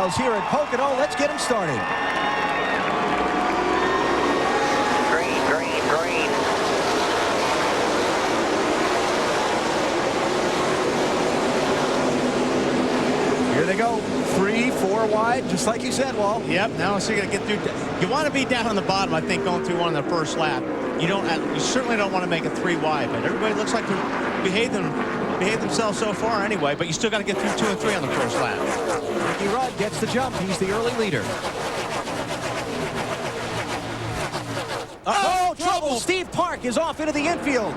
details here at Pocono. Let's get them started. Green, green, green. Here they go. 3, 4 wide, just like you said, Wall. Yep. Now so you're going to get through. You want to be down on the bottom, I think, going through one on the first lap. You certainly don't want to make it 3 wide, but everybody looks like they're behave themselves so far anyway, but you still got to get through 2 and 3 on the first lap. Ricky Rudd gets the jump. He's the early leader. Oh, trouble! Steve Park is off into the infield.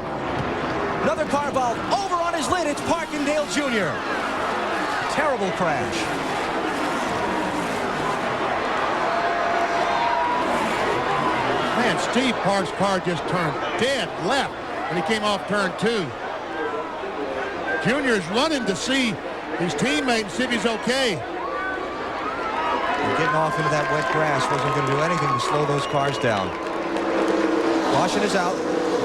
Another car involved. Over on his lid, it's Parkindale Jr. Terrible crash. Man, Steve Park's car just turned dead left when he came off turn 2. Junior's running to see his teammate and see if he's okay. And getting off into that wet grass wasn't going to do anything to slow those cars down. Caution is out.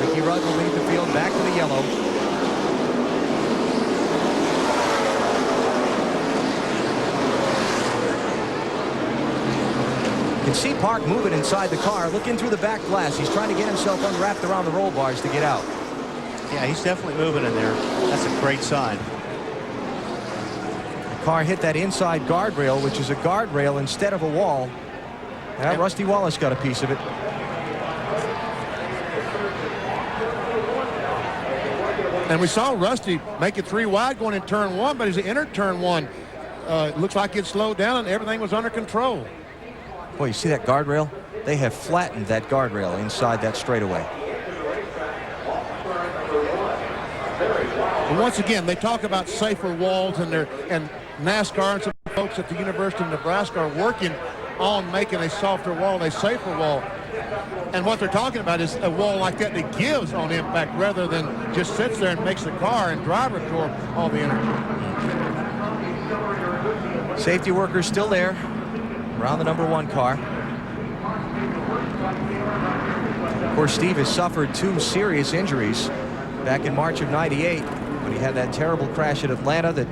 Ricky Rudd will lead the field back to the yellow. You can see Park moving inside the car, looking through the back glass. He's trying to get himself unwrapped around the roll bars to get out. Yeah, he's definitely moving in there. That's a great sign. The car hit that inside guardrail, which is a guardrail instead of a wall. Yeah, Rusty Wallace got a piece of it. And we saw Rusty make it 3 wide going in turn 1, but as he entered turn 1, it looks like it slowed down and everything was under control. Boy, you see that guardrail? They have flattened that guardrail inside that straightaway. And once again, they talk about safer walls, and NASCAR and some folks at the University of Nebraska are working on making a softer wall, a safer wall. And what they're talking about is a wall like that that gives on impact rather than just sits there and makes the car and driver absorb all the energy. Safety workers still there around the number 1 car. Of course, Steve has suffered 2 serious injuries back in March of '98 when he had that terrible crash at Atlanta that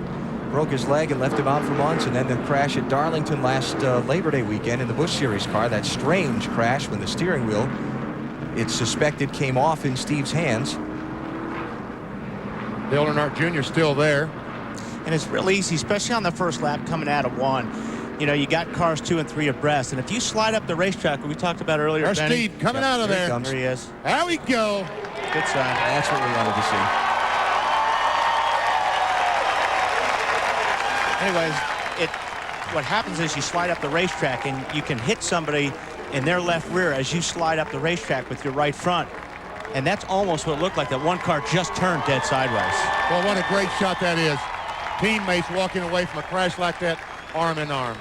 broke his leg and left him out for months, and then the crash at Darlington last Labor Day weekend in the Busch Series car. That strange crash when the steering wheel, it's suspected, came off in Steve's hands. Dale Earnhardt Jr. still there. And it's real easy, especially on the first lap coming out of 1. You know, you got cars 2 and 3 abreast, and if you slide up the racetrack, we talked about earlier, There's Steve coming out of there. There he is. There we go. Good sign. That's what we wanted to see. Anyways, what happens is you slide up the racetrack and you can hit somebody in their left rear as you slide up the racetrack with your right front. And that's almost what it looked like. That one car just turned dead sideways. Well, what a great shot that is. Teammates walking away from a crash like that, arm in arm.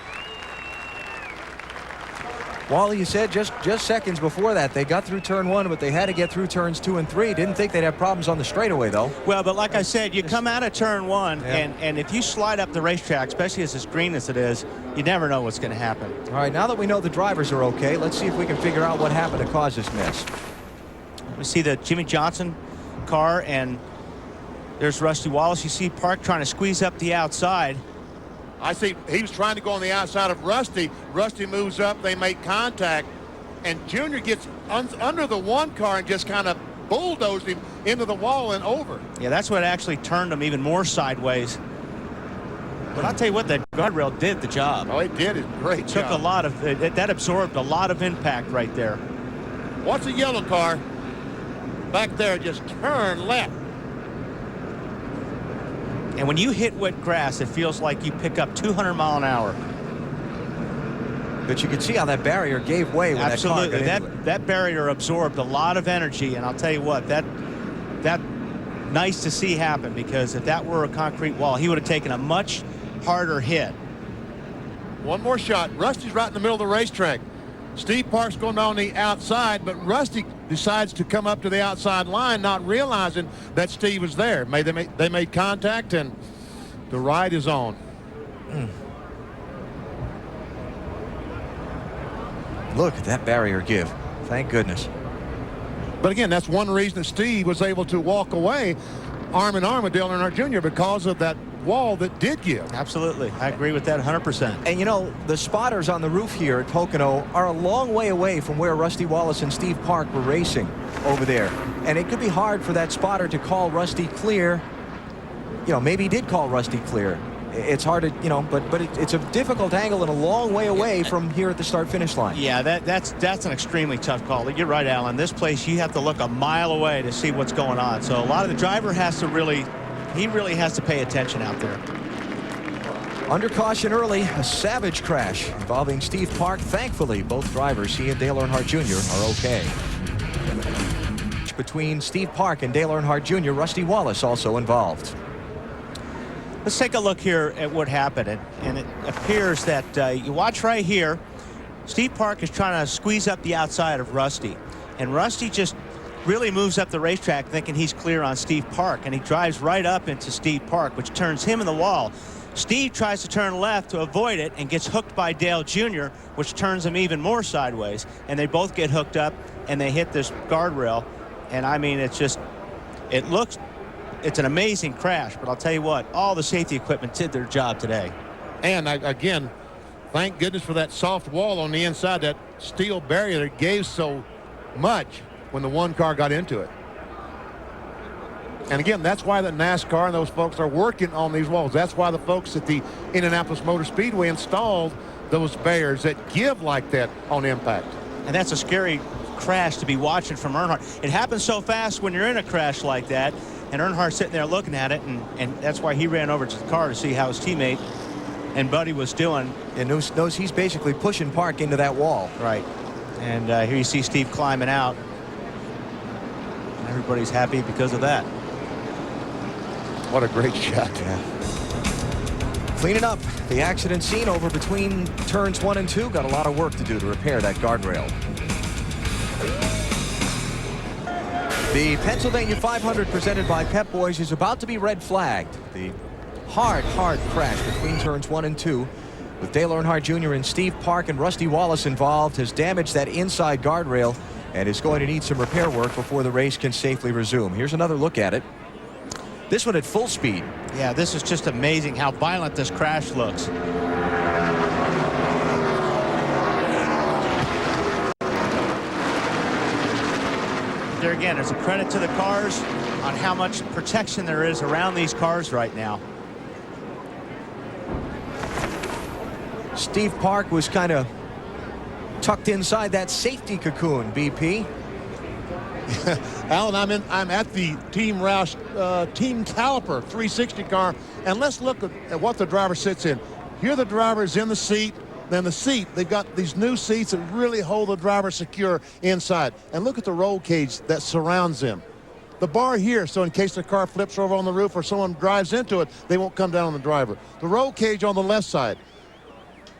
Wally, you said just seconds before that they got through turn 1, but they had to get through turns 2 and 3. Didn't think they'd have problems on the straightaway, though. Well, but like I said, you come out of turn 1, yeah, and if you slide up the racetrack, especially as green as it is, you never know what's going to happen. All right, now that we know the drivers are okay, let's see if we can figure out what happened to cause this mess. We see the Jimmie Johnson car, and there's Rusty Wallace. You see Park trying to squeeze up the outside. I see he was trying to go on the outside of Rusty. Rusty moves up, they make contact, and Junior gets under the 1 car and just kind of bulldozed him into the wall and over. Yeah, that's what actually turned him even more sideways. But I'll tell you what, that guardrail did the job. Oh, it did a great job. Took a lot of, that absorbed a lot of impact right there. What's a yellow car? Back there, just turn left. And when you hit wet grass, it feels like you pick up 200 mile an hour. But you can see how that barrier gave way when Absolutely. that car got into it. That barrier absorbed a lot of energy, and I'll tell you what, that nice to see happen, because if that were a concrete wall, he would have taken a much harder hit. One more shot. Rusty's right in the middle of the racetrack. Steve Park's going on the outside, but Rusty decides to come up to the outside line, not realizing that Steve was there. They made contact, and the ride is on. Look at that barrier give. Thank goodness. But again, that's one reason that Steve was able to walk away arm in arm with Dale Earnhardt Jr. because of that wall that did give. Absolutely. I agree with that 100%. And you know, the spotters on the roof here at Pocono are a long way away from where Rusty Wallace and Steve Park were racing over there. And it could be hard for that spotter to call Rusty clear. You know, maybe he did call Rusty clear. It's hard to, you know, but it's a difficult angle and a long way away from here at the start-finish line. Yeah, that's an extremely tough call. You're right, Alan. This place, you have to look a mile away to see what's going on. So a lot of the driver has to really has to pay attention out there. Under caution early, a savage crash involving Steve Park. Thankfully, both drivers, he and Dale Earnhardt Jr., are okay. Between Steve Park and Dale Earnhardt Jr., Rusty Wallace also involved. Let's take a look here at what happened. And it appears that you watch right here, Steve Park is trying to squeeze up the outside of Rusty. And Rusty just really moves up the racetrack thinking he's clear on Steve Park. And he drives right up into Steve Park, which turns him in the wall. Steve tries to turn left to avoid it and gets hooked by Dale Jr., which turns him even more sideways. And they both get hooked up and they hit this guardrail. And I mean, it's an amazing crash, but I'll tell you what, all the safety equipment did their job today. And again, thank goodness for that soft wall on the inside, that steel barrier that gave so much when the one car got into it. And again, that's why the NASCAR and those folks are working on these walls. That's why the folks at the Indianapolis Motor Speedway installed those barriers that give like that on impact. And that's a scary crash to be watching from Earnhardt. It happens so fast when you're in a crash like that, and Earnhardt's sitting there looking at it, and that's why he ran over to the car to see how his teammate and Buddy was doing. And knows he's basically pushing Park into that wall. Right. And here you see Steve climbing out. And everybody's happy because of that. What a great shot. Yeah. Cleaning up the accident scene over between turns 1 and 2. Got a lot of work to do to repair that guardrail. The Pennsylvania 500 presented by Pep Boys is about to be red flagged. The hard crash between turns 1 and 2 with Dale Earnhardt Jr. and Steve Park and Rusty Wallace involved has damaged that inside guardrail and is going to need some repair work before the race can safely resume. Here's another look at it. This one at full speed. Yeah, this is just amazing how violent this crash looks. There again, there's a credit to the cars on how much protection there is around these cars right now. Steve Park was kind of tucked inside that safety cocoon, BP. Alan, I'm at the Team Roush Team Caliper 360 car, and let's look at what the driver sits in. Here the driver is in the seat. Then the seat, they've got these new seats that really hold the driver secure inside. And look at the roll cage that surrounds them. The bar here, so in case the car flips over on the roof or someone drives into it, they won't come down on the driver. The roll cage on the left side,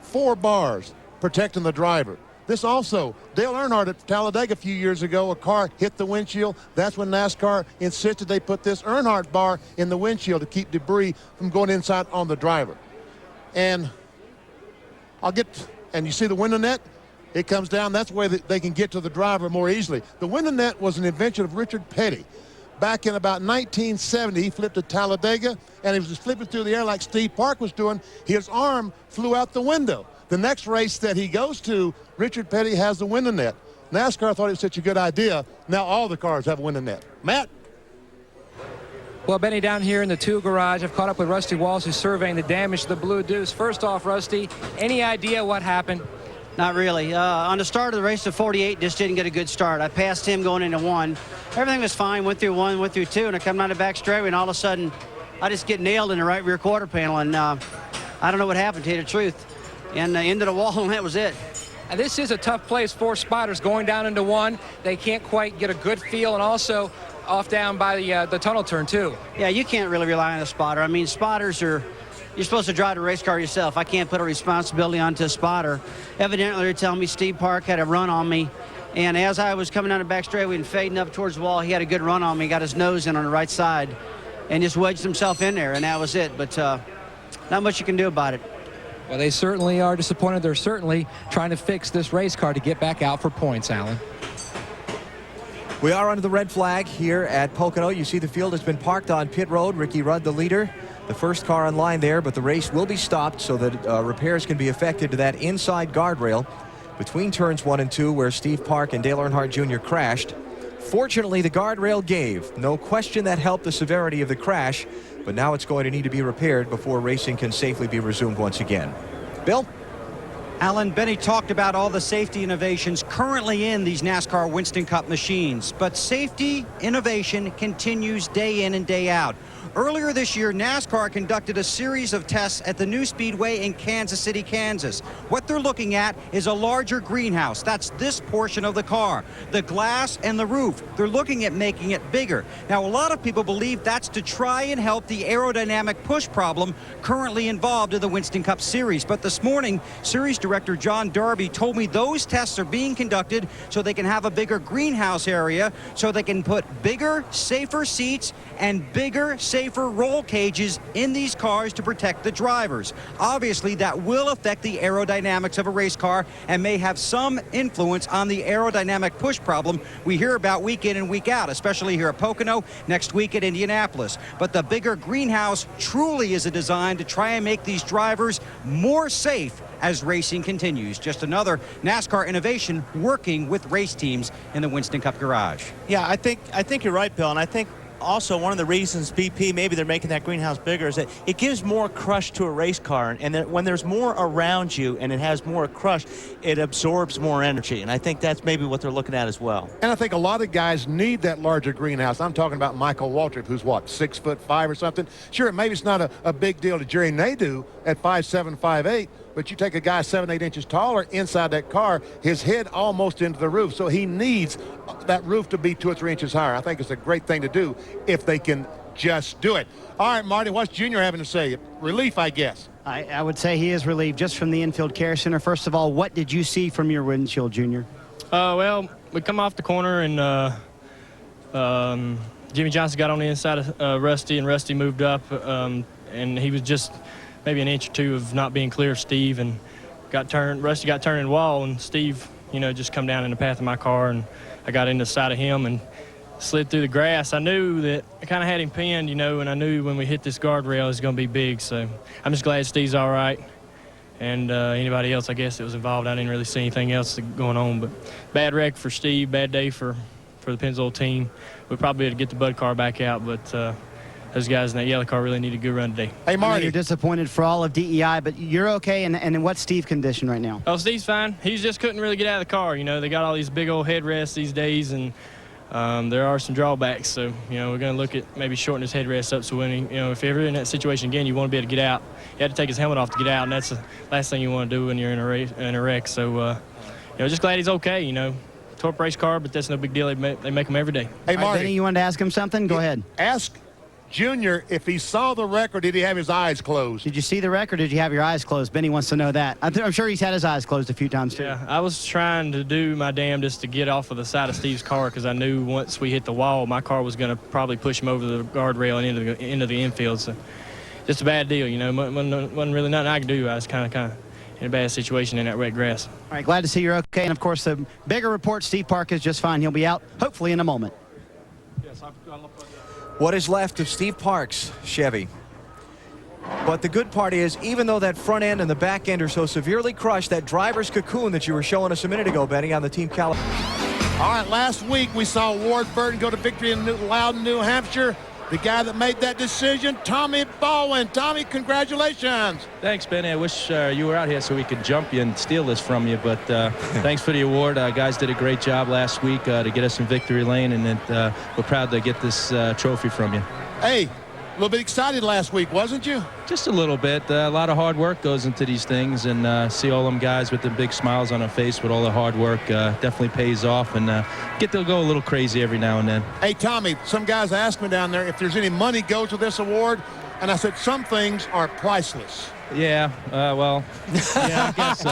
4 bars protecting the driver. This also, Dale Earnhardt at Talladega a few years ago, a car hit the windshield. That's when NASCAR insisted they put this Earnhardt bar in the windshield to keep debris from going inside on the driver. And and you see the window net? It comes down. That's the way that they can get to the driver more easily. The window net was an invention of Richard Petty. Back in about 1970, he flipped at Talladega, and he was just flipping through the air like Steve Park was doing. His arm flew out the window. The next race that he goes to, Richard Petty has the window net. NASCAR thought it was such a good idea. Now all the cars have a window net. Matt? Well, Benny, down here in the 2 garage, I've caught up with Rusty Wallace, who's surveying the damage to the Blue Deuce. First off, Rusty, any idea what happened? Not really. On the start of the race of 48, just didn't get a good start. I passed him going into 1. Everything was fine. Went through 1, went through 2, and I come down the back straightaway, and all of a sudden, I just get nailed in the right rear quarter panel, and I don't know what happened, to tell you the truth. And into the wall, and that was it. And this is a tough place for spotters going down into 1. They can't quite get a good feel, and also off down by the tunnel turn, too. Yeah, you can't really rely on a spotter. I mean, spotters are, you're supposed to drive the race car yourself. I can't put a responsibility onto a spotter. Evidently, they're telling me Steve Park had a run on me. And as I was coming down the back straightaway and fading up towards the wall, he had a good run on me, got his nose in on the right side, and just wedged himself in there, and that was it. But not much you can do about it. Well, they certainly are disappointed. They're certainly trying to fix this race car to get back out for points, Alan. We are under the red flag here at Pocono. You see the field has been parked on pit road. Ricky Rudd, the leader. The the first car on line there, but the race will be stopped so that repairs can be effected to that inside guardrail between turns 1 and 2 where Steve Park and Dale Earnhardt Jr. crashed. Fortunately, the guardrail gave. No question that helped the severity of the crash, but now it's going to need to be repaired before racing can safely be resumed once again. Bill? Alan, Benny talked about all the safety innovations currently in these NASCAR Winston Cup machines, but safety innovation continues day in and day out. Earlier this year, NASCAR conducted a series of tests at the new speedway in Kansas City, Kansas. What they're looking at is a larger greenhouse. That's this portion of the car, the glass and the roof. They're looking at making it bigger. Now, a lot of people believe that's to try and help the aerodynamic push problem currently involved in the Winston Cup Series. But this morning, Series Director John Darby told me those tests are being conducted so they can have a bigger greenhouse area, so they can put bigger, safer seats and bigger, safer roll cages in these cars to protect the drivers. Obviously, that will affect the aerodynamics of a race car and may have some influence on the aerodynamic push problem we hear about week in and week out, especially here at Pocono, next week at Indianapolis. But the bigger greenhouse truly is a design to try and make these drivers more safe as racing continues. Just another NASCAR innovation working with race teams in the Winston Cup garage. Yeah, I think you're right, Bill, and I think also one of the reasons BP, maybe they're making that greenhouse bigger, is that it gives more crush to a race car, and that when there's more around you and it has more crush, it absorbs more energy, and I think that's maybe what they're looking at as well. And I think a lot of guys need that larger greenhouse. I'm talking about Michael Waltrip, who's what, 6'5" or something. Sure, maybe it's not a big deal to Jerry Nadeau at 5'7", 5'8", but you take a guy 7-8 inches taller inside that car, his head almost into the roof, so he needs that roof to be 2 or 3 inches higher. I think it's a great thing to do if they can just do it. All right, Marty, what's Junior having to say? Relief, I guess. I would say he is relieved just from the infield care center. First of all, what did you see from your windshield, Junior? Well, we come off the corner and Jimmy Johnson got on the inside of Rusty, and Rusty moved up, and he was just maybe an inch or two of not being clear of Steve, and Rusty got turned in the wall, and Steve, just come down in the path of my car, and I got into the side of him and slid through the grass. I knew that I kind of had him pinned, and I knew when we hit this guardrail it was going to be big, so I'm just glad Steve's all right. And anybody else, I guess, that was involved, I didn't really see anything else going on, but bad wreck for Steve, bad day for the Pennzoil team. We'll probably be able to get the Bud car back out, but those guys in that yellow car really need a good run today. Hey, Marty. You're disappointed for all of DEI, but you're okay, and in what Steve condition right now? Oh, Steve's fine. He just couldn't really get out of the car. They got all these big old headrests these days, and there are some drawbacks. So, we're going to look at maybe shorting his headrest up so when if you're ever in that situation again, you want to be able to get out. You have to take his helmet off to get out, and that's the last thing you want to do when you're in a wreck. So, just glad he's okay, Torp race car, but that's no big deal. They make them every day. Hey, Marty. Benny, you wanted to ask him something? Go ahead. Ask Junior if he saw the wreck or did he have his eyes closed? Did you see the wreck or did you have your eyes closed? Benny wants to know that. I'm sure he's had his eyes closed a few times, too. Yeah, I was trying to do my damnedest to get off of the side of Steve's car because I knew once we hit the wall, my car was going to probably push him over the guardrail and into the infield. So just a bad deal, wasn't really nothing I could do. I was kind of in a bad situation in that wet grass. All right, glad to see you're okay. And, of course, the bigger report, Steve Park is just fine. He'll be out, hopefully, in a moment. Yes, What is left of Steve Park's Chevy. But the good part is, even though that front end and the back end are so severely crushed, that driver's cocoon that you were showing us a minute ago, Benny, on the Team California. All right, last week we saw Ward Burton go to victory in Loudon, New Hampshire. The guy that made that decision, Tommy Baldwin. Tommy, congratulations. Thanks, Benny. I wish you were out here so we could jump you and steal this from you, but thanks for the award. Guys did a great job last week to get us in victory lane, and we're proud to get this trophy from you. Hey, a little bit excited last week, wasn't you? Just a little bit. A lot of hard work goes into these things, and see all them guys with the big smiles on their face with all the hard work definitely pays off, and get to go a little crazy every now and then. Hey, Tommy, some guys asked me down there if there's any money goes with this award, and I said some things are priceless. Yeah, well, yeah, I guess so.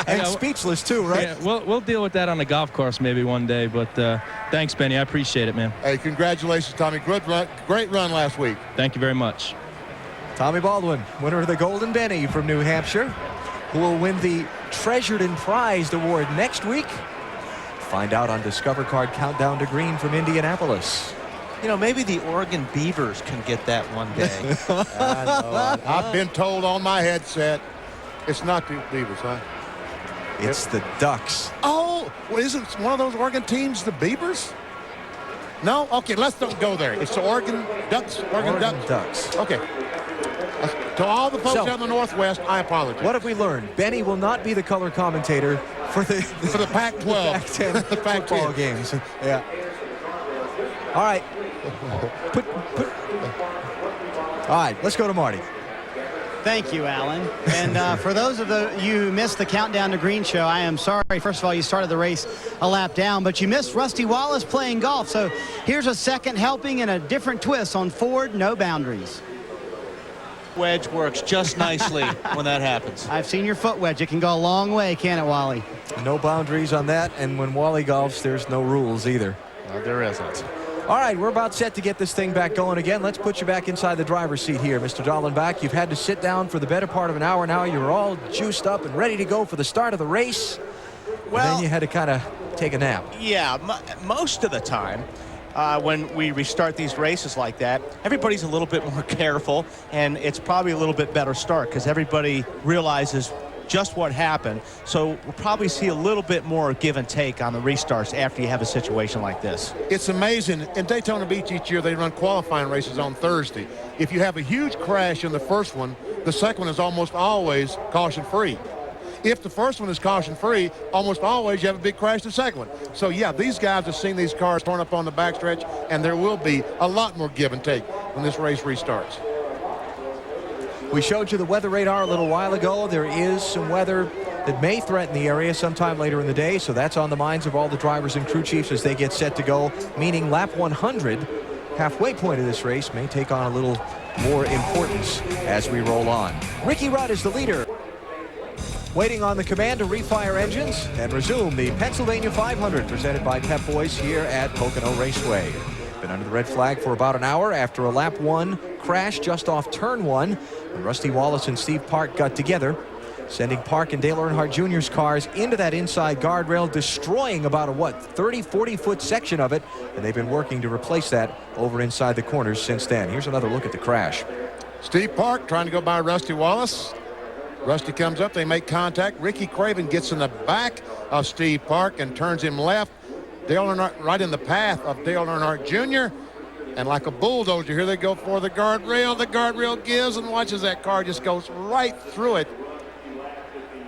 and speechless, too, right? Yeah, we'll deal with that on the golf course maybe one day, but thanks, Benny. I appreciate it, man. Hey, congratulations, Tommy. Great run last week. Thank you very much. Tommy Baldwin, winner of the Golden Benny from New Hampshire, who will win the Treasured and Prized Award next week. Find out on Discover Card Countdown to Green from Indianapolis. You know, maybe the Oregon Beavers can get that one day. I know. I've been told on my headset, it's not the Beavers, huh? It's the Ducks. Oh, well, isn't one of those Oregon teams the Beavers? No? Okay, let's don't go there. It's the Oregon Ducks. Oregon Ducks. Okay. To all the folks out in the Northwest, I apologize. What have we learned? Benny will not be the color commentator for the Pac-12, Pac-10 football games. Yeah. All right. All right, let's go to Marty. Thank you, Alan. And for those of you who missed the Countdown to Green show, I am sorry. First of all, you started the race a lap down, but you missed Rusty Wallace playing golf. So here's a second helping and a different twist on Ford No Boundaries. Wedge works just nicely when that happens. I've seen your foot wedge. It can go a long way, can't it, Wally? No boundaries on that, and when Wally golfs, there's no rules either. No, there isn't. All right, we're about set to get this thing back going again. Let's put you back inside the driver's seat here, Mr. Dallenbach. You've had to sit down for the better part of an hour now. You're all juiced up and ready to go for the start of the race. Well, and then you had to kind of take a nap. Yeah, most of the time when we restart these races like that, everybody's a little bit more careful, and it's probably a little bit better start because everybody realizes just what happened. So we'll probably see a little bit more give and take on the restarts after you have a situation like this. It's amazing. In Daytona Beach each year, they run qualifying races on Thursday. If you have a huge crash in the first one, the second one is almost always caution-free. If the first one is caution-free, almost always you have a big crash the second one. So, yeah, these guys have seen these cars torn up on the backstretch, and there will be a lot more give and take when this race restarts. We showed you the weather radar a little while ago. There is some weather that may threaten the area sometime later in the day, so that's on the minds of all the drivers and crew chiefs as they get set to go, meaning lap 100, halfway point of this race, may take on a little more importance as we roll on. Ricky Rudd is the leader, waiting on the command to refire engines and resume the Pennsylvania 500 presented by Pep Boys here at Pocono Raceway. Been under the red flag for about an hour after a lap 1 crash just off turn 1 when Rusty Wallace and Steve Park got together, sending Park and Dale Earnhardt Jr.'s cars into that inside guardrail, destroying about a 30-40 foot section of it, and they've been working to replace that over inside the corners since then. Here's another look at the crash. Steve Park trying to go by Rusty Wallace. Rusty comes up, they make contact. Ricky Craven gets in the back of Steve Park and turns him left. Dale Earnhardt right in the path of Dale Earnhardt Jr. And like a bulldozer, here they go for the guardrail. The guardrail gives, and watches that car just goes right through it.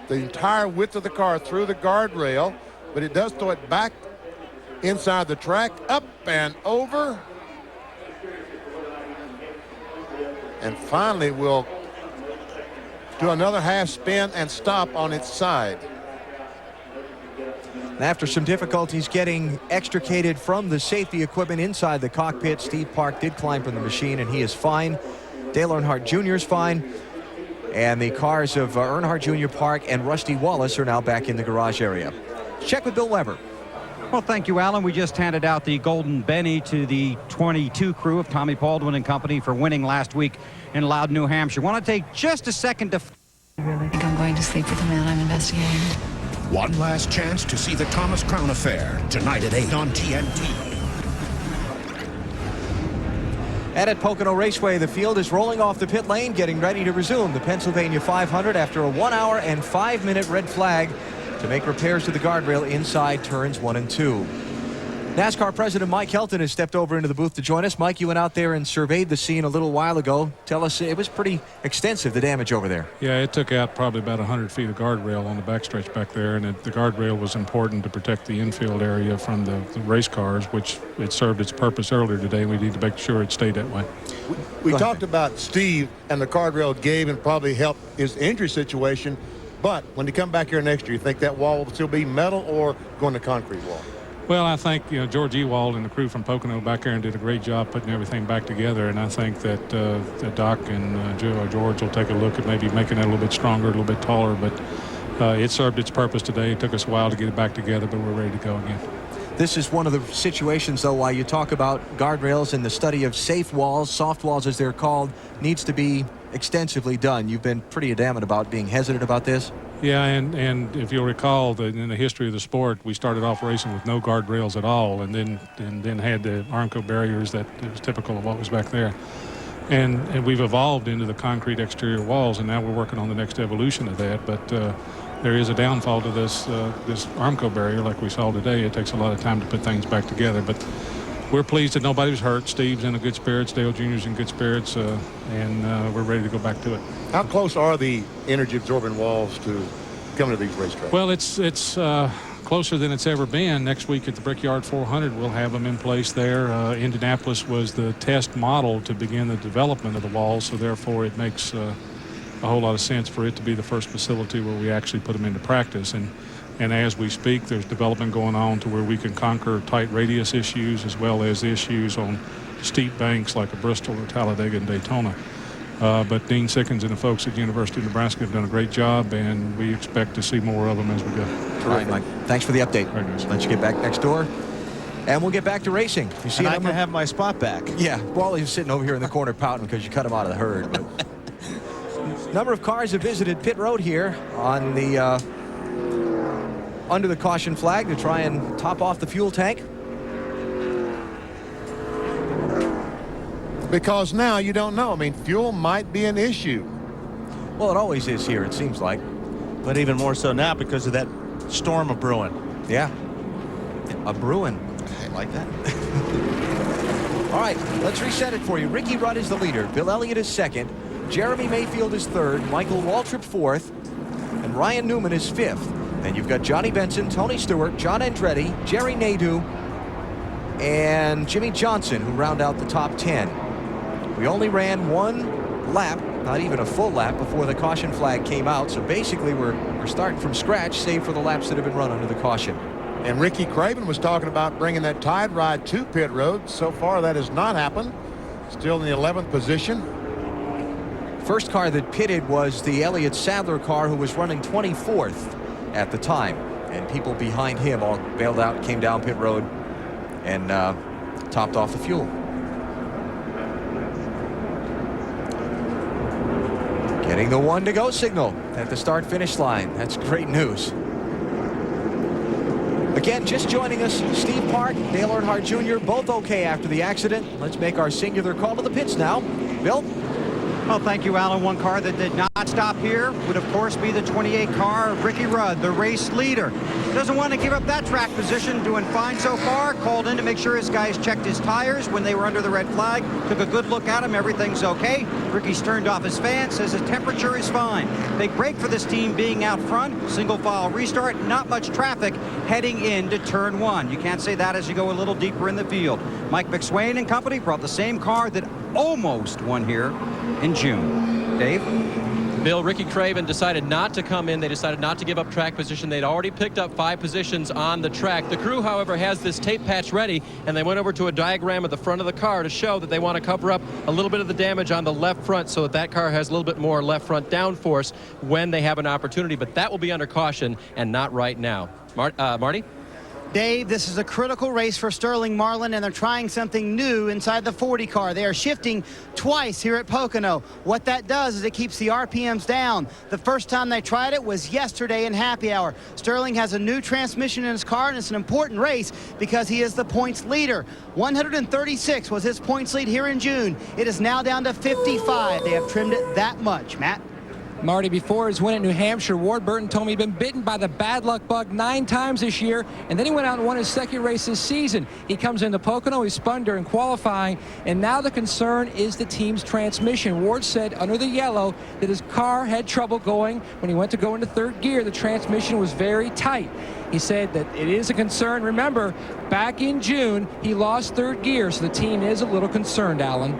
The entire width of the car through the guardrail, but it does throw it back inside the track, up and over. And finally will do another half spin and stop on its side. After some difficulties getting extricated from the safety equipment inside the cockpit, Steve Park did climb from the machine, and he is fine. Dale Earnhardt Jr. is fine. And the cars of Earnhardt Jr., Park, and Rusty Wallace are now back in the garage area. Check with Bill Weber. Well, thank you, Alan. We just handed out the Golden Benny to the 22 crew of Tommy Baldwin and company for winning last week in Loudon, New Hampshire. Want to take just a second to... I really think I'm going to sleep with the man I'm investigating. One last chance to see the Thomas Crown Affair tonight at 8 on TNT. And at Pocono Raceway, the field is rolling off the pit lane, getting ready to resume the Pennsylvania 500 after a 1 hour and 5-minute red flag to make repairs to the guardrail inside turns 1 and 2. NASCAR President Mike Helton has stepped over into the booth to join us. Mike, you went out there and surveyed the scene a little while ago. Tell us, it was pretty extensive, the damage over there. Yeah, it took out probably about 100 feet of guardrail on the backstretch back there, and the guardrail was important to protect the infield area from the race cars, which it served its purpose earlier today, and we need to make sure it stayed that way. We talked about Steve and the guardrail gave and probably helped his injury situation, but when they come back here next year, you think that wall will still be metal or going to concrete wall? Well, I think, George Ewald and the crew from Pocono back there did a great job putting everything back together, and I think that Doc and George will take a look at maybe making it a little bit stronger, a little bit taller, but it served its purpose today. It took us a while to get it back together, but we're ready to go again. This is one of the situations, though, while you talk about guardrails and the study of safe walls, soft walls as they're called, needs to be extensively done. You've been pretty adamant about being hesitant about this. Yeah, and if you'll recall, in the history of the sport, we started off racing with no guardrails at all, and then had the Armco barriers that was typical of what was back there. And we've evolved into the concrete exterior walls, and now we're working on the next evolution of that. But there is a downfall to this Armco barrier, like we saw today. It takes a lot of time to put things back together, but we're pleased that nobody was hurt. Steve's in a good spirits, Dale Jr.'s in good spirits, and we're ready to go back to it. How close are the energy-absorbing walls to coming to these racetracks? Well, it's closer than it's ever been. Next week at the Brickyard 400, we'll have them in place there. Indianapolis was the test model to begin the development of the walls, so therefore it makes a whole lot of sense for it to be the first facility where we actually put them into practice. And as we speak, there's development going on to where we can conquer tight radius issues as well as issues on steep banks like a Bristol or Talladega and Daytona. But Dean Sickens and the folks at the University of Nebraska have done a great job, and we expect to see more of them as we go. All right, Mike. Thanks for the update. Let's get back next door, and we'll get back to racing. You see, and I can have my spot back. Yeah, Wally's sitting over here in the corner pouting because you cut him out of the herd. But number of cars have visited pit road here on the under the caution flag to try and top off the fuel tank. Because now you don't know. I mean, fuel might be an issue. Well, it always is here, it seems like. But even more so now because of that storm of brewing. Yeah. A brewing. I like that. All right, let's reset it for you. Ricky Rudd is the leader. Bill Elliott is second. Jeremy Mayfield is third. Michael Waltrip fourth. And Ryan Newman is fifth. Then you've got Johnny Benson, Tony Stewart, John Andretti, Jerry Nadeau, and Jimmy Johnson, who round out the top 10. We only ran one lap, not even a full lap, before the caution flag came out. So basically we're starting from scratch, save for the laps that have been run under the caution. And Ricky Craven was talking about bringing that Tide Ride to pit road. So far that has not happened. Still in the 11th position. First car that pitted was the Elliott Sadler car, who was running 24th at the time. And people behind him all bailed out, came down pit road, and topped off the fuel. Getting the 1 to go signal at the start-finish line. That's great news. Again, just joining us, Steve Park, Dale Earnhardt Jr., both okay after the accident. Let's make our singular call to the pits now. Bill? Well, thank you, Alan. One car that did not stop here would, of course, be the 28 car of Ricky Rudd, the race leader. Doesn't want to give up that track position, doing fine so far. Called in to make sure his guys checked his tires when they were under the red flag. Took a good look at him. Everything's okay. Ricky's turned off his fan, says his temperature is fine. Big break for this team being out front. Single file restart. Not much traffic heading into turn 1. You can't say that as you go a little deeper in the field. Mike McSwain and company brought the same car that almost won here in June. Dave? Bill, Ricky Craven decided not to come in. They decided not to give up track position. They'd already picked up 5 positions on the track. The crew, however, has this tape patch ready, and they went over to a diagram at the front of the car to show that they want to cover up a little bit of the damage on the left front so that that car has a little bit more left front downforce when they have an opportunity. But that will be under caution and not right now. Marty? Dave, this is a critical race for Sterling Marlin, and they're trying something new inside the 40 car. They are shifting twice here at Pocono. What that does is it keeps the RPMs down. The first time they tried it was yesterday in happy hour. Sterling has a new transmission in his car, and it's an important race because he is the points leader. 136 was his points lead here in June. It is now down to 55. They have trimmed it that much. Matt? Marty, before his win at New Hampshire, Ward Burton told me he'd been bitten by the bad luck bug 9 times this year, and then he went out and won his second race this season. He comes into Pocono, he spun during qualifying, and now the concern is the team's transmission. Ward said under the yellow that his car had trouble going. When he went to go into third gear, the transmission was very tight. He said that it is a concern. Remember, back in June, he lost third gear, so the team is a little concerned, Alan.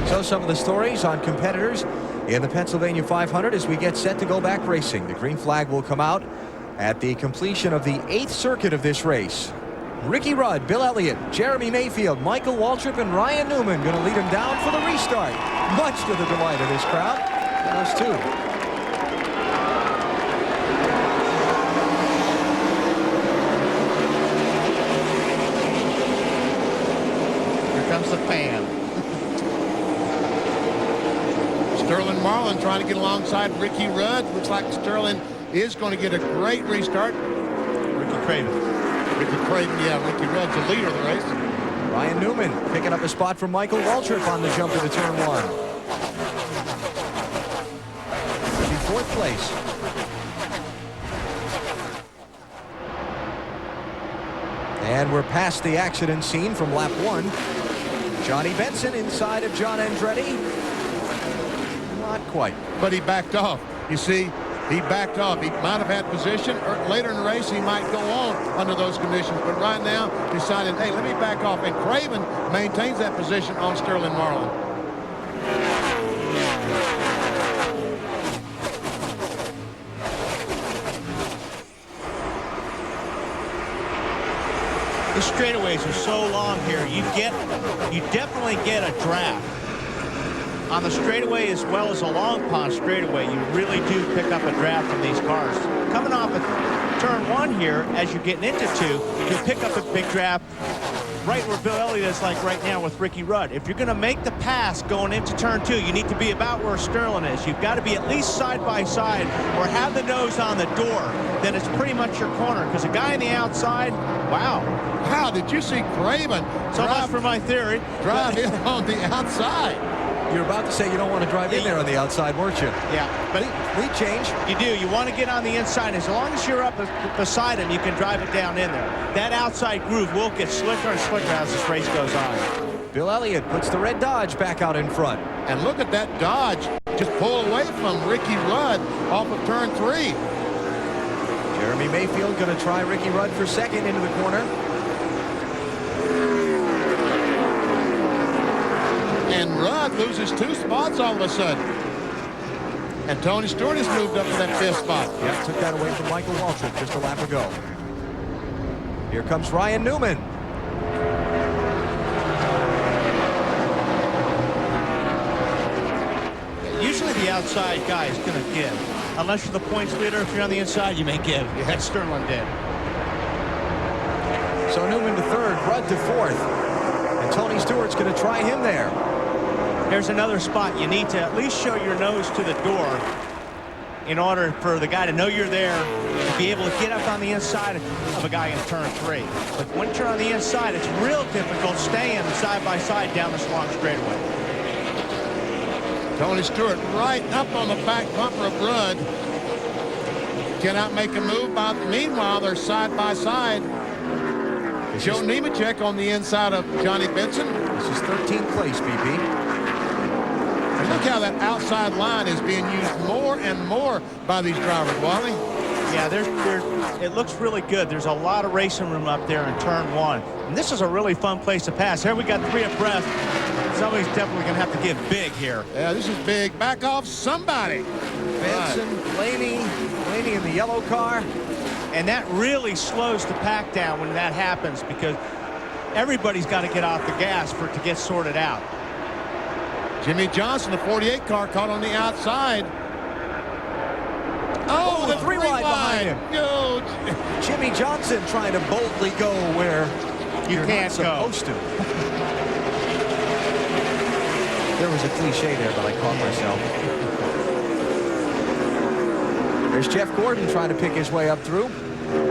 So some of the stories on competitors in the Pennsylvania 500 as we get set to go back racing. The green flag will come out at the completion of the 8th circuit of this race. Ricky Rudd, Bill Elliott, Jeremy Mayfield, Michael Waltrip, and Ryan Newman going to lead him down for the restart. Much to the delight of this crowd. Those two. Here comes the fan. Sterling Marlin trying to get alongside Ricky Rudd. Looks like Sterling is going to get a great restart. Ricky Craven, yeah, Ricky Rudd's the leader of the race. Ryan Newman picking up a spot from Michael Waltrip on the jump into turn 1. In 4th place. And we're past the accident scene from lap 1. Johnny Benson inside of John Andretti. Not quite. But he backed off. You see, he backed off. He might have had position, or later in the race he might go on under those conditions. But right now, decided, hey, let me back off. And Craven maintains that position on Sterling Marlin. The straightaways are so long here. You definitely get a draft. On the straightaway as well as a long pond straightaway, you really do pick up a draft from these cars. Coming off of turn 1 here, as you're getting into 2, you pick up a big draft right where Bill Elliott is, like right now with Ricky Rudd. If you're going to make the pass going into turn 2, you need to be about where Sterling is. You've got to be at least side by side or have the nose on the door. Then it's pretty much your corner, because a guy on the outside, wow. Wow, did you see Craven So much for my theory. drive in on the outside? You're about to say you don't want to drive in there on the outside, weren't you? Yeah, but lead change. You do. You want to get on the inside. As long as you're up beside him, you can drive it down in there. That outside groove will get slicker and slicker as this race goes on. Bill Elliott puts the red Dodge back out in front. And look at that Dodge just pull away from Ricky Rudd off of turn 3. Jeremy Mayfield going to try Ricky Rudd for second into the corner. And Rudd loses 2 spots all of a sudden. And Tony Stewart has moved up to that 5th spot. Yeah, took that away from Michael Waltrip just a lap ago. Here comes Ryan Newman. Usually the outside guy is going to give. Unless you're the points leader, if you're on the inside, you may give. That Sterling did. So Newman to 3rd, Rudd to 4th. And Tony Stewart's going to try him there. There's another spot. You need to at least show your nose to the door in order for the guy to know you're there, to be able to get up on the inside of a guy in turn 3. But once you're on the inside, it's real difficult staying side by side down this long straightaway. Tony Stewart right up on the back bumper of Rudd. Cannot make a move. Meanwhile, they're side by side. Joe Nemechek on the inside of Johnny Benson. This is 13th place, BP. And look how that outside line is being used more and more by these drivers, Wally. Yeah, it looks really good. There's a lot of racing room up there in turn 1. And this is a really fun place to pass. Here we got 3 abreast. Somebody's definitely going to have to give big here. Yeah, this is big. Back off somebody. Benson, Blaney in the yellow car. And that really slows the pack down when that happens, because everybody's got to get off the gas for it to get sorted out. Jimmy Johnson, the 48 car, caught on the outside. Oh, the 3 wide behind him. Yo. Jimmy Johnson trying to boldly go where you can't go. Supposed to. There was a cliche there, but I caught myself. There's Jeff Gordon trying to pick his way up through.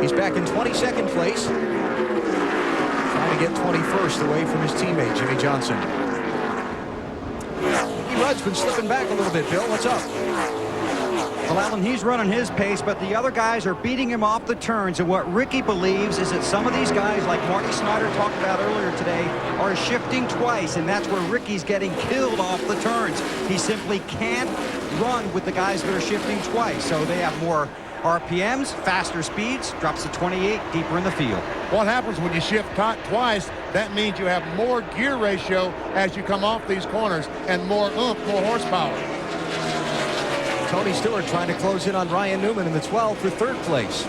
He's back in 22nd place. Trying to get 21st away from his teammate, Jimmy Johnson. Rudd's been slipping back a little bit, Bill. What's up? Well, Alan, he's running his pace, but the other guys are beating him off the turns. And what Ricky believes is that some of these guys, like Marty Snyder talked about earlier today, are shifting twice, and that's where Ricky's getting killed off the turns. He simply can't run with the guys that are shifting twice. So they have more RPMs, faster speeds, drops to 28, deeper in the field. What happens when you shift twice? That means you have more gear ratio as you come off these corners and more oomph, more horsepower. Tony Stewart trying to close in on Ryan Newman in the 12 for 3rd place.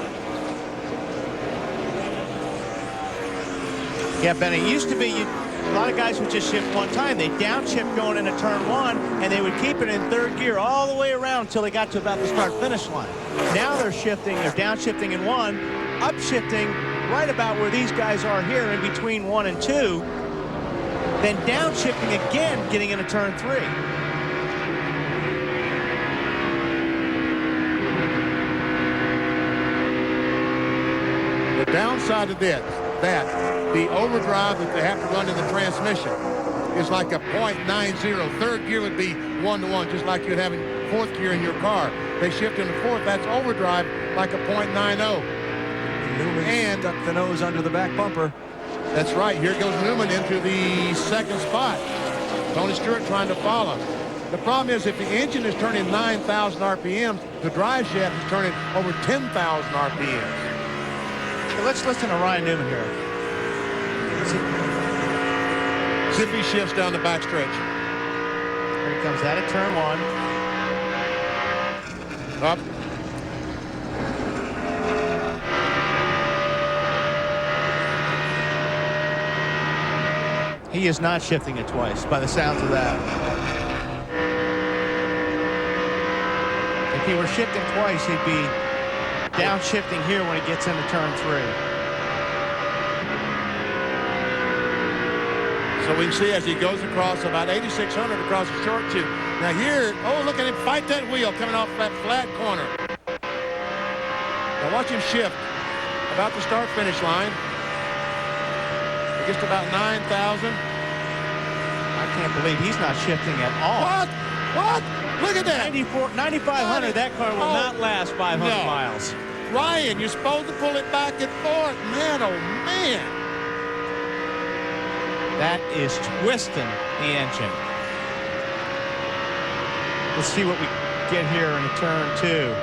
Yeah, Benny, it used to be a lot of guys would just shift one time. They downshift going into turn 1, and they would keep it in 3rd gear all the way around until they got to about the start-finish line. Now they're downshifting in 1, upshifting right about where these guys are here in between 1 and 2, then downshifting again, getting into turn 3. downside of that, the overdrive that they have to run in the transmission is like a .90. Third gear would be 1-to-1, just like you'd have in fourth gear in your car. They shift into fourth, that's overdrive, like a .90. Newman stuck the nose under the back bumper. That's right. Here goes Newman into the second spot. Tony Stewart trying to follow. The problem is if the engine is turning 9,000 RPMs, the drive shaft is turning over 10,000 RPMs. So let's listen to Ryan Newman here. See if he shifts down the back stretch. Here he comes out of turn one. Up. He is not shifting it twice by the sounds of that. If he were shifting twice, he'd be downshifting here when he gets into turn three. So we can see as he goes across about 8,600 across the short tube. Now here, oh, look at him fight that wheel coming off that flat corner. Now watch him shift about the start-finish line. He gets to about 9,000. I can't believe he's not shifting at all. What? What? Look at that. 9,500, that car will not last 500 miles. Ryan, you're supposed to pull it back and forth. Man, oh, man. That is twisting the engine. Let's see what we get here in turn two.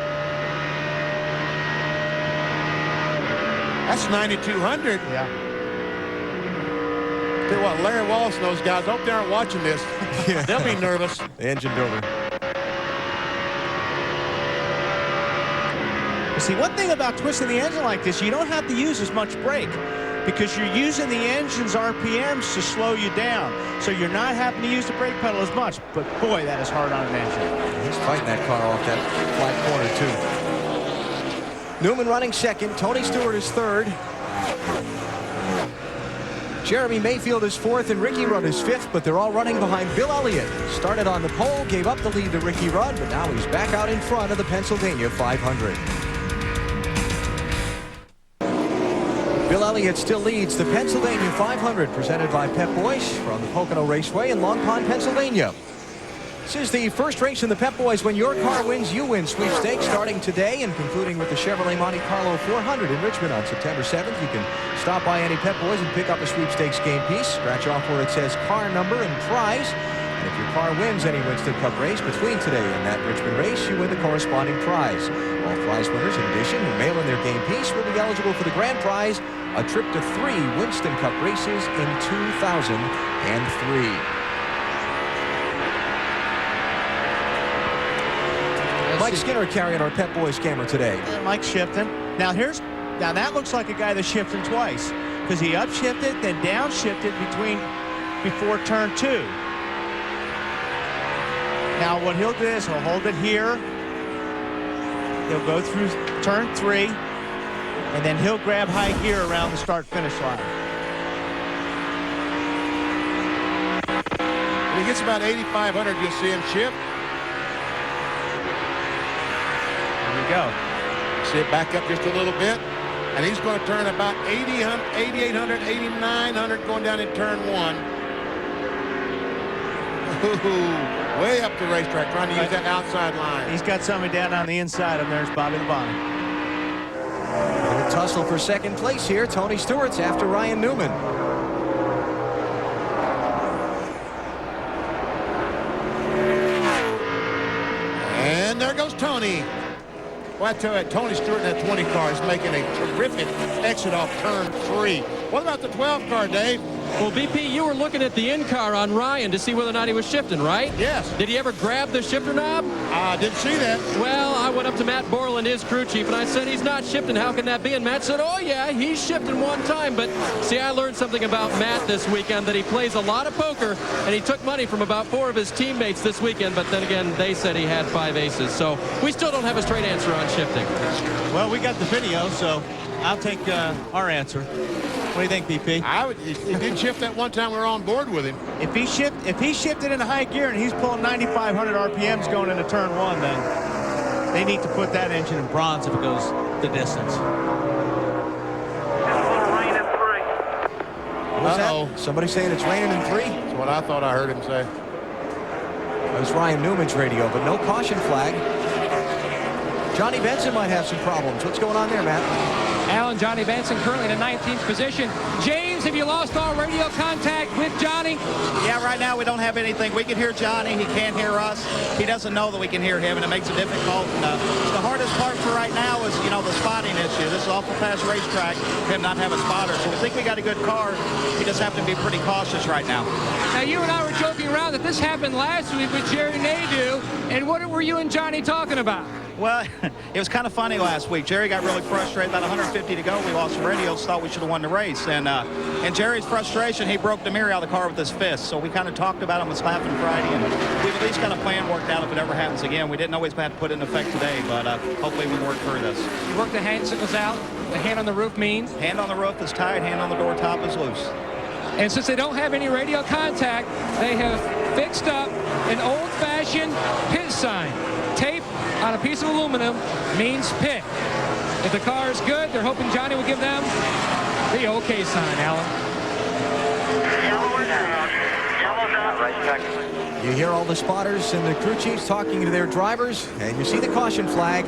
That's 9,200. Yeah. Tell you what, Larry Wallace and those guys, I hope they aren't watching this. They'll be nervous. The engine builder. See, one thing about twisting the engine like this, you don't have to use as much brake because you're using the engine's RPMs to slow you down. So you're not having to use the brake pedal as much. But boy, that is hard on an engine. He's fighting that car off that flat corner, too. Newman running second. Tony Stewart is third. Jeremy Mayfield is fourth and Ricky Rudd is fifth, but they're all running behind Bill Elliott. Started on the pole, gave up the lead to Ricky Rudd, but now he's back out in front of the Pennsylvania 500. Bill Elliott still leads the Pennsylvania 500, presented by Pep Boys from the Pocono Raceway in Long Pond, Pennsylvania. This is the first race in the Pep Boys. When your car wins, you win sweepstakes, starting today and concluding with the Chevrolet Monte Carlo 400 in Richmond on September 7th. You can stop by any Pep Boys and pick up a sweepstakes game piece. Scratch off where it says car number and prize. And if your car wins any Winston Cup race between today and that Richmond race, you win the corresponding prize. All prize winners, in addition, who mail in their game piece will be eligible for the grand prize, a trip to 3 Winston Cup races in 2003. Mike Skinner carrying our Pep Boys camera today. Mike's shifting. Now that looks like a guy that's shifting twice because he upshifted, then downshifted before turn two. Now what he'll do is he'll hold it here. He'll go through turn three, and then he'll grab high gear around the start-finish line. When he gets about 8,500, you'll see him shift. Go. See it back up just a little bit, and he's going to turn about 8,800, 8,900 going down in turn one. Ooh, way up the racetrack, trying to use that outside line. He's got somebody down on the inside, and there's Bobby Labonte. A tussle for second place here. Tony Stewart's after Ryan Newman. And there goes Tony. Well, I tell you, Tony Stewart in that 20 car is making a terrific exit off turn 3. What about the 12 car, Dave? Well, BP, you were looking at the in-car on Ryan to see whether or not he was shifting, right? Yes. Did he ever grab the shifter knob? I didn't see that. Well, I went up to Matt Borland, his crew chief, and I said, he's not shifting. How can that be? And Matt said, oh, yeah, he's shifting one time. But, see, I learned something about Matt this weekend, that he plays a lot of poker, and he took money from about 4 of his teammates this weekend. But then again, they said he had 5 aces. So we still don't have a straight answer on shifting. Well, we got the video, so I'll take our answer. What do you think, BP? He did shift that one time we were on board with him. If he shifted into high gear and he's pulling 9,500 RPMs going into turn 1, then they need to put that engine in bronze if it goes the distance. was Uh-oh. that? Somebody saying it's raining in 3? That's what I thought I heard him say. That was Ryan Newman's radio, but no caution flag. Johnny Benson might have some problems. What's going on there, Matt? Alan, Johnny Benson currently in the 19th position. James, have you lost all radio contact with Johnny? Yeah, right now we don't have anything. We can hear Johnny. He can't hear us. He doesn't know that we can hear him, and it makes it difficult. And, the hardest part for right now is, you know, the spotting issue. This is awful fast racetrack, him not having spotters. So we think we got a good car. He just have to be pretty cautious right now. Now, you and I were joking around that this happened last week with Jerry Nadeau. And what were you and Johnny talking about? Well, it was kind of funny last week. Jerry got really frustrated. About 150 to go. We lost some radios, thought we should have won the race. And in Jerry's frustration, he broke the mirror out of the car with his fist. So we kind of talked about him, was laughing Friday, and we've at least got a plan worked out if it ever happens again. We didn't always have to put it in effect today, but hopefully we can work through this. You work the hand signals out. The hand on the roof means? Hand on the roof is tight, hand on the door top is loose. And since they don't have any radio contact, they have fixed up an old-fashioned pit sign. Tape on a piece of aluminum means pit. If the car is good, they're hoping Johnny will give them the okay sign, Alan. You hear all the spotters and the crew chiefs talking to their drivers, and you see the caution flag.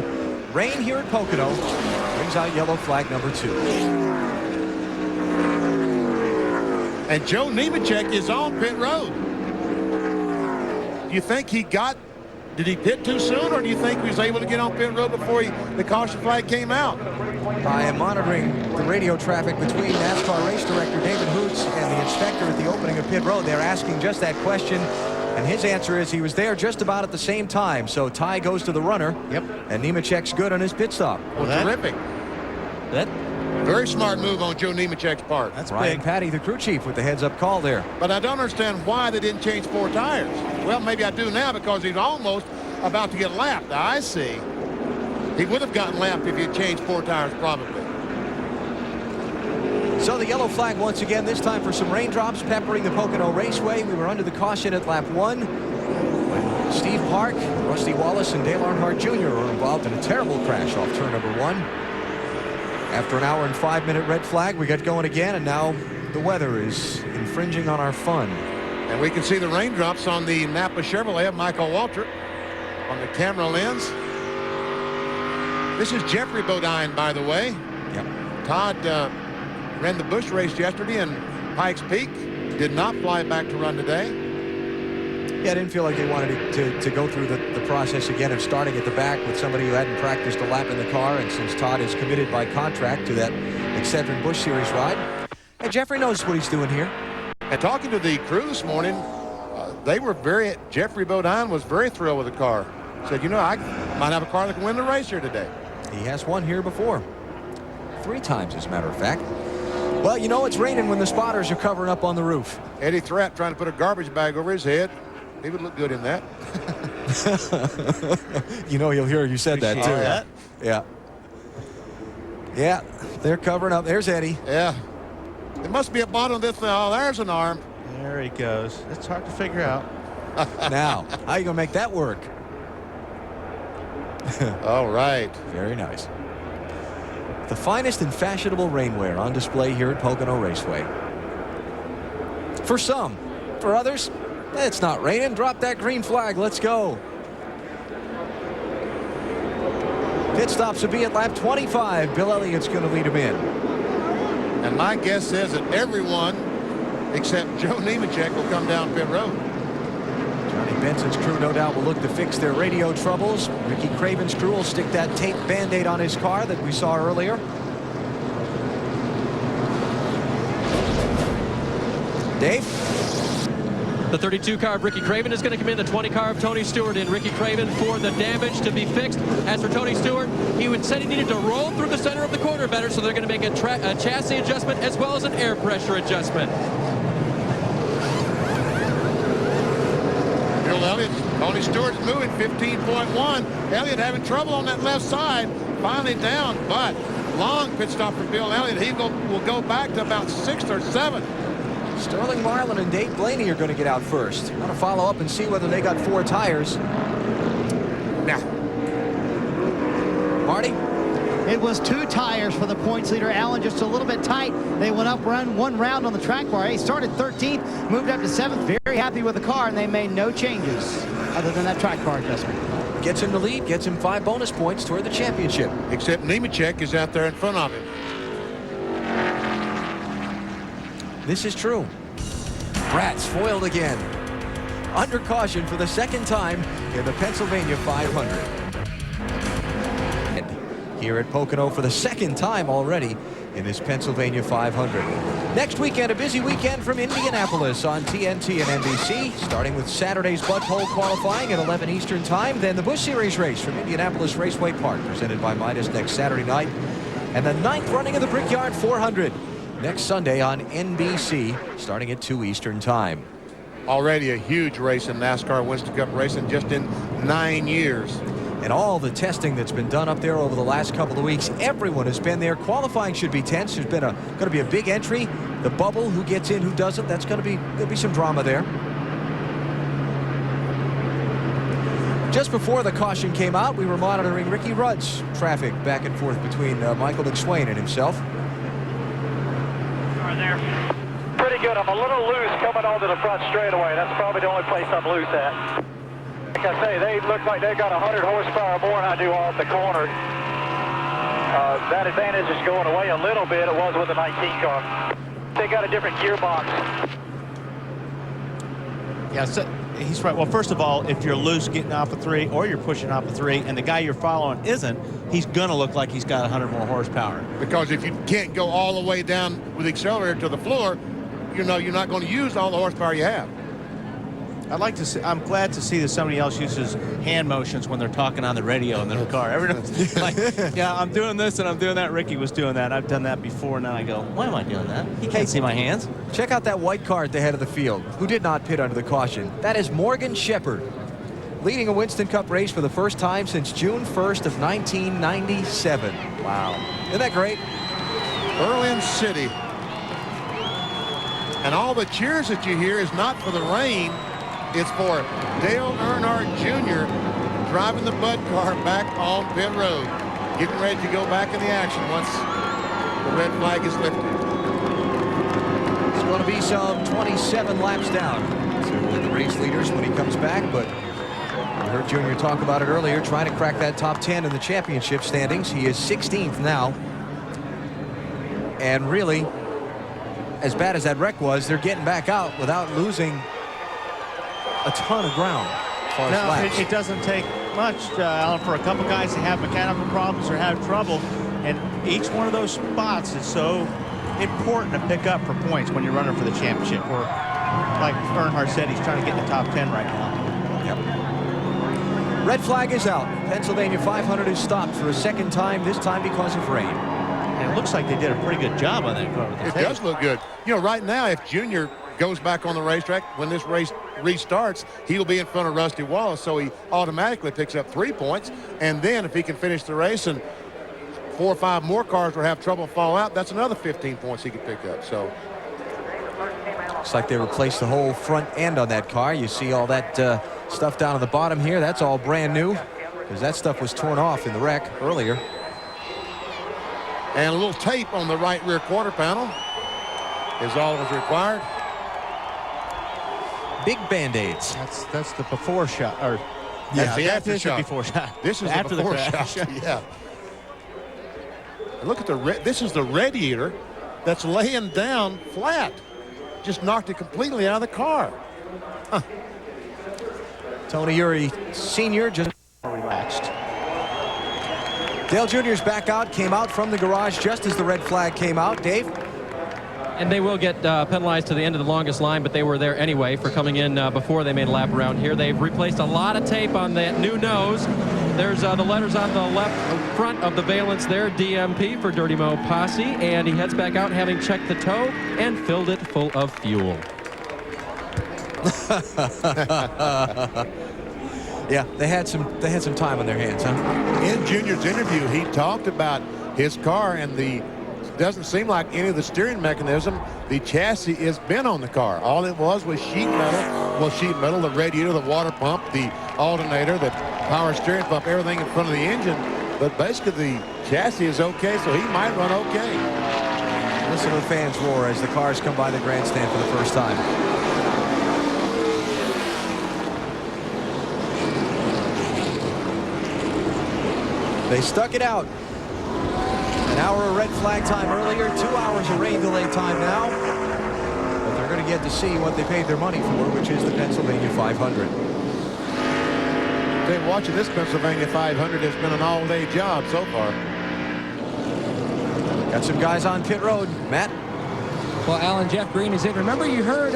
Rain here at Pocono brings out yellow flag number 2. And Joe Nemechek is on pit road. Do you think did he pit too soon, or do you think he was able to get on pit road before the caution flag came out? I am monitoring the radio traffic between NASCAR race director David Hoots and the inspector at the opening of pit road. They're asking just that question, and his answer is he was there just about at the same time. So Ty goes to the runner. Yep. And Nemechek's good on his pit stop. Well, terrific. Very smart move on Joe Nemechek's part. That's Ryan Patty, the crew chief, with the heads-up call there. But I don't understand why they didn't change 4 tires. Well, maybe I do now, because he's almost about to get lapped. I see. He would have gotten lapped if he had changed 4 tires, probably. So the yellow flag once again, this time for some raindrops peppering the Pocono Raceway. We were under the caution at lap 1 when Steve Park, Rusty Wallace, and Dale Earnhardt Jr. were involved in a terrible crash off turn number 1. After an hour and 5-minute red flag, we got going again, and now the weather is infringing on our fun. And we can see the raindrops on the Napa Chevrolet of Michael Waltrip on the camera lens. This is Jeffrey Bodine, by the way. Yep. Todd ran the Busch race yesterday in Pikes Peak. Did not fly back to run today. Yeah, I didn't feel like they wanted to go through the process again of starting at the back with somebody who hadn't practiced a lap in the car. And since Todd is committed by contract to that Excedrin Busch Series ride, and Jeffrey knows what he's doing here. And talking to the crew this morning, Jeffrey Bodine was very thrilled with the car. Said, you know, I might have a car that can win the race here today. He has won here before. 3 times, as a matter of fact. Well, you know it's raining when the spotters are covering up on the roof. Eddie Thratt trying to put a garbage bag over his head. He would look good in that. You know, you'll hear you said that, too. That. Yeah. Yeah, they're covering up. There's Eddie. Yeah. There must be a bottom of this thing. Oh, there's an arm. There he goes. It's hard to figure out. Now, how are you going to make that work? All right. Very nice. The finest and fashionable rainwear on display here at Pocono Raceway. For some. For others, it's not raining. Drop that green flag. Let's go. Pit stops will be at lap 25. Bill Elliott's going to lead him in. And my guess is that everyone except Joe Nemechek will come down pit road. Johnny Benson's crew no doubt will look to fix their radio troubles. Ricky Craven's crew will stick that tape Band-Aid on his car that we saw earlier. Dave? The 32 car of Ricky Craven is going to come in. The 20 car of Tony Stewart in. Ricky Craven for the damage to be fixed. As for Tony Stewart, he said he needed to roll through the center of the corner better, so they're going to make a chassis adjustment as well as an air pressure adjustment. Bill Elliott, Tony Stewart is moving 15.1. Elliott having trouble on that left side. Finally down, but long pit stop for Bill Elliott. He will go back to about 6th or 7th. Sterling Marlin and Dave Blaney are going to get out first. I'm going to follow up and see whether they got 4 tires. Now, Marty? It was 2 tires for the points leader. Allen just a little bit tight. They went up one round on the track bar. He started 13th, moved up to 7th. Very happy with the car, and they made no changes other than that track bar adjustment. Gets him the lead, gets him 5 bonus points toward the championship. Except Nemechek is out there in front of him. This is true. Bratz foiled again. Under caution for the 2nd time in the Pennsylvania 500. And here at Pocono for the 2nd time already in this Pennsylvania 500. Next weekend, a busy weekend from Indianapolis on TNT and NBC, starting with Saturday's Bud Pole qualifying at 11 Eastern Time, then the Busch Series race from Indianapolis Raceway Park, presented by Midas next Saturday night, and the 9th running of the Brickyard 400 next Sunday on NBC, starting at 2 Eastern Time. Already a huge race in NASCAR Winston Cup racing just in 9 years. And all the testing that's been done up there over the last couple of weeks, everyone has been there. Qualifying should be tense. There's been going to be a big entry. The bubble, who gets in, who doesn't, there'll be some drama there. Just before the caution came out, we were monitoring Ricky Rudd's traffic back and forth between Michael McSwain and himself. There. Pretty good. I'm a little loose coming onto the front straightaway. That's probably the only place I'm loose at. Like I say, they look like they got 100 horsepower more than I do off the corner. That advantage is going away a little bit. It was with the 19 car. They got a different gearbox. Yeah, so he's right. Well, first of all, if you're loose getting off a 3 or you're pushing off a 3 and the guy you're following isn't, he's going to look like he's got 100 more horsepower. Because if you can't go all the way down with the accelerator to the floor, you know you're not going to use all the horsepower you have. I'd like to see, I'm glad to see that somebody else uses hand motions when they're talking on the radio in their car. Everyone's like, yeah, I'm doing this and I'm doing that. Ricky was doing that. I've done that before, and then I go, why am I doing that? He can't see my hands. Check out that white car at the head of the field, who did not pit under the caution. That is Morgan Shepherd, leading a Winston Cup race for the first time since June 1st of 1997. Wow. Isn't that great? Berlin City. And all the cheers that you hear is not for the rain. It's for Dale Earnhardt Jr. driving the Bud car back on pit road, getting ready to go back in the action once the red flag is lifted. It's going to be some 27 laps down to the race leaders when he comes back, but you heard Junior talk about it earlier, trying to crack that top 10 in the championship standings. He is 16th now. And really, as bad as that wreck was, they're getting back out without losing a ton of ground. No, it doesn't take much, Alan, for a couple guys to have mechanical problems or have trouble, and each one of those spots is so important to pick up for points when you're running for the championship. Or, like Earnhardt said, he's trying to get in the top 10 right now. Yep. Red flag is out. Pennsylvania 500 is stopped for a 2nd time, this time because of rain. And it looks like they did a pretty good job on that car. It does look good. You know, right now, if Junior goes back on the racetrack, when this race restarts, he'll be in front of Rusty Wallace, so he automatically picks up 3 points. And then if he can finish the race and 4 or 5 more cars will have trouble fall out, that's another 15 points he could pick up. So looks like they replaced the whole front end on that car. You see all that stuff down on the bottom here. That's all brand new, because that stuff was torn off in the wreck earlier. And a little tape on the right rear quarter panel is all that was required. Big Band-Aids. That's the before shot, or yeah, the that after is shot. the before shot. This is after the before the shot. Yeah. And look at this is the radiator that's laying down flat. Just knocked it completely out of the car. Huh. Tony Eury Sr. just relaxed. Dale Jr.'s back out, came out from the garage just as the red flag came out. Dave? And they will get penalized to the end of the longest line, but they were there anyway for coming in before they made a lap around here. They've replaced a lot of tape on that new nose. There's the letters on the left front of the valence there, DMP for Dirty Mo Posse, and he heads back out having checked the toe and filled it full of fuel. Yeah, they had some time on their hands, huh? In Junior's interview, he talked about his car, and doesn't seem like any of the steering mechanism, the chassis is bent on the car. All it was sheet metal. Well, sheet metal, the radiator, the water pump, the alternator, the power steering pump, everything in front of the engine But basically, the chassis is okay, so he might run okay. Listen to the fans roar as the cars come by the grandstand for the first time. They stuck it out. An hour of red flag time earlier, 2 hours of rain delay time now. But they're going to get to see what they paid their money for, which is the Pennsylvania 500. Dave, watching this Pennsylvania 500 has been an all-day job so far. Got some guys on pit road. Matt? Well, Alan, Jeff Green is in. Remember, you heard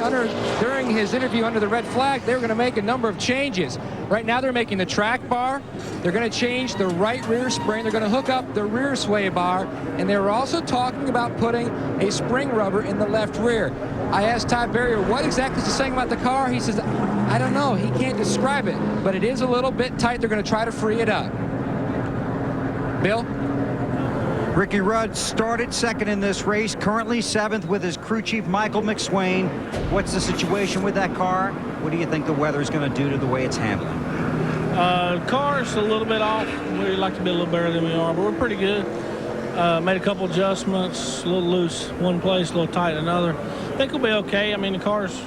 during his interview under the red flag, they were going to make a number of changes. Right now, they're making the track bar. They're going to change the right rear spring. They're going to hook up the rear sway bar. And they were also talking about putting a spring rubber in the left rear. I asked Todd Berrier, what exactly is he saying about the car? He says, I don't know. He can't describe it. But it is a little bit tight. They're going to try to free it up. Bill? Ricky Rudd started second in this race, currently 7th with his crew chief, Michael McSwain. What's the situation with that car? What do you think the weather is going to do to the way it's handling? Car's a little bit off. We'd like to be a little better than we are, but we're pretty good. Made a couple adjustments, a little loose one place, a little tight another. I think we'll be okay. I mean, the car's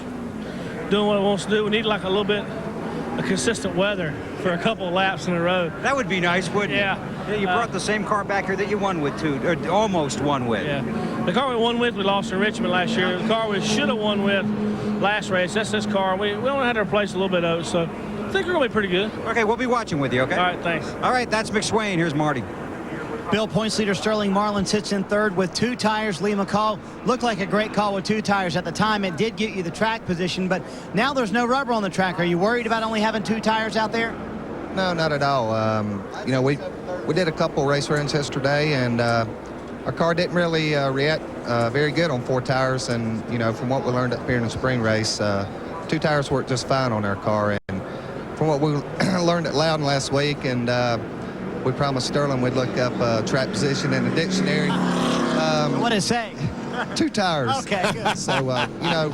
doing what it wants to do. We need like a little bit of consistent weather for a couple of laps in a row. That would be nice, wouldn't it? Yeah. You brought the same car back here that you won with, too, or almost won with. Yeah. The car we won with, we lost in Richmond last year. The car we should have won with last race, that's this car. We only had to replace a little bit of it, so I think we're going to be pretty good. Okay, we'll be watching with you, okay? All right, thanks. All right, that's McSwain. Here's Marty. Bill, points leader Sterling Marlin sits in third with 2 tires. Lee McCall looked like a great call with 2 tires. At the time, it did get you the track position, but now there's no rubber on the track. Are you worried about only having 2 tires out there? No, not at all. You know, we did a couple race runs yesterday, and our car didn't really react very good on 4 tires. And, you know, from what we learned up here in the spring race, 2 tires worked just fine on our car. And from what we learned at Loudon last week, and we promised Sterling we'd look up track position in the dictionary. What does it say? 2 tires. Okay, good. So, you know,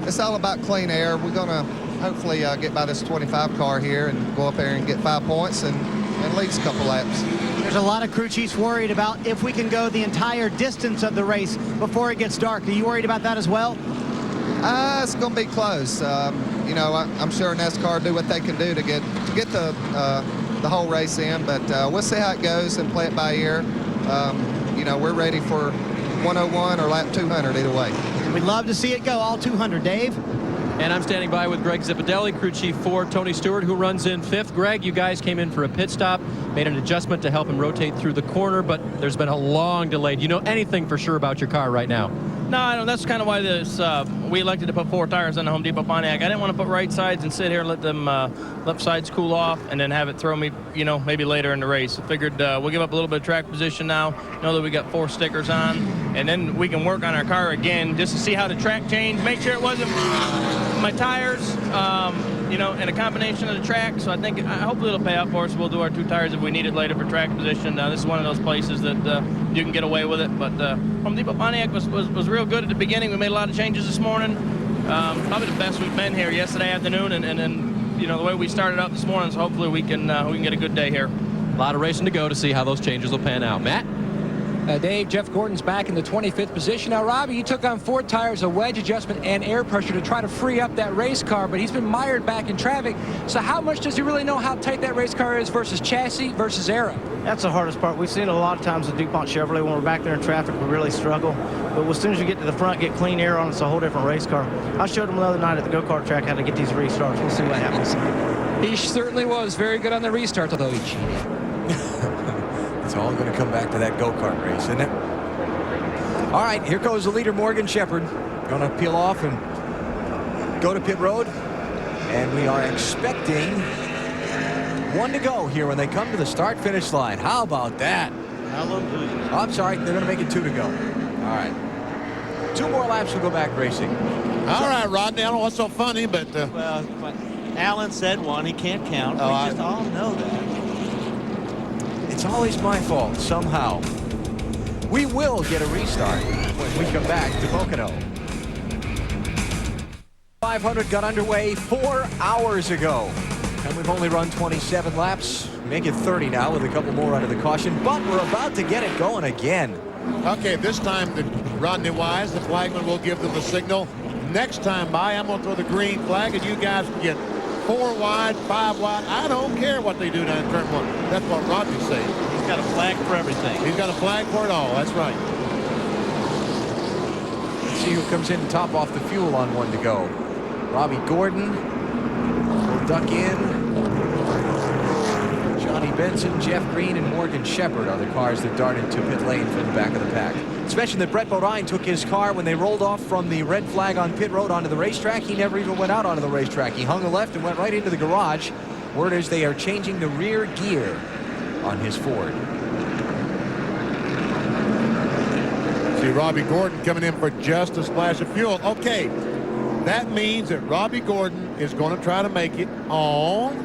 it's all about clean air. We're going to hopefully get by this 25 car here and go up there and get 5 points and at least a couple laps. There's a lot of crew chiefs worried about if we can go the entire distance of the race before it gets dark. Are you worried about that as well? It's going to be close. You know, I'm sure NASCAR do what they can do to get the whole race in, but we'll see how it goes and play it by ear. You know, we're ready for 101 or lap 200 either way. We'd love to see it go all 200, Dave. And I'm standing by with Greg Zipadelli, crew chief for Tony Stewart, who runs in 5th. Greg, you guys came in for a pit stop, made an adjustment to help him rotate through the corner, but there's been a long delay. Do you know anything for sure about your car right now? No, I don't. That's kind of why this we elected to put 4 tires on the Home Depot Pontiac. I didn't want to put right sides and sit here and let them left sides cool off and then have it throw me, you know, maybe later in the race. I figured we'll give up a little bit of track position now, know that we got 4 stickers on, and then we can work on our car again just to see how the track changed, make sure it wasn't my tires, you know, and a combination of the track. So I think hopefully it'll pay off for us. We'll do our 2 tires if we need it later for track position. This is one of those places that you can get away with it. But Home Depot Pontiac was real good at the beginning. We made a lot of changes this morning. Probably the best we've been here yesterday afternoon, and then you know the way we started out this morning. So hopefully we can get a good day here. A lot of racing to go to see how those changes will pan out. Matt? Dave, Jeff Gordon's back in the 25th position. Now, Robbie, you took on 4 tires, a wedge adjustment, and air pressure to try to free up that race car, but he's been mired back in traffic. So how much does he really know how tight that race car is versus chassis versus aero? That's the hardest part. We've seen it a lot of times with DuPont Chevrolet. When we're back there in traffic, we really struggle. But as soon as you get to the front, get clean air on, it's a whole different race car. I showed him the other night at the go-kart track how to get these restarts. We'll see what happens. He certainly was very good on the restart, although he cheated. It's all going to come back to that go-kart race, isn't it? All right, here goes the leader, Morgan Shepherd. Going to peel off and go to pit road. And we are expecting 1 to go here when they come to the start-finish line. How about that? Hallelujah. Oh, I'm sorry, they're going to make it 2 to go. All right. 2 more laps will go back racing. All right, Rodney, I don't know what's so funny, but... Well, Alan said 1. He can't count. Oh, we just all know that. It's always my fault, somehow. We will get a restart when we come back to Pocono. 500 got underway 4 hours ago, and we've only run 27 laps. Make it 30 now with a couple more under the caution, but we're about to get it going again. Okay, this time the Rodney Wise, the flagman, will give them the signal. Next time by, I'm going to throw the green flag, and you guys can get 4 wide, 5 wide. I don't care what they do down in turn 1. That's what Rodney's saying. He's got a flag for everything. He's got a flag for it all. That's right. Let's see who comes in and top off the fuel on 1 to go. Robbie Gordon will duck in. Johnny Benson, Jeff Green, and Morgan Shepherd are the cars that darted to pit lane from the back of the pack. Let's mention that Brett Bodine took his car when they rolled off from the red flag on pit road onto the racetrack. He never even went out onto the racetrack. He hung a left and went right into the garage. Word is they are changing the rear gear on his Ford. See Robbie Gordon coming in for just a splash of fuel. Okay, that means that Robbie Gordon is going to try to make it on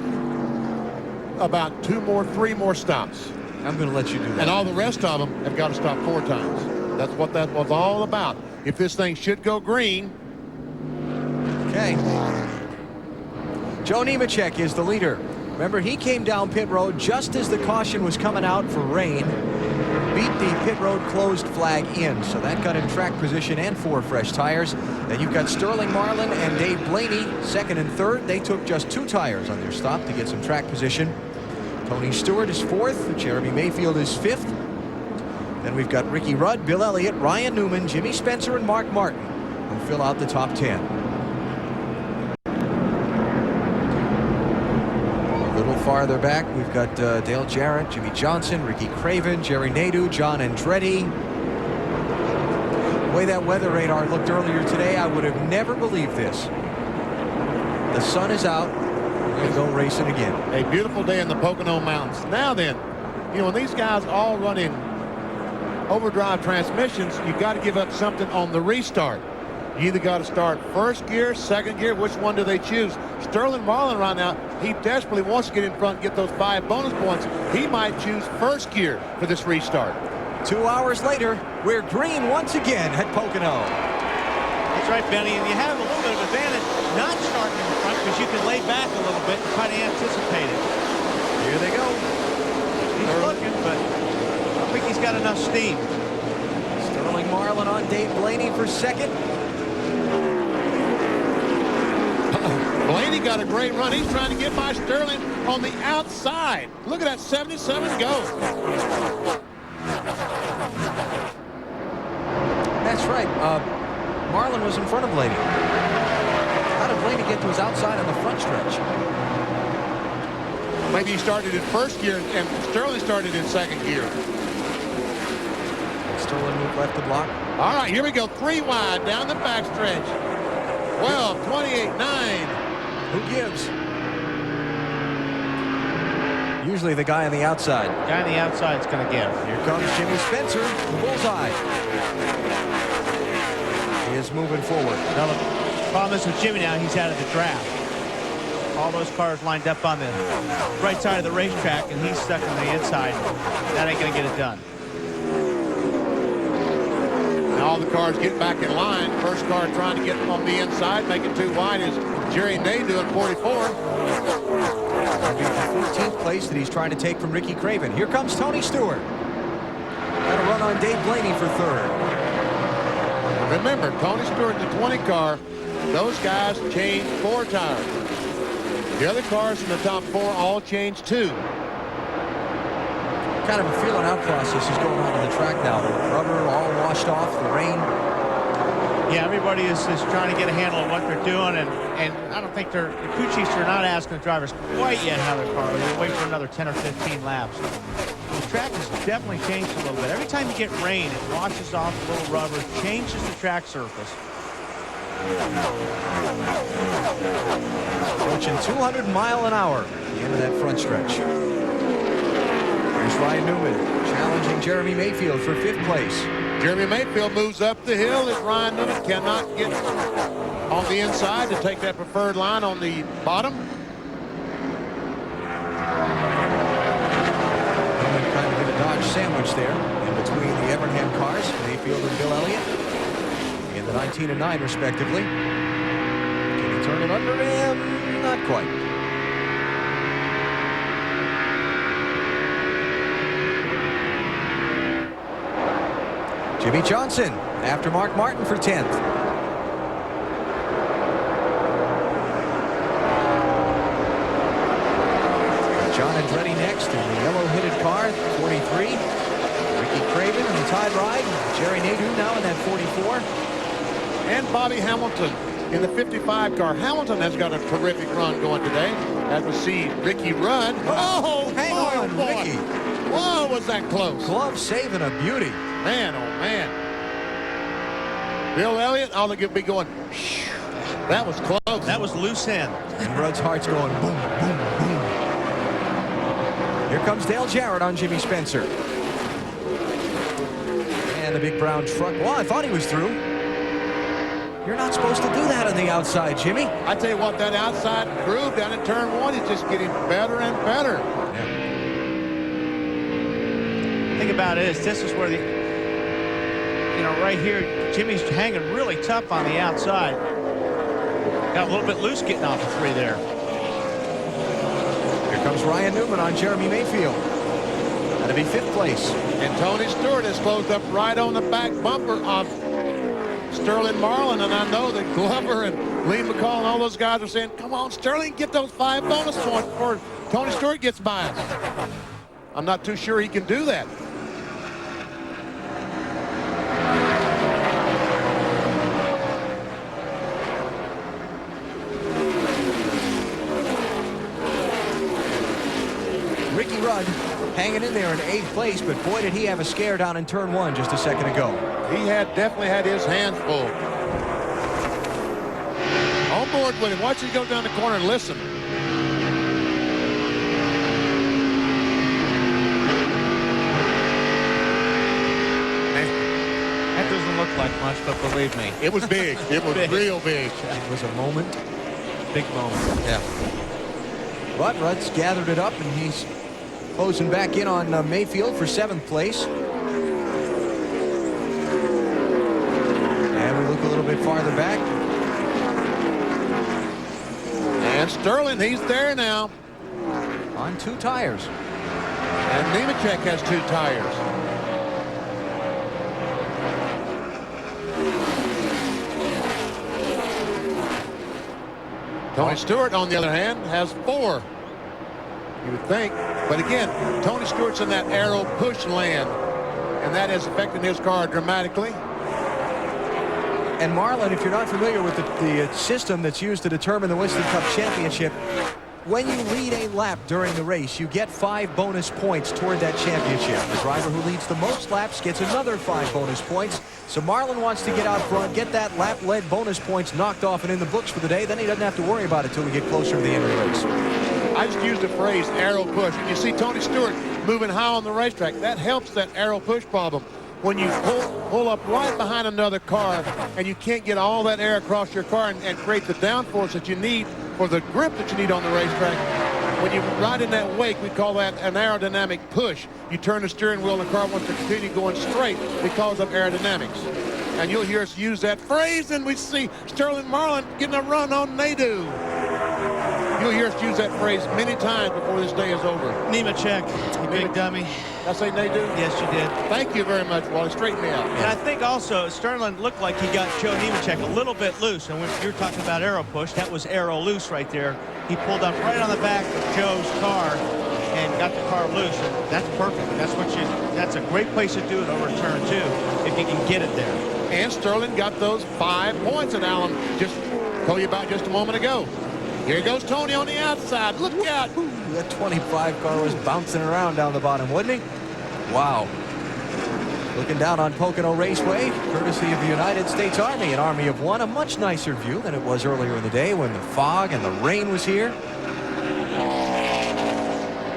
about 3 more stops. I'm going to let you do that. And all the rest of them have got to stop 4 times. That's what that was all about. If this thing should go green. Okay. Joe Nemechek is the leader. Remember, he came down pit road just as the caution was coming out for rain. Beat the pit road closed flag in, so that got him track position and 4 fresh tires. Then you've got Sterling Marlin and Dave Blaney, 2nd and 3rd. They took just 2 tires on their stop to get some track position. Tony Stewart is 4th. Jeremy Mayfield is 5th. Then we've got Ricky Rudd, Bill Elliott, Ryan Newman, Jimmy Spencer, and Mark Martin, who fill out the top 10. A little farther back, we've got Dale Jarrett, Jimmy Johnson, Ricky Craven, Jerry Nadeau, John Andretti. The way that weather radar looked earlier today, I would have never believed this. The sun is out. We're going to go racing again. A beautiful day in the Pocono Mountains. Now then, you know, when these guys all run in overdrive transmissions, you've got to give up something on the restart. You either got to start 1st gear, 2nd gear. Which one do they choose? Sterling Marlin right now, he desperately wants to get in front and get those 5 bonus points. He might choose 1st gear for this restart. 2 hours later, we're green once again at Pocono. That's right, Benny, and you have a little bit of advantage not starting in the front because you can lay back a little bit and try to anticipate it. Here they go. He's looking, but I don't think he's got enough steam. Sterling Marlin on Dave Blaney for 2nd. Blaney got a great run. He's trying to get by Sterling on the outside. Look at that 77 go. That's right. Marlin was in front of Blaney. How did Blaney get to his outside on the front stretch? Maybe he started in 1st gear and Sterling started in 2nd gear. Sterling moved left to block. All right, here we go. 3 wide down the backstretch. 12, 28-9. Who gives? Usually the guy on the outside. Guy on the outside is going to give. Here comes Jimmy Spencer, the bullseye. He is moving forward. Now, the problem is with Jimmy now, he's out of the draft. All those cars lined up on the right side of the racetrack, and he's stuck on the inside. That ain't going to get it done. Now all the cars get back in line. First car trying to get on the inside, make it 2 wide is Jerry Nadeau at 44. That'll be the 14th place that he's trying to take from Ricky Craven. Here comes Tony Stewart. Got a run on Dave Blaney for 3rd. Remember, Tony Stewart in the 20 car, those guys changed 4 tires. The other cars in the top 4 all changed 2. Kind of a feeling out process is going on the track now. The rubber all washed off, the rain. Yeah, everybody is trying to get a handle on what they're doing, and I don't think the crew chiefs are not asking the drivers quite yet how their car is. They're waiting for another 10 or 15 laps. The track has definitely changed a little bit. Every time you get rain, it washes off a little rubber, changes the track surface. Approaching 200 miles an hour at the end of that front stretch. Here's Ryan Newman challenging Jeremy Mayfield for 5th place. Jeremy Mayfield moves up the hill as Ryan Newman cannot get on the inside to take that preferred line on the bottom. Newman kind of did a Dodge sandwich there in between the Evernham cars, Mayfield and Bill Elliott, in the 19 and 9 respectively. Can he turn it under him? Not quite. Jimmy Johnson after Mark Martin for 10th. John Andretti next in the yellow hooded car, 43. Ricky Craven in the Tide ride. Jerry Nadeau now in that 44. And Bobby Hamilton in the 55 car. Hamilton has got a terrific run going today. As we see Ricky Rudd. Oh, hang on, boy. Ricky. Whoa, was that close. Glove saving a beauty. Man, oh, man. Bill Elliott, all they could be going, that was close. That was loose end. And Rudd's heart's going boom, boom, boom. Here comes Dale Jarrett on Jimmy Spencer. And the big brown truck. Well, I thought he was through. You're not supposed to do that on the outside, Jimmy. I tell you what, that outside groove down in turn 1 is just getting better and better. Yeah. Thing about it is, this is where the, right here, Jimmy's hanging really tough on the outside. Got a little bit loose getting off the 3 there. Here comes Ryan Newman on Jeremy Mayfield. That'll be 5th place. And Tony Stewart has closed up right on the back bumper of Sterling Marlin, and I know that Glover and Lee McCall and all those guys are saying, come on, Sterling, get those 5 bonus points before Tony Stewart gets by us. I'm not too sure he can do that. Ricky Rudd hanging in there in 8th place, but boy, did he have a scare down in turn 1 just a second ago. He definitely had his hands full. On board with him. Watch him go down the corner and listen. That doesn't look like much, but believe me. It was big. It was real big. It was a moment. Big moment. Yeah. But Rudd's gathered it up, and he's closing back in on Mayfield for 7th place. And we look a little bit farther back. And Sterling, he's there now. On 2 tires. And Nemechek has 2 tires. Tony Stewart, on the other hand, has 4. You would think. But again, Tony Stewart's in that aero push land, and that has affected his car dramatically. And Marlin, if you're not familiar with the system that's used to determine the Winston Cup Championship, when you lead a lap during the race, you get 5 bonus points toward that championship. The driver who leads the most laps gets another 5 bonus points. So Marlin wants to get out front, get that lap-led bonus points knocked off and in the books for the day. Then he doesn't have to worry about it until we get closer to the end of the race. I just used the phrase aero push. And you see Tony Stewart moving high on the racetrack. That helps that aero push problem. When you pull up right behind another car and you can't get all that air across your car and create the downforce that you need for the grip that you need on the racetrack. When you ride in that wake, we call that an aerodynamic push. You turn the steering wheel and the car wants to continue going straight because of aerodynamics. And you'll hear us use that phrase, and we see Sterling Marlin getting a run on Nadeau. You'll hear us use that phrase many times before this day is over. Nemechek, you big dummy. Did I say Nadeau? Yes, you did. Thank you very much, Wally. Straighten me out. And I think also Sterling looked like he got Joe Nemechek a little bit loose. And when you're talking about aero push, that was aero loose right there. He pulled up right on the back of Joe's car and got the car loose. And that's perfect. That's a great place to do it over turn 2 if you can get it there. And Sterling got those 5 points that Alan just told you about just a moment ago. Here goes Tony on the outside. Look out. That 25 car was bouncing around down the bottom, wasn't he? Wow. Looking down on Pocono Raceway, courtesy of the United States Army, an Army of One, a much nicer view than it was earlier in the day when the fog and the rain was here.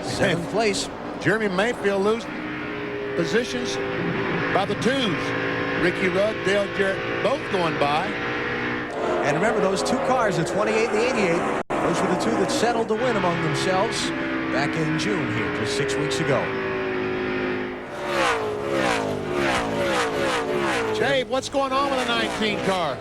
7th place. Jeremy Mayfield lose positions by the 2s. Ricky Rudd, Dale Jarrett, both going by. And remember, those 2 cars, the 28 and the 88, those were the 2 that settled to win among themselves back in June here, just 6 weeks ago. Dave, what's going on with the 19 car?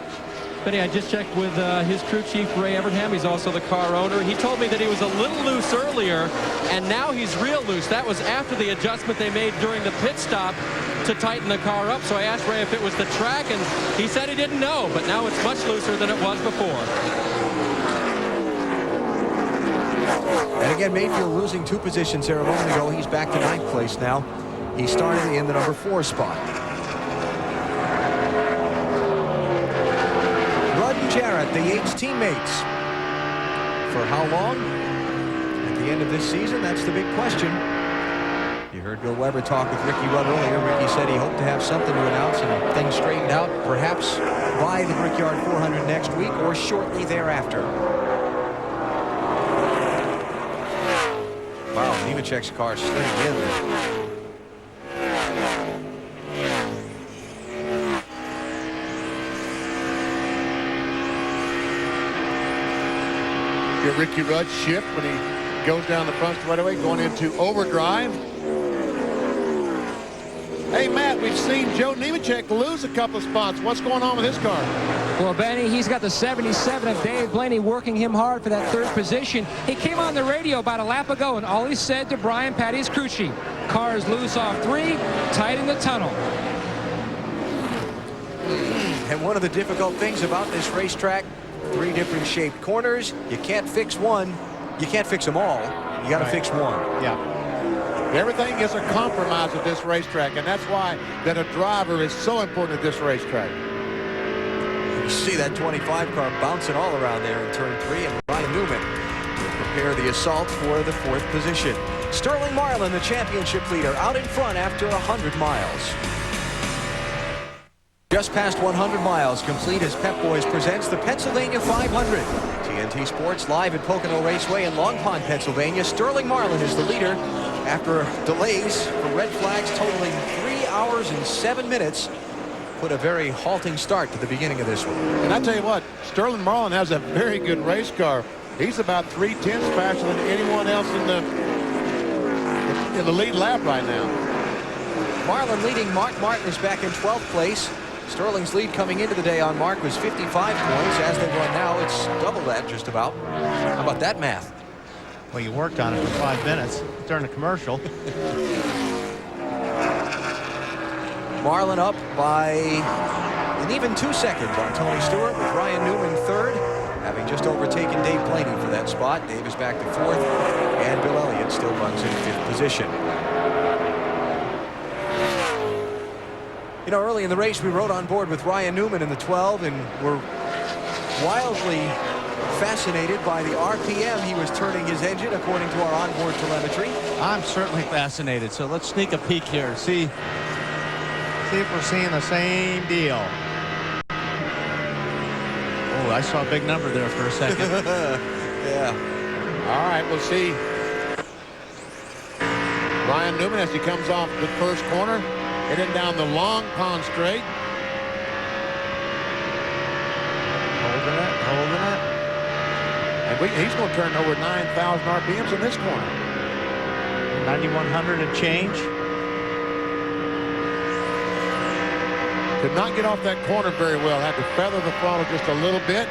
Benny, I just checked with his crew chief, Ray Evernham. He's also the car owner. He told me that he was a little loose earlier, and now he's real loose. That was after the adjustment they made during the pit stop. to tighten the car up. So I asked Ray if it was the track, and he said he didn't know, but now it's much looser than it was before. And again, Mayfield losing 2 positions there a moment ago. He's back to 9th place now. He started in the number 4 spot. Rudd and Jarrett, the Yates teammates. For how long? At the end of this season, that's the big question. You heard Bill Weber talk with Ricky Rudd earlier. Ricky said he hoped to have something to announce and things straightened out, perhaps by the Brickyard 400 next week or shortly thereafter. Wow, Nemechek's car sliding in. Get Ricky Rudd shift when he goes down the front straightaway, going into overdrive. Hey, Matt, we've seen Joe Nemechek lose a couple of spots. What's going on with his car? Well, Benny, he's got the 77 of Dave Blaney working him hard for that 3rd position. He came on the radio about a lap ago, and all he said to Brian Patty's crew chief, car is loose off 3, tight in the tunnel. And one of the difficult things about this racetrack, 3 different shaped corners. You can't fix one. You can't fix them all. You got to fix one. Yeah. Everything is a compromise at this racetrack, and that's why that a driver is so important at this racetrack. You see that 25 car bouncing all around there in turn 3, and Ryan Newman will prepare the assault for the 4th position. Sterling Marlin, the championship leader, out in front after 100 miles. Just past 100 miles complete as Pep Boys presents the Pennsylvania 500. TNT Sports live at Pocono Raceway in Long Pond, Pennsylvania. Sterling Marlin is the leader after delays for red flags totaling 3 hours and 7 minutes. Put a very halting start to the beginning of this one. And I tell you what, Sterling Marlin has a very good race car. He's about 3/10 faster than anyone else in the lead lap right now. Marlin leading. Mark Martin is back in 12th place. Sterling's lead coming into the day on Mark was 55 points. As they run now, it's double that just about. How about that math? Well, you worked on it for 5 minutes during the commercial. Marlin up by an even 2 seconds on Tony Stewart, with Ryan Newman 3rd, having just overtaken Dave Blaney for that spot. Dave is back to 4th, and Bill Elliott still runs in 5th position. You know, early in the race, we rode on board with Ryan Newman in the 12, and were wildly fascinated by the RPM he was turning his engine, according to our onboard telemetry. I'm certainly fascinated, so let's sneak a peek here and see if we're seeing the same deal. Oh, I saw a big number there for a second. Yeah. All right, we'll see. Ryan Newman as he comes off the first corner, heading down the Long Pond Straight. Holding it. And he's going to turn over 9,000 RPMs in this corner. 9,100 and change. Could not get off that corner very well. Had to feather the throttle just a little bit.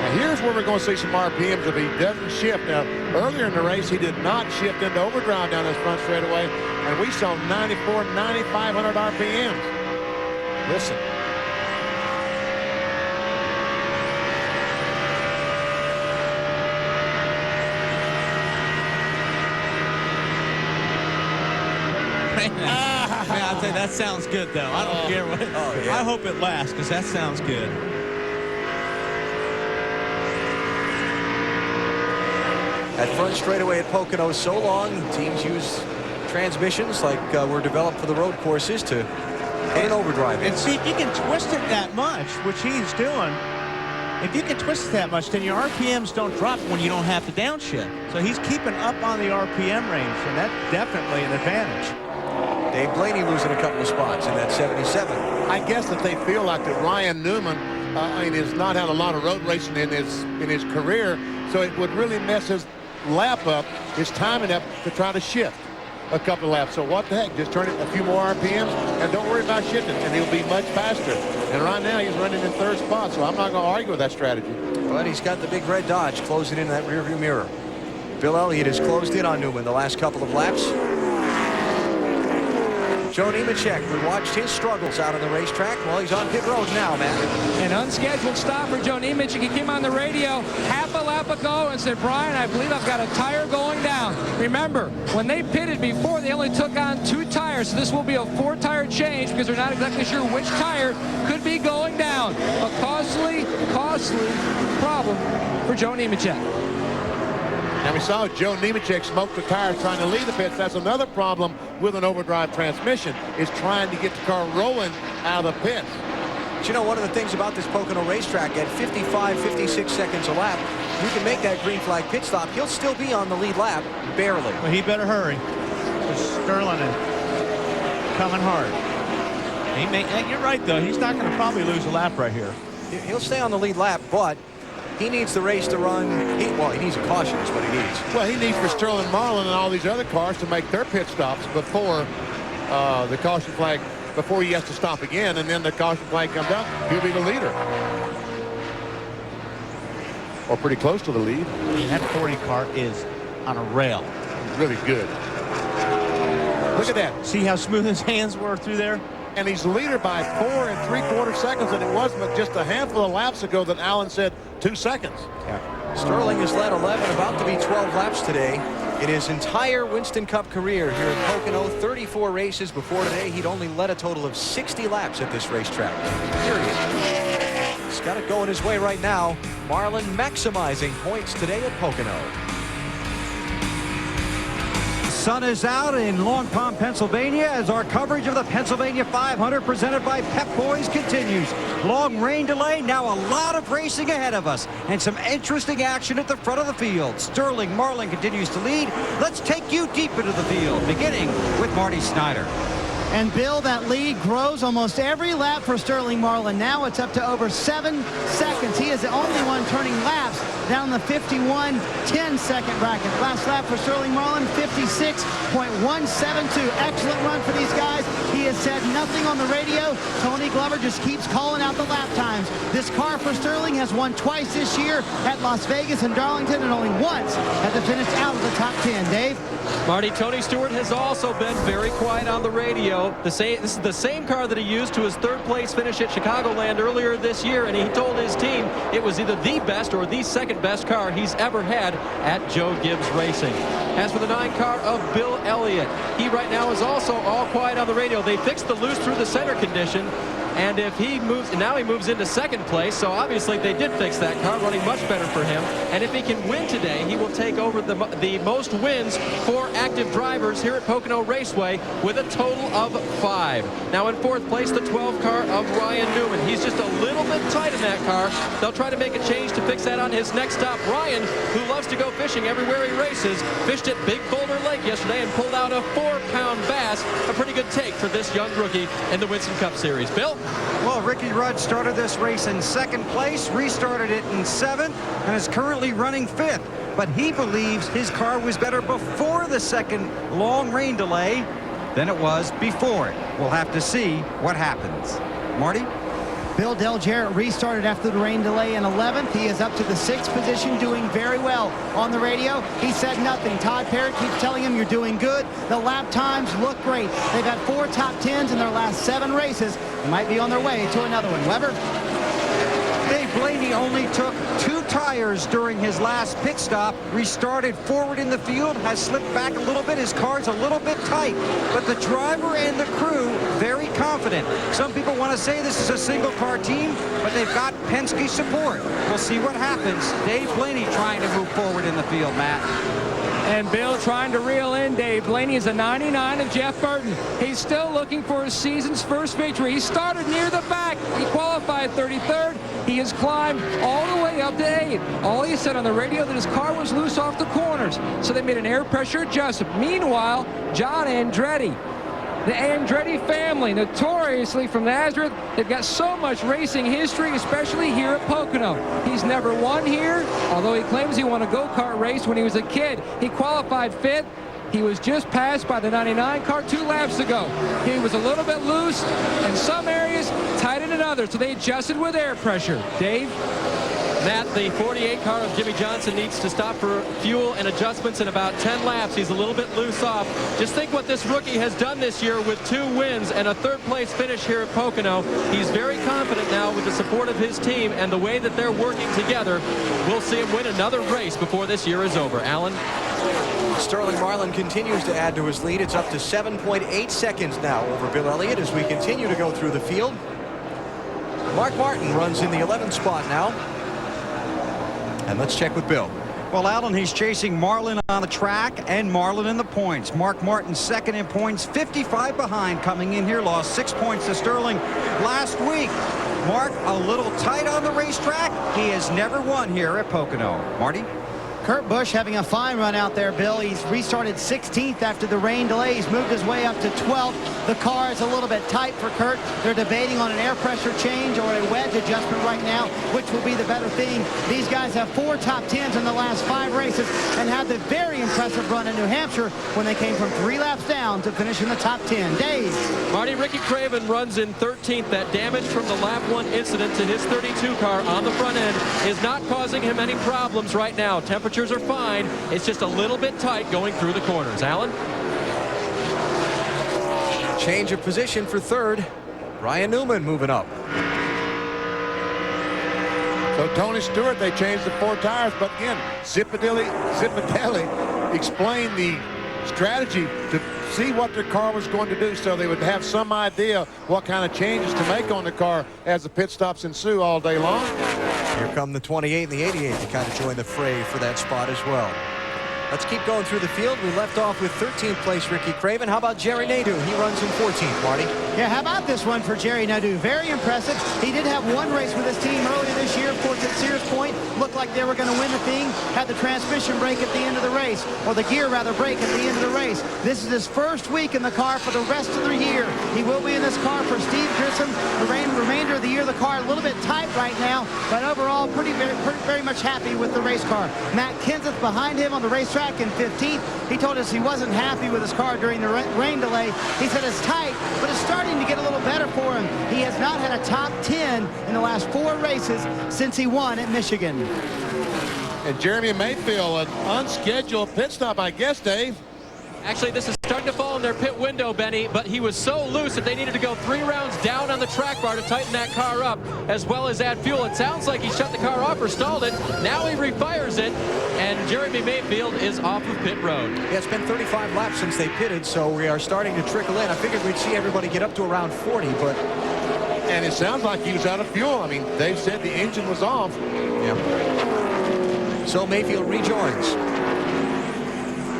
Now here's where we're going to see some RPMs if he doesn't shift. Now earlier in the race he did not shift into overdrive down this front straightaway, and we saw 94, 9,500 RPMs. Listen. Man, I'll tell you, that sounds good, though. I don't care what. I hope it lasts, because that sounds good. That front straightaway at Pocono is so long, teams use transmissions like were developed for the road courses to hit an overdrive. And see, if you can twist it that much, which he's doing, if you can twist it that much, then your RPMs don't drop when you don't have to downshift. So he's keeping up on the RPM range, and that's definitely an advantage. Dave Blaney losing a couple of spots in that 77. I guess that they feel like that Ryan Newman has not had a lot of road racing in his career, so it would really mess his lap up, his timing up, to try to shift a couple of laps. So what the heck, just turn it a few more RPMs and don't worry about shifting, and he'll be much faster. And right now he's running in 3rd spot, so I'm not going to argue with that strategy. But he's got the big red Dodge closing in that rearview mirror. Bill Elliott has closed in on Newman the last couple of laps. Joe Nemechek, we watched his struggles out on the racetrack. Well, he's on pit road now, Matt. An unscheduled stop for Joe Nemechek. He came on the radio half a lap ago and said, Brian, I believe I've got a tire going down. Remember, when they pitted before, they only took on 2 tires. So this will be a 4-tire change because they're not exactly sure which tire could be going down. A costly problem for Joe Nemechek. Now we saw Joe Nemechek smoke the tire trying to leave the pits. That's another problem with an overdrive transmission, is trying to get the car rolling out of the pits. But you know, one of the things about this Pocono racetrack, at 55, 56 seconds a lap, you can make that green flag pit stop. He'll still be on the lead lap, barely. Well, he better hurry. Sterling is coming hard. You're right, though. He's not going to probably lose a lap right here. He'll stay on the lead lap, but he needs the race to run. He needs a caution is what he needs. Well, he needs for Sterling Marlin and all these other cars to make their pit stops before the caution flag, before he has to stop again, and then the caution flag comes out. He'll be the leader. Or pretty close to the lead. That 40 car is on a rail. Really good. Look at that. See how smooth his hands were through there? And he's leader by 4 3/4 seconds, and it wasn't just a handful of laps ago that Allen said 2 seconds. Yeah. Sterling has led 11, about to be 12 laps today in his entire Winston Cup career here at Pocono. 34 races before today. He'd only led a total of 60 laps at this racetrack. Period. He's got it going his way right now. Marlin maximizing points today at Pocono. Sun is out in Long Pond, Pennsylvania, as our coverage of the Pennsylvania 500 presented by Pep Boys continues. Long rain delay, now a lot of racing ahead of us, and some interesting action at the front of the field. Sterling Marlin continues to lead. Let's take you deep into the field, beginning with Marty Snyder. And Bill, that lead grows almost every lap for Sterling Marlin. Now it's up to over 7 seconds. He is the only one turning laps down the 51-10-second bracket. Last lap for Sterling Marlin, 56.172. Excellent run for these guys. He has said nothing on the radio. Tony Glover just keeps calling out the lap times. This car for Sterling has won twice this year at Las Vegas and Darlington, and only once at the finish out of the top 10. Dave? Marty, Tony Stewart has also been very quiet on the radio. This is the same car that he used to his 3rd place finish at Chicagoland earlier this year, and he told his team it was either the best or the 2nd best car he's ever had at Joe Gibbs Racing. As for the 9 car of Bill Elliott, he right now is also all quiet on the radio. They fixed the loose through the center condition, and if he moves, now he moves into 2nd place, so obviously they did fix that car, running much better for him. And if he can win today, he will take over the most wins for active drivers here at Pocono Raceway with a total of 5. Now in 4th place, the 12 car of Ryan Newman. He's just a little bit tight in that car. They'll try to make a change to fix that on his next stop. Ryan, who loves to go fishing everywhere he races, fished at Big Boulder Lake yesterday and pulled out a 4-pound bass. A pretty good take for this young rookie in the Winston Cup Series. Bill? Well, Ricky Rudd started this race in 2nd place, restarted it in 7th, and is currently running 5th. But he believes his car was better before the 2nd long rain delay than it was before it. We'll have to see what happens. Marty? Bill Del Jarrett restarted after the rain delay in 11th. He is up to the 6th position, doing very well. On the radio, he said nothing. Todd Parrott keeps telling him, you're doing good. The lap times look great. They've had 4 top 10s in their last 7 races. They might be on their way to another one. Weber? Dave Blaney only took 2 tires during his last pit stop, restarted forward in the field, has slipped back a little bit. His car's a little bit tight, but the driver and the crew very confident. Some people want to say this is a single car team, but they've got Penske support. We'll see what happens. Dave Blaney trying to move forward in the field, Matt. And Bill trying to reel in Dave Blaney is a 99 of Jeff Burton. He's still looking for his season's first victory. He started near the back. He qualified 33rd. He has climbed all the way up to 8th. All he said on the radio that his car was loose off the corners, so they made an air pressure adjustment. Meanwhile, John Andretti, the Andretti family, notoriously from Nazareth, they've got so much racing history, especially here at Pocono. He's never won here, although he claims he won a go-kart race when he was a kid. He qualified 5th. He was just passed by the 99 car 2 laps ago. He was a little bit loose in some areas, tight in others, so they adjusted with air pressure. Dave? Matt, the 48 car of Jimmy Johnson needs to stop for fuel and adjustments in about 10 laps. He's a little bit loose off. Just think what this rookie has done this year with 2 wins and a 3rd place finish here at Pocono. He's very confident now with the support of his team and the way that they're working together. We'll see him win another race before this year is over. Alan? Sterling Marlin continues to add to his lead. It's up to 7.8 seconds now over Bill Elliott as we continue to go through the field. Mark Martin runs in the 11th spot now. And let's check with Bill. Well, Alan, he's chasing Marlin on the track and Marlin in the points. Mark Martin second in points, 55 behind coming in here. Lost 6 points to Sterling last week. Mark a little tight on the racetrack. He has never won here at Pocono. Marty? Kurt Busch having a fine run out there, Bill. He's restarted 16th after the rain delay. He's moved his way up to 12th. The car is a little bit tight for Kurt. They're debating on an air pressure change or a wedge adjustment right now, which will be the better thing. These guys have 4 top 10s in the last 5 races and had the very impressive run in New Hampshire when they came from 3 laps down to finish in the top 10. Dave. Marty, Ricky Craven runs in 13th. That damage from the lap 1 incident to his 32 car on the front end is not causing him any problems right now. Temperatures are fine. It's just a little bit tight going through the corners. Alan? Change of position for 3rd. Ryan Newman moving up. So Tony Stewart, they changed the 4 tires, but again, Zipadelli explained the strategy to see what their car was going to do so they would have some idea what kind of changes to make on the car as the pit stops ensue all day long. Here come the 28 and the 88 to kind of join the fray for that spot as well. Let's keep going through the field. We left off with 13th place Ricky Craven. How about Jerry Nadeau? He runs in 14th, Marty. Yeah, how about this one for Jerry Nadeau? Very impressive. He did have 1 race with his team earlier this year. Of course, at Sears Point, looked like they were going to win the thing. Had the transmission break at the end of the race, or the gear rather break at the end of the race. This is his first week in the car for the rest of the year. He will be in this car for Steve Grissom. The remainder of the year, the car a little bit tight right now, but overall very much happy with the race car. Matt Kenseth behind him on the racetrack in 15th. He told us he wasn't happy with his car during the rain delay. He said it's tight, but it's starting to get a little better for him. He has not had a top 10 in the last 4 races since he won at Michigan. And Jeremy Mayfield, an unscheduled pit stop, I guess, Dave. Actually, this is starting to fall in their pit window, Benny, but he was so loose that they needed to go 3 rounds down on the track bar to tighten that car up, as well as add fuel. It sounds like he shut the car off or stalled it. Now he refires it, and Jeremy Mayfield is off of pit road. Yeah, it's been 35 laps since they pitted, so we are starting to trickle in. I figured we'd see everybody get up to around 40, but... And it sounds like he was out of fuel. I mean, Dave said the engine was off. Yeah. So Mayfield rejoins.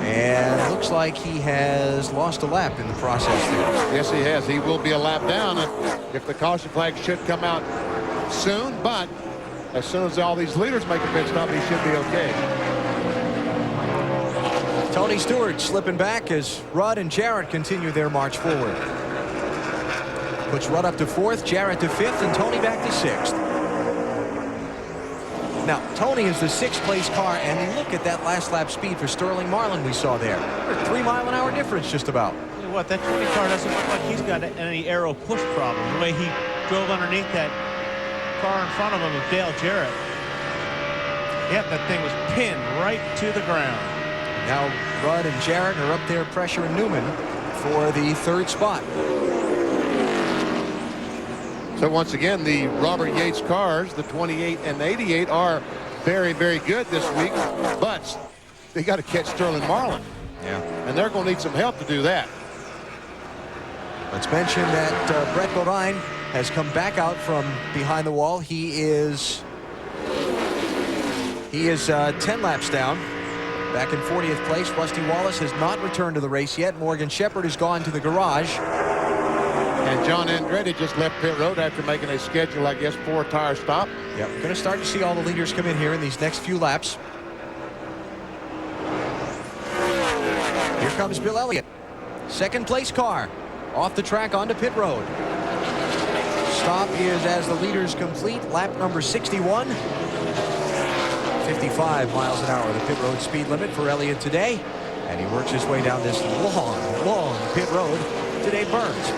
And it looks like he has lost a lap in the process there. Yes, he has. He will be a lap down if the caution flag should come out soon. But as soon as all these leaders make a pit stop, he should be okay. Tony Stewart slipping back as Rudd and Jarrett continue their march forward. Puts Rudd up to 4th, Jarrett to 5th, and Tony back to 6th. Now, Tony is the 6th place car, and look at that last lap speed for Sterling Marlin we saw there. 3 mile an hour difference just about. You know what, that 20 car doesn't look like he's got any aero push problem. The way he drove underneath that car in front of him with Dale Jarrett. Yep, that thing was pinned right to the ground. Now Rudd and Jarrett are up there pressuring Newman for the 3rd spot. So once again, the Robert Yates cars, the 28 and 88, are very, very good this week, but they got to catch Sterling Marlin. Yeah. And they're going to need some help to do that. Let's mention that Brett Bodine has come back out from behind the wall. He is 10 laps down, back in 40th place. Rusty Wallace has not returned to the race yet. Morgan Shepherd has gone to the garage. And John Andretti just left pit road after making a scheduled, I guess, 4-tire stop. Yep, going to start to see all the leaders come in here in these next few laps. Here comes Bill Elliott. 2nd place car off the track onto pit road. Stop is as the leaders complete lap number 61. 55 miles an hour, the pit road speed limit for Elliott today. And he works his way down this long pit road to Dave Burns.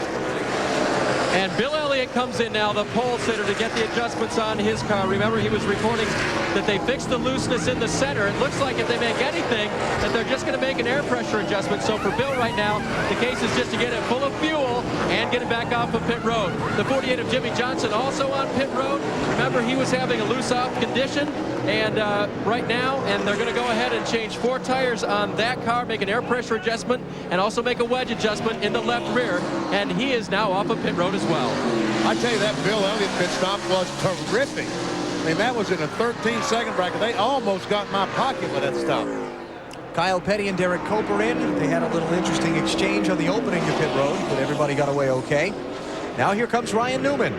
And Bill Elliott Elliott comes in now, the pole sitter, to get the adjustments on his car. Remember, he was reporting that they fixed the looseness in the center. It looks like if they make anything, that they're just going to make an air pressure adjustment. So for Bill right now, the case is just to get it full of fuel and get it back off of pit road. The 48 of Jimmy Johnson also on pit road. Remember, he was having a loose-off condition. And right now, and they're going to go ahead and change 4 tires on that car, make an air pressure adjustment, and also make a wedge adjustment in the left rear. And he is now off of pit road as well. I tell you, that Bill Elliott pit stop was terrific. I mean, that was in a 13-second bracket. They almost got in my pocket with that stop. Kyle Petty and Derek Cope are in. They had a little interesting exchange on the opening to pit road, but everybody got away okay. Now here comes Ryan Newman.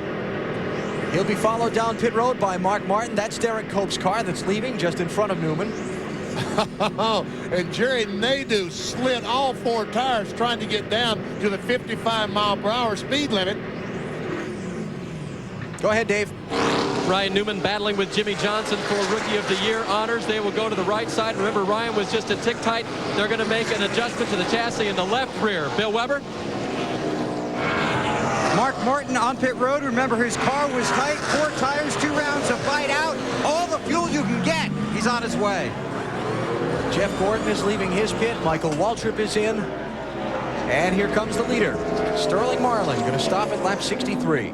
He'll be followed down pit road by Mark Martin. That's Derek Cope's car that's leaving just in front of Newman. And Jerry Nadeau slid all 4 tires trying to get down to the 55-mile-per-hour speed limit. Go ahead, Dave. Ryan Newman battling with Jimmy Johnson for Rookie of the Year honors. They will go to the right side. Remember, Ryan was just a tick tight. They're going to make an adjustment to the chassis in the left rear. Bill Weber. Mark Martin on pit road. Remember, his car was tight. 4 tires, 2 rounds of fight out. All the fuel you can get. He's on his way. Jeff Gordon is leaving his pit. Michael Waltrip is in. And here comes the leader. Sterling Marlin going to stop at lap 63.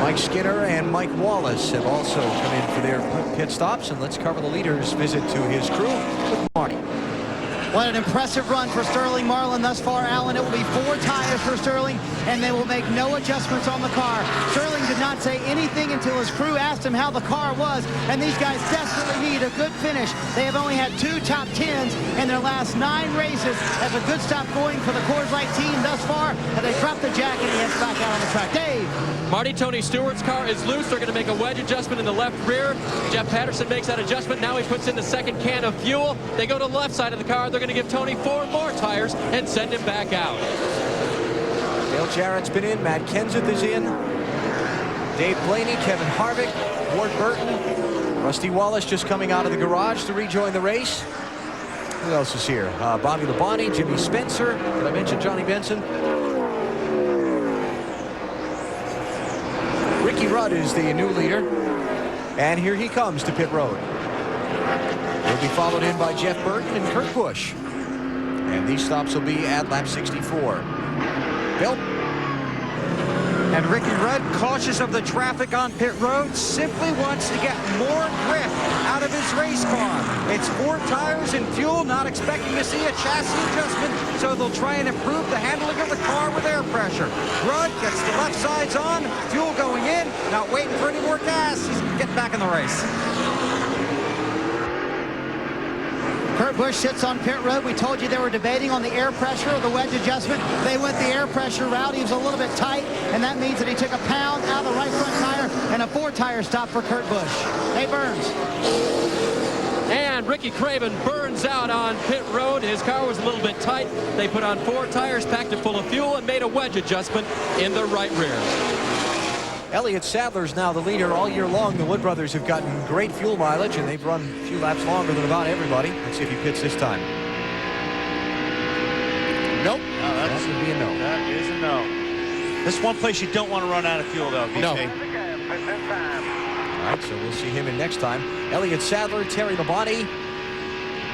Mike Skinner and Mike Wallace have also come in for their pit stops. And let's cover the leader's visit to his crew with Marty. What an impressive run for Sterling Marlin thus far, Alan. It will be 4 tires for Sterling, and they will make no adjustments on the car. Sterling did not say anything until his crew asked him how the car was, and these guys desperately need a good finish. They have only had 2 top 10s in their last 9 races. That's a good stop going for the Coors Light team thus far, and they dropped the jack, and he heads back out on the track. Dave. Marty Tony Stewart's car is loose. They're going to make a wedge adjustment in the left rear. Jeff Patterson makes that adjustment. Now he puts in the second can of fuel. They go to the left side of the car. They're going to give Tony 4 more tires and send him back out. Dale Jarrett's been in. Matt Kenseth is in. Dave Blaney, Kevin Harvick, Ward Burton, Rusty Wallace just coming out of the garage to rejoin the race. Who else is here? Bobby Labonte, Jimmy Spencer. Did I mention Johnny Benson? Ricky Rudd is the new leader. And here he comes to pit road. He'll be followed in by Jeff Burton and Kurt Busch. And these stops will be at lap 64. Bill? And Ricky Rudd, cautious of the traffic on pit road, simply wants to get more grip out of his race car. It's 4 tires and fuel, not expecting to see a chassis adjustment, so they'll try and improve the handling of the car with air pressure. Rudd gets the left sides on, fuel going in, not waiting for any more gas. He's getting back in the race. Kurt Busch sits on pit road. We told you they were debating on the air pressure or the wedge adjustment. They went the air pressure route. He was a little bit tight, and that means that he took a pound out of the right front tire and a 4-tire stop for Kurt Busch. Hey, Burns. And Ricky Craven burns out on pit road. His car was a little bit tight. They put on 4 tires, packed it full of fuel, and made a wedge adjustment in the right rear. Elliott Sadler's now the leader all year long. The Wood brothers have gotten great fuel mileage, and they've run a few laps longer than about everybody. Let's see if he pits this time. Nope. No, that would be a no. That is a no. This is one place you don't want to run out of fuel, though. No. All right, so we'll see him in next time. Elliott Sadler, Terry Labonte,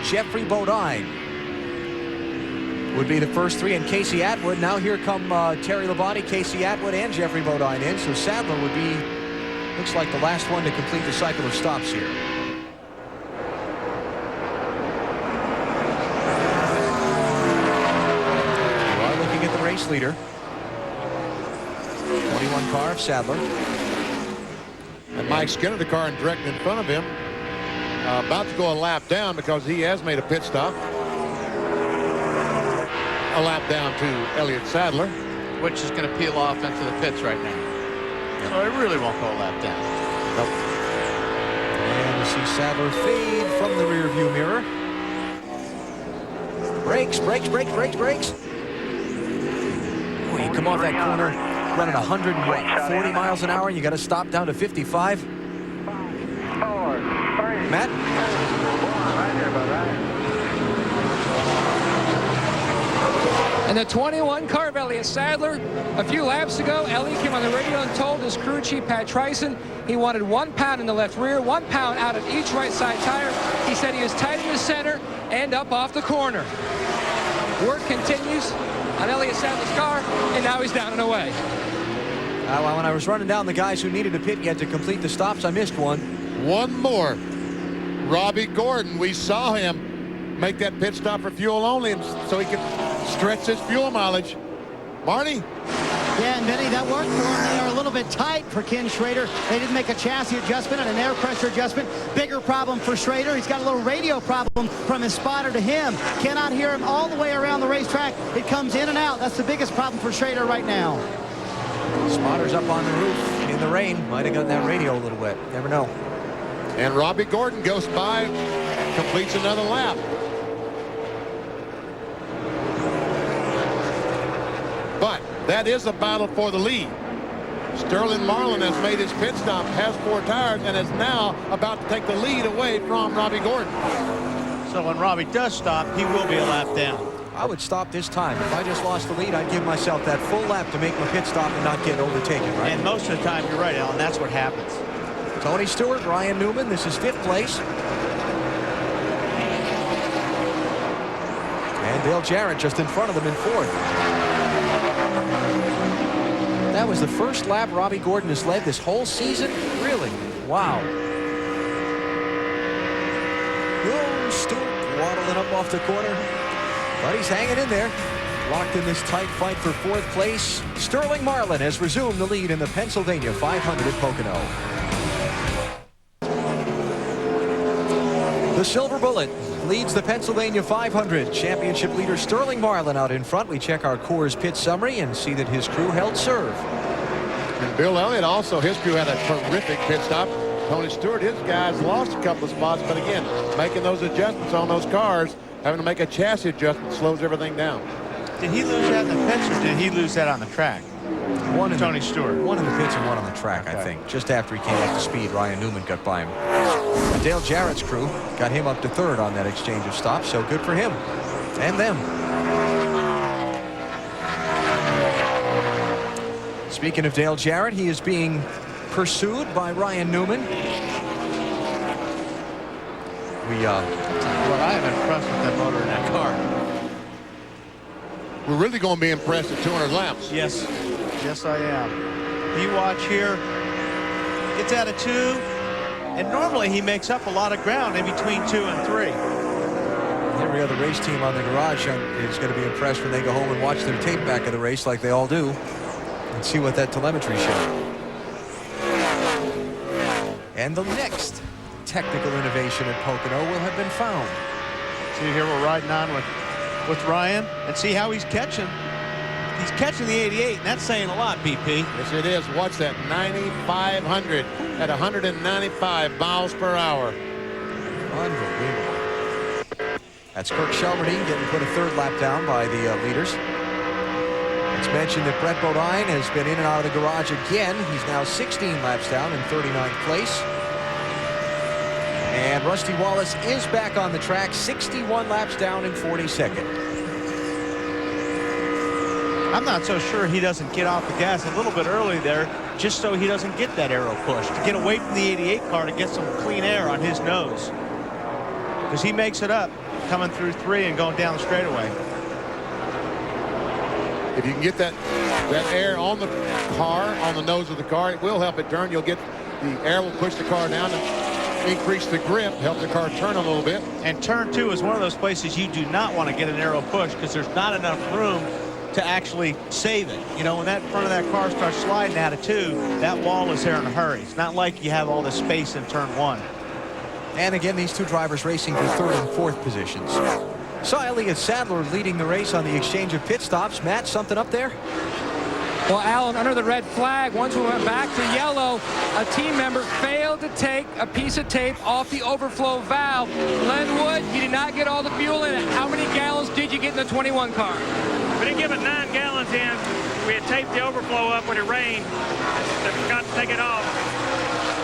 Jeffrey Bodine would be the first 3, and Casey Atwood. Now here come Terry Labonte, Casey Atwood, and Jeffrey Bodine in. So Sadler would be, looks like the last one to complete the cycle of stops here. We are looking at the race leader. 21 car of Sadler. And Mike Skinner, the car directly in front of him, about to go a lap down because he has made a pit stop. A lap down to Elliott Sadler. Which is going to peel off into the pits right now. So it really won't go a lap down. Nope. And you see Sadler fade from the rear view mirror. Brakes, brakes, brakes, brakes, brakes. Boy, you come off that corner running 140 miles an hour, and you got to stop down to 55. Matt? And the 21 car of Elliott Sadler. A few laps ago, Elliott came on the radio and told his crew chief, Pat Trison, he wanted 1 pound in the left rear, 1 pound out of each right side tire. He said he was tight in the center and up off the corner. Work continues on Elliott Sadler's car, and now he's down and away. Well, when I was running down the guys who needed a pit yet to complete the stops, I missed one. One more. Robbie Gordon, we saw him make that pit stop for fuel only, and so he could stretch his fuel mileage. Marty? Yeah, and Benny, that worked for them. They are a little bit tight for Ken Schrader. They didn't make a chassis adjustment and an air pressure adjustment. Bigger problem for Schrader. He's got a little radio problem from his spotter to him. Cannot hear him all the way around the racetrack. It comes in and out. That's the biggest problem for Schrader right now. Spotter's up on the roof in the rain. Might have gotten that radio a little wet. Never know. And Robbie Gordon goes by, completes another lap. But that is a battle for the lead. Sterling Marlin has made his pit stop, has 4 tires, and is now about to take the lead away from Robbie Gordon. So when Robbie does stop, he will be a lap down. I would stop this time. If I just lost the lead, I'd give myself that full lap to make my pit stop and not get overtaken, right? And most of the time, you're right, Alan, that's what happens. Tony Stewart, Ryan Newman, this is 5th place. And Dale Jarrett just in front of them in 4th. That was the first lap Robbie Gordon has led this whole season? Really? Wow. Oh, Stewart waddling up off the corner. But he's hanging in there. Locked in this tight fight for 4th place. Sterling Marlin has resumed the lead in the Pennsylvania 500 at Pocono. The Silver Bullet leads the Pennsylvania 500. Championship leader Sterling Marlin out in front. We check our Coors pit summary and see that his crew held serve. And Bill Elliott also, his crew had a terrific pit stop. Tony Stewart, his guys lost a couple of spots, but again, making those adjustments on those cars, having to make a chassis adjustment slows everything down. Did he lose that in the pits, or did he lose that on the track? One in Tony Stewart. One in the pits and one on the track, okay. I think. Just after he came up to speed, Ryan Newman got by him. Dale Jarrett's crew got him up to 3rd on that exchange of stops, so good for him and them. Speaking of Dale Jarrett, he is being pursued by Ryan Newman. Well, I am impressed with that motor in that car. We're really going to be impressed at 200 laps. Yes. Yes, I am. You watch here. Gets out of 2. And normally he makes up a lot of ground in between 2 and 3. Every other race team on the garage is going to be impressed when they go home and watch their tape back of the race like they all do and see what that telemetry shows. And the next technical innovation at Pocono will have been found. See, here we're riding on with Ryan and see how he's catching. He's catching the 88, and that's saying a lot, BP. Yes, it is. Watch that 9,500 at 195 miles per hour. Unbelievable. That's Kirk Shelmerdine getting put a 3rd lap down by the leaders. It's mentioned that Brett Bodine has been in and out of the garage again. He's now 16 laps down in 39th place. And Rusty Wallace is back on the track, 61 laps down in 42nd. I'm not so sure he doesn't get off the gas a little bit early there, just so he doesn't get that aero push, to get away from the 88 car to get some clean air on his nose. Because he makes it up coming through 3 and going down the straightaway. If you can get that air on the car, on the nose of the car, it will help it turn. You'll get the air will push the car down and increase the grip, help the car turn a little bit. And turn 2 is one of those places you do not want to get an aero push because there's not enough room to actually save it. You know, when that front of that car starts sliding out of 2, that wall is there in a hurry. It's not like you have all this space in turn 1. And again, these 2 drivers racing for 3rd and 4th positions. So Elliott Sadler leading the race on the exchange of pit stops. Matt, something up there? Well, Alan, under the red flag, once we went back to yellow, a team member failed to take a piece of tape off the overflow valve. Len Wood, you did not get all the fuel in it. How many gallons did you get in the 21 car? We didn't give it 9 gallons in. We had taped the overflow up when it rained. They forgot to take it off.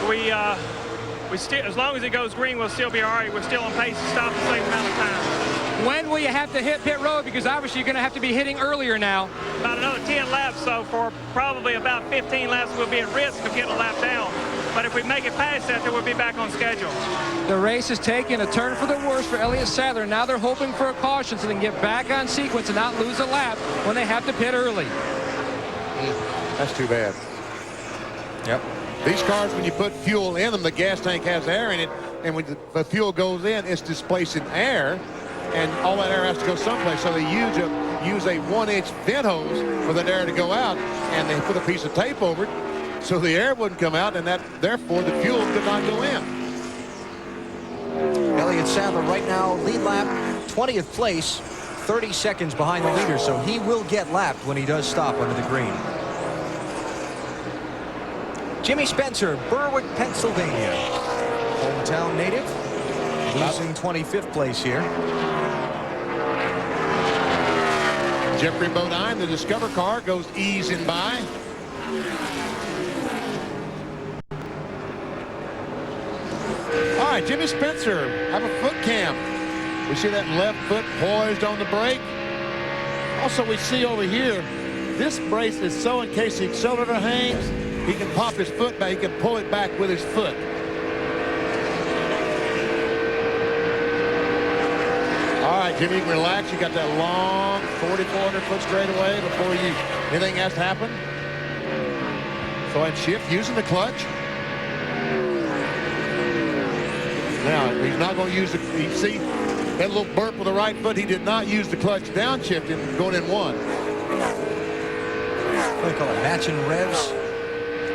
We still, as long as it goes green, we'll still be all right. We're still on pace to stop the same amount of time. When will you have to hit pit road? Because obviously you're going to have to be hitting earlier now. About another 10 laps, so for probably about 15 laps, we'll be at risk of getting a lap down. But if we make it past that, then we'll be back on schedule. The race is taking a turn for the worse for Elliott Sadler. Now they're hoping for a caution so they can get back on sequence and not lose a lap when they have to pit early. That's too bad. Yep. These cars, when you put fuel in them, the gas tank has air in it, and when the fuel goes in, it's displacing air, and all that air has to go someplace. So they use a 1-inch vent hose for that air to go out, and they put a piece of tape over it so the air wouldn't come out, and therefore the fuel could not go in. Elliott Sadler right now lead lap 20th place, 30 seconds behind the leader, so he will get lapped when he does stop under the green. Jimmy Spencer, Berwick, Pennsylvania. Hometown native, losing 25th place here. Jeffrey Bodine, the Discover car, goes easing by. All right, Jimmy Spencer, have a foot cam. We see that left foot poised on the brake. Also, we see over here, this brace is so in case the accelerator hangs, he can pop his foot back, he can pull it back with his foot. All right, Jimmy, you can relax. You got that long 4,400 foot straightaway before anything has to happen. Go ahead and shift using the clutch. Now, he's not going to use the, you see that little burp with the right foot. He did not use the clutch downshifting going in one. What do you call it, matching revs?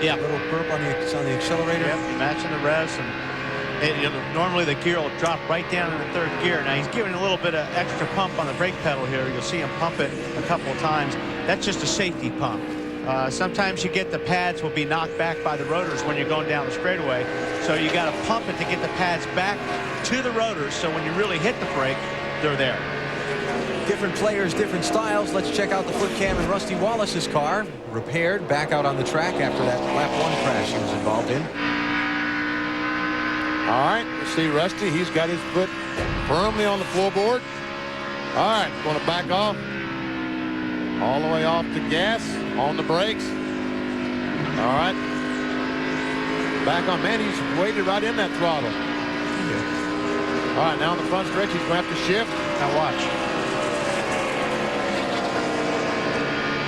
Yeah. A little burp on the accelerator. Yep, matching the revs, and normally the gear will drop right down in the third gear. Now he's giving a little bit of extra pump on the brake pedal here. You'll see him pump it a couple of times. That's just a safety pump. Sometimes you get the pads will be knocked back by the rotors when you're going down the straightaway. So you got to pump it to get the pads back to the rotors, so when you really hit the brake, they're there. Different players, different styles. Let's check out the foot cam in Rusty Wallace's car. Repaired, back out on the track after that lap 1 crash he was involved in. All right, you see Rusty, he's got his foot firmly on the floorboard. All right, going to back off. All the way off the gas, on the brakes. All right. Back on, man, he's weighted right in that throttle. All right, now on the front stretch, he's going to have to shift. Now watch.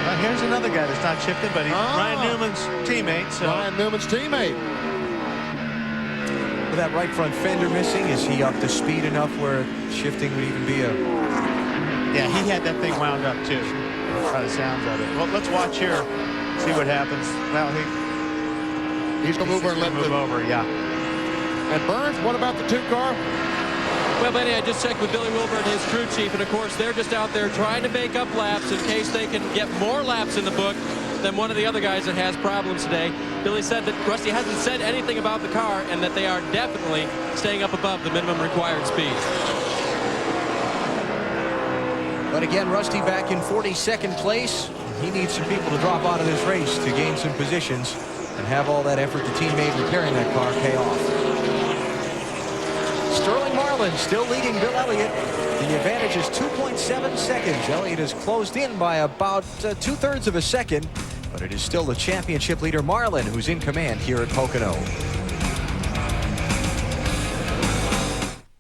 Well, here's another guy that's not shifting, but he's Ryan Newman's teammate. So. Ryan Newman's teammate. With that right front fender missing, is he up to speed enough where shifting would even be a... Yeah, he had that thing wound up too. By the sounds of it. Well, let's watch here. See what happens. Well, he's going to move over and let move over. Yeah. And Burns, what about the 2-car? Well, Benny, I just checked with Billy Wilbur and his crew chief, and of course they're just out there trying to make up laps in case they can get more laps in the book than one of the other guys that has problems today. Billy said that Rusty hasn't said anything about the car and that they are definitely staying up above the minimum required speed. But again, Rusty back in 42nd place. He needs some people to drop out of this race to gain some positions and have all that effort the team made repairing that car pay off. Sterling Marlin still leading Bill Elliott. The advantage is 2.7 seconds. Elliott has closed in by about 2/3 of a second, but it is still the championship leader Marlin who's in command here at Pocono.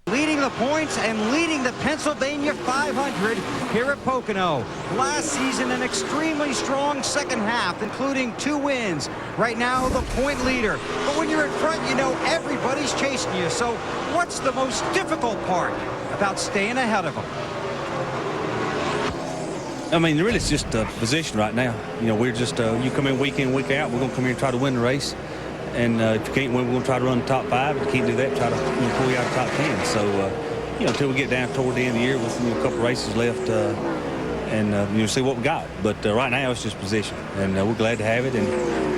Leading the points and leading the Pennsylvania 500 here at Pocono. Last season, an extremely strong second half, including 2 wins. Right now, the point leader. But when you're in front, you know everybody's chasing you. So what's the most difficult part about staying ahead of them? I mean, really, it's just a position right now. You know, we're just, you come in, week out, we're going to come here and try to win the race. And if you can't win, we're going to try to run the top 5. If you can't do that, try to pull you out of the top 10. So, you know, until we get down toward the end of the year with a couple races left and, you know, see what we got. But right now, it's just position. And we're glad to have it. And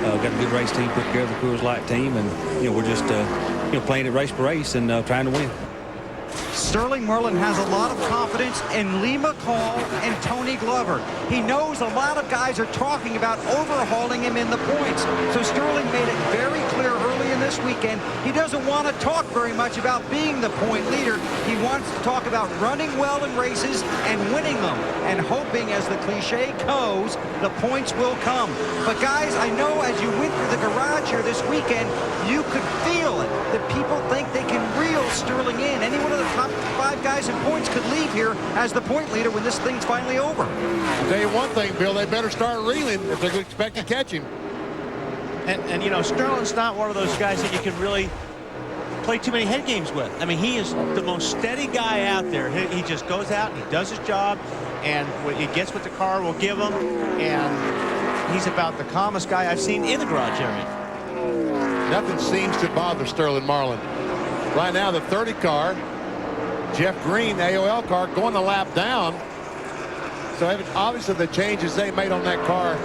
got a good race team put together, the Coors Light team. And, you know, we're just, you know, playing it race for race and trying to win. Sterling Marlin has a lot of confidence in Lee McCall and Tony Glover. He knows a lot of guys are talking about overhauling him in the points. So Sterling made it very clear early in this weekend he doesn't want to talk very much about being the point leader. He wants to talk about running well in races and winning them and hoping, as the cliche goes, the points will come. But guys, I know as you went through the garage here this weekend, you could feel it, that people think they can reel Sterling in. Any one of the top 5 guys in points could leave here as the point leader when this thing's finally over. I'll tell you one thing, Bill, they better start reeling if they expect to catch him. And you know, Sterling's not one of those guys that you can really play too many head games with. I mean, he is the most steady guy out there. He just goes out and he does his job, and what he gets what the car will give him, and he's about the calmest guy I've seen in the garage area. Nothing seems to bother Sterling Marlin. Right now, the 30 car, Jeff Green, AOL car, going a lap down. So obviously the changes they made on that car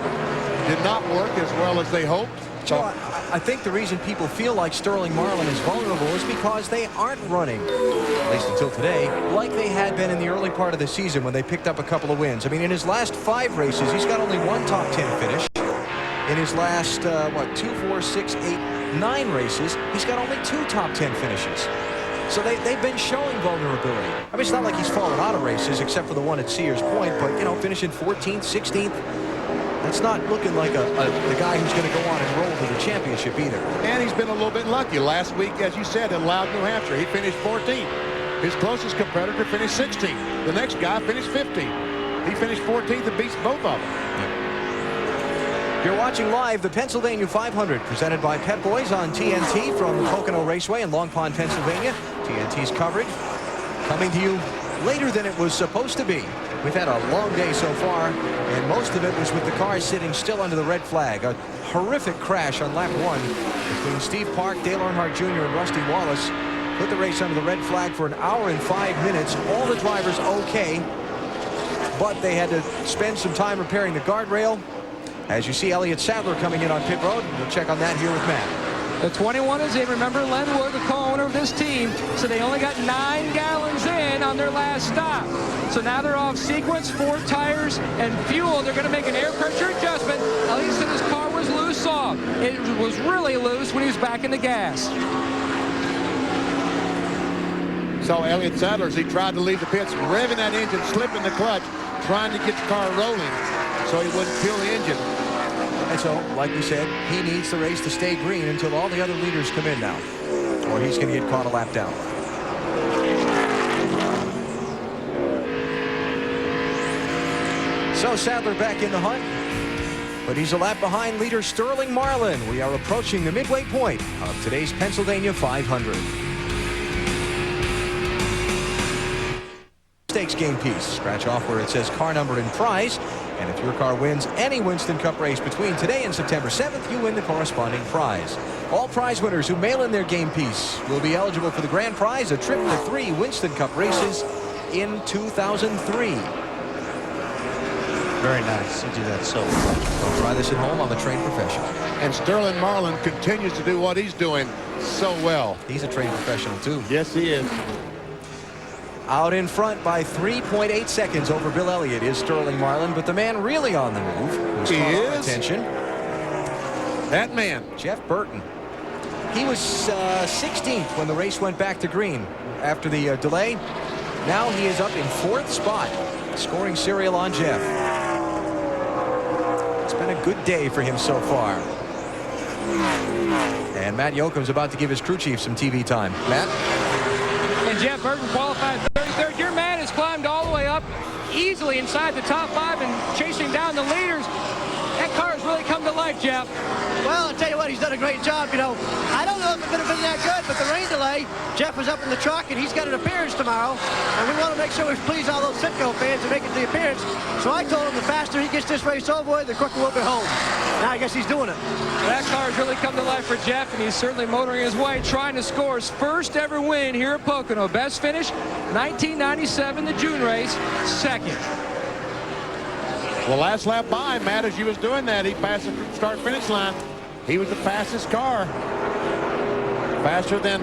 did not work as well as they hoped. So I think the reason people feel like Sterling Marlin is vulnerable is because they aren't running, at least until today, like they had been in the early part of the season when they picked up a couple of wins. I mean, in his last 5 races, he's got only 1 top 10 finish. In his last, 2, 4, 6, 8, 9 races, he's got only 2 top 10 finishes. So they've been showing vulnerability. I mean, it's not like he's fallen out of races, except for the one at Sears Point, but, you know, finishing 14th, 16th, that's not looking like the guy who's going to go on and roll to the championship either. And he's been a little bit lucky. Last week, as you said, in Loud, New Hampshire, he finished 14th. His closest competitor finished 16th. The next guy finished 15th. He finished 14th and beats both of them. You're watching live the Pennsylvania 500, presented by Pep Boys on TNT from the Pocono Raceway in Long Pond, Pennsylvania. TNT's coverage coming to you later than it was supposed to be. We've had a long day so far, and most of it was with the car sitting still under the red flag. A horrific crash on lap 1 between Steve Park, Dale Earnhardt Jr., and Rusty Wallace put the race under the red flag for 1 hour and 5 minutes. All the drivers okay, but they had to spend some time repairing the guardrail. As you see Elliott Sadler coming in on pit road, we'll check on that here with Matt. The 21 is in. Remember, Len Wood, the co-owner of this team, so they only got 9 gallons in on their last stop. So now they're off sequence, 4 tires and fuel. They're going to make an air pressure adjustment. Elliott said his car was loose off. It was really loose when he was back in the gas. So Elliott Sadler, as he tried to leave the pits, revving that engine, slipping the clutch, trying to get the car rolling so he wouldn't kill the engine. And so, like we said, he needs the race to stay green until all the other leaders come in now, or he's going to get caught a lap down. So Sadler back in the hunt, but he's a lap behind leader Sterling Marlin. We are approaching the midway point of today's Pennsylvania 500. Stakes game piece. Scratch off where it says car number and prize. And if your car wins any Winston Cup race between today and September 7th, you win the corresponding prize. All prize winners who mail in their game piece will be eligible for the grand prize, a trip to 3 Winston Cup races in 2003. Very nice. You do that so well. Don't try this at home. I'm a trained professional. And Sterling Marlin continues to do what he's doing so well. He's a trained professional, too. Yes, he is. Out in front by 3.8 seconds over Bill Elliott is Sterling Marlin, but the man really on the move, who's caught our attention, that man, Jeff Burton. He was 16th when the race went back to green after the delay. Now he is up in 4th spot, scoring serial on Jeff. It's been a good day for him so far. And Matt Yoakum's about to give his crew chief some TV time. Matt? And Jeff Burton qualified 33rd. Your man has climbed all the way up easily inside the top 5 and chasing down the leaders. That car has really come to life, Jeff. Well, I'll tell you what, he's done a great job. You know, I don't know if it could have been that good, but the rain delay, Jeff was up in the truck, and he's got an appearance tomorrow. And we want to make sure we please all those Citgo fans and make it to the appearance. So I told him the faster he gets this race over with, the quicker we'll be home. Now I guess he's doing it. That car has really come to life for Jeff, and he's certainly motoring his way, trying to score his first ever win here at Pocono. Best finish, 1997, the June race, 2nd. The last lap by, Matt, as he was doing that, he passed the start-finish line. He was the fastest car. Faster than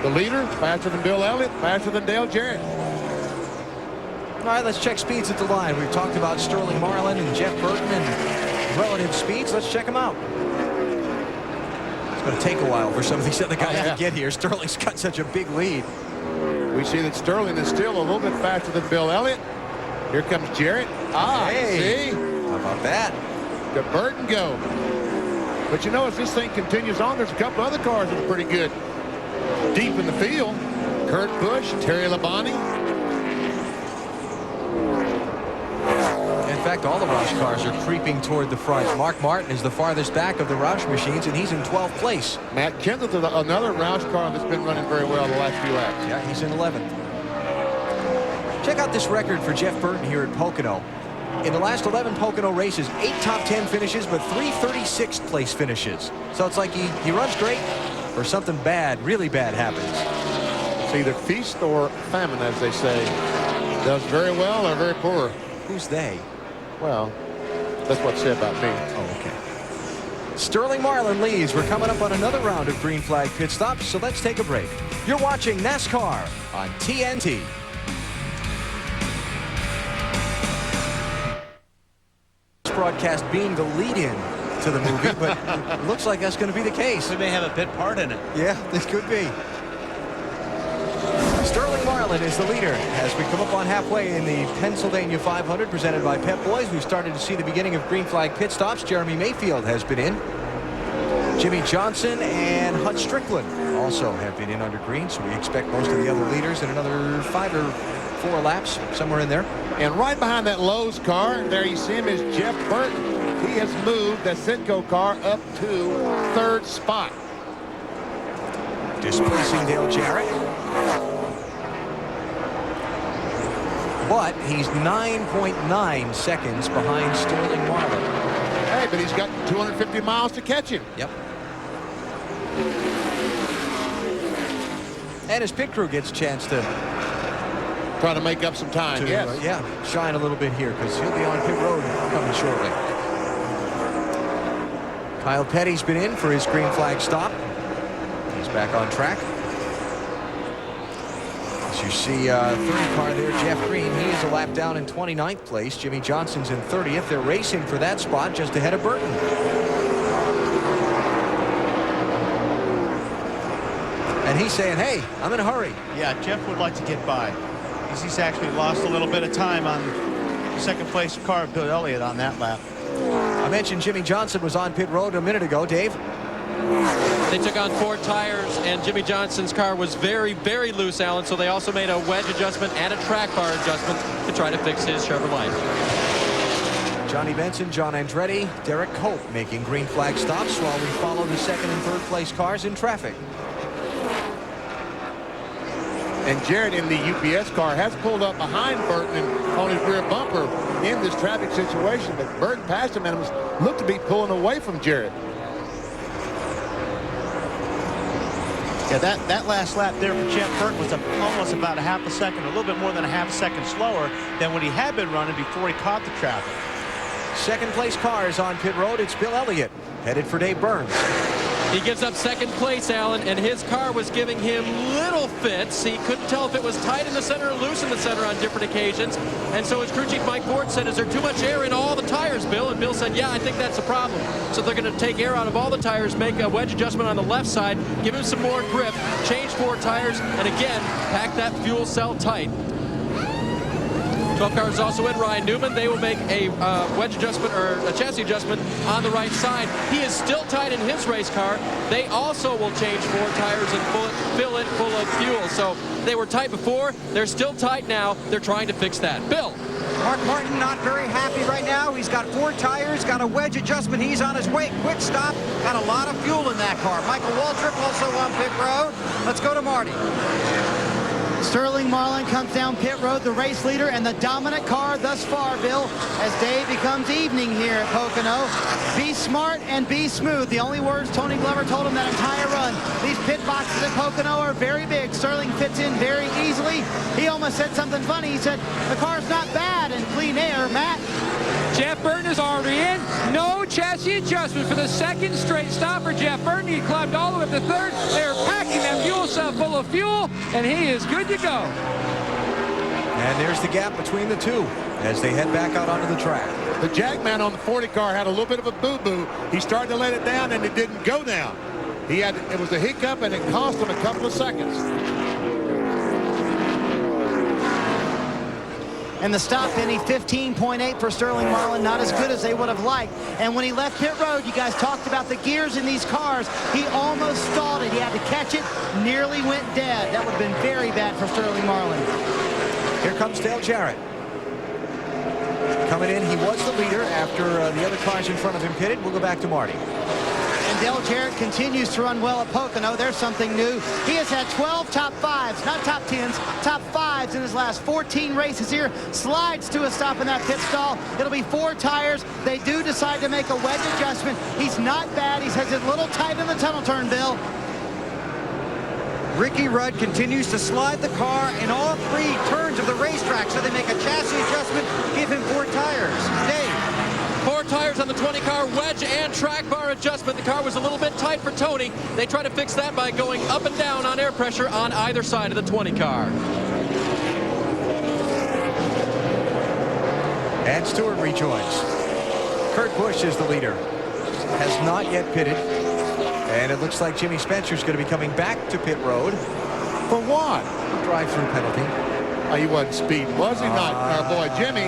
The leader, faster than Bill Elliott, faster than Dale Jarrett. All right, let's check speeds at the line. We've talked about Sterling Marlin and Jeff Burton and relative speeds. Let's check them out. It's going to take a while for some of these other guys to get here. Sterling's got such a big lead. We see that Sterling is still a little bit faster than Bill Elliott. Here comes Jarrett. Hey. See? How about that? Did Burton go? But you know, as this thing continues on, there's a couple other cars that are pretty good. Deep in the field, Kurt Busch, Terry Labonte. In fact, all the Roush cars are creeping toward the front. Mark Martin is the farthest back of the Roush machines, and he's in 12th place. Matt Kenseth is another Roush car that's been running very well the last few laps. Yeah, he's in 11th. Check out this record for Jeff Burton here at Pocono. In the last 11 Pocono races, 8 top 10 finishes, but 3 36th place finishes. So it's like he runs great, or something bad, really bad happens. It's either feast or famine, as they say. Does very well or very poor. Who's they? Well, that's what's said about me. Oh, okay. Sterling Marlin leads. We're coming up on another round of green flag pit stops, so let's take a break. You're watching NASCAR on TNT. Broadcast being the lead-in to the movie, but it looks like that's going to be the case. We may have a bit part in it. Yeah, this could be. Sterling Marlin is the leader as we come up on halfway in the Pennsylvania 500 presented by Pep Boys. We've started to see the beginning of green flag pit stops. Jeremy Mayfield has been in. Jimmy Johnson and Hut Strickland also have been in under green, so we expect most of the other leaders in another 5 or 4 laps, somewhere in there. And right behind that Lowe's car, there you see him, is Jeff Burton. He has moved the Citgo car up to 3rd spot. Displacing Dale Jarrett. But he's 9.9 seconds behind Sterling Marlin. Hey, but he's got 250 miles to catch him. Yep. And his pit crew gets a chance to try to make up some time. Yes. Yeah, shine a little bit here because he'll be on pit road coming shortly. Kyle Petty's been in for his green flag stop. He's back on track. As you see, third car there, Jeff Green. He is a lap down in 29th place. Jimmy Johnson's in 30th. They're racing for that spot just ahead of Burton. And he's saying, hey, I'm in a hurry. Yeah, Jeff would like to get by. He's actually lost a little bit of time on the second place car of Bill Elliott on that lap. I mentioned Jimmy Johnson was on pit road a minute ago. Dave? They took on 4 tires, and Jimmy Johnson's car was very, very loose, Alan, so they also made a wedge adjustment and a track bar adjustment to try to fix his Chevrolet. Johnny Benson, John Andretti, Derek Cope making green flag stops while we follow the 2nd and 3rd place cars in traffic. And Jarrett in the UPS car has pulled up behind Burton on his rear bumper in this traffic situation. But Burton passed him and looked to be pulling away from Jarrett. Yeah, that last lap there for Jeff Burton was almost about a half a second, a little bit more than a half a second slower than what he had been running before he caught the traffic. 2nd place cars on pit road. It's Bill Elliott headed for Dave Burns. He gives up 2nd place, Alan, and his car was giving him little fits. He couldn't tell if it was tight in the center or loose in the center on different occasions. And so his crew chief Mike Ford said, is there too much air in all the tires, Bill? And Bill said, yeah, I think that's a problem. So they're going to take air out of all the tires, make a wedge adjustment on the left side, give him some more grip, change 4 tires, and again, pack that fuel cell tight. 12 cars also in. Ryan Newman, they will make a wedge adjustment or a chassis adjustment on the right side. He is still tight in his race car. They also will change 4 tires and fill it full of fuel. So they were tight before. They're still tight now. They're trying to fix that. Bill. Mark Martin not very happy right now. He's got 4 tires, got a wedge adjustment. He's on his way. Quick stop. Got a lot of fuel in that car. Michael Waltrip also on pit road. Let's go to Marty. Sterling Marlin comes down pit road, the race leader and the dominant car thus far, Bill, as day becomes evening here at Pocono. Be smart and be smooth. The only words Tony Glover told him that entire run. These pit boxes at Pocono are very big. Sterling fits in very easily. He almost said something funny. He said, the car's not bad in clean air, Matt. Jeff Burton is already in. No chassis adjustment for the second straight stop for Jeff Burton. He climbed all the way up to third. They're packing that fuel cell full of fuel, and he is good to go. And there's the gap between the two as they head back out onto the track. The Jackman on the 40 car had a little bit of a boo-boo. He started to let it down, and it didn't go down. It was a hiccup, and it cost him a couple of seconds. And the stop, Benny, 15.8 for Sterling Marlin, not as good as they would have liked. And when he left pit road, you guys talked about the gears in these cars. He almost stalled it. He had to catch it, nearly went dead. That would have been very bad for Sterling Marlin. Here comes Dale Jarrett. Coming in, he was the leader after the other cars in front of him pitted. We'll go back to Marty. And Dale Jarrett continues to run well at Pocono. There's something new. He has had 12 top fives, not top 10s, top fives in his last 14 races here. Slides to a stop in that pit stall. It'll be 4 tires. They do decide to make a wedge adjustment. He's not bad. He has it a little tight in the tunnel turn, Bill. Ricky Rudd continues to slide the car in all 3 turns of the racetrack, so they make a chassis adjustment, give him 4 tires. Dave. 4 tires on the 20 car, wedge and track bar adjustment. The car was a little bit tight for Tony. They try to fix that by going up and down on air pressure on either side of the 20 car. And Stewart rejoins. Kurt Busch is the leader. Has not yet pitted. And it looks like Jimmy Spencer's going to be coming back to pit road. For what? Drive-through penalty. Oh, he wasn't speeding, was he not, our boy Jimmy?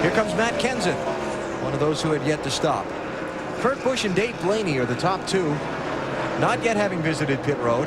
Here comes Matt Kenseth, one of those who had yet to stop. Kurt Busch and Dave Blaney are the top 2, not yet having visited pit road.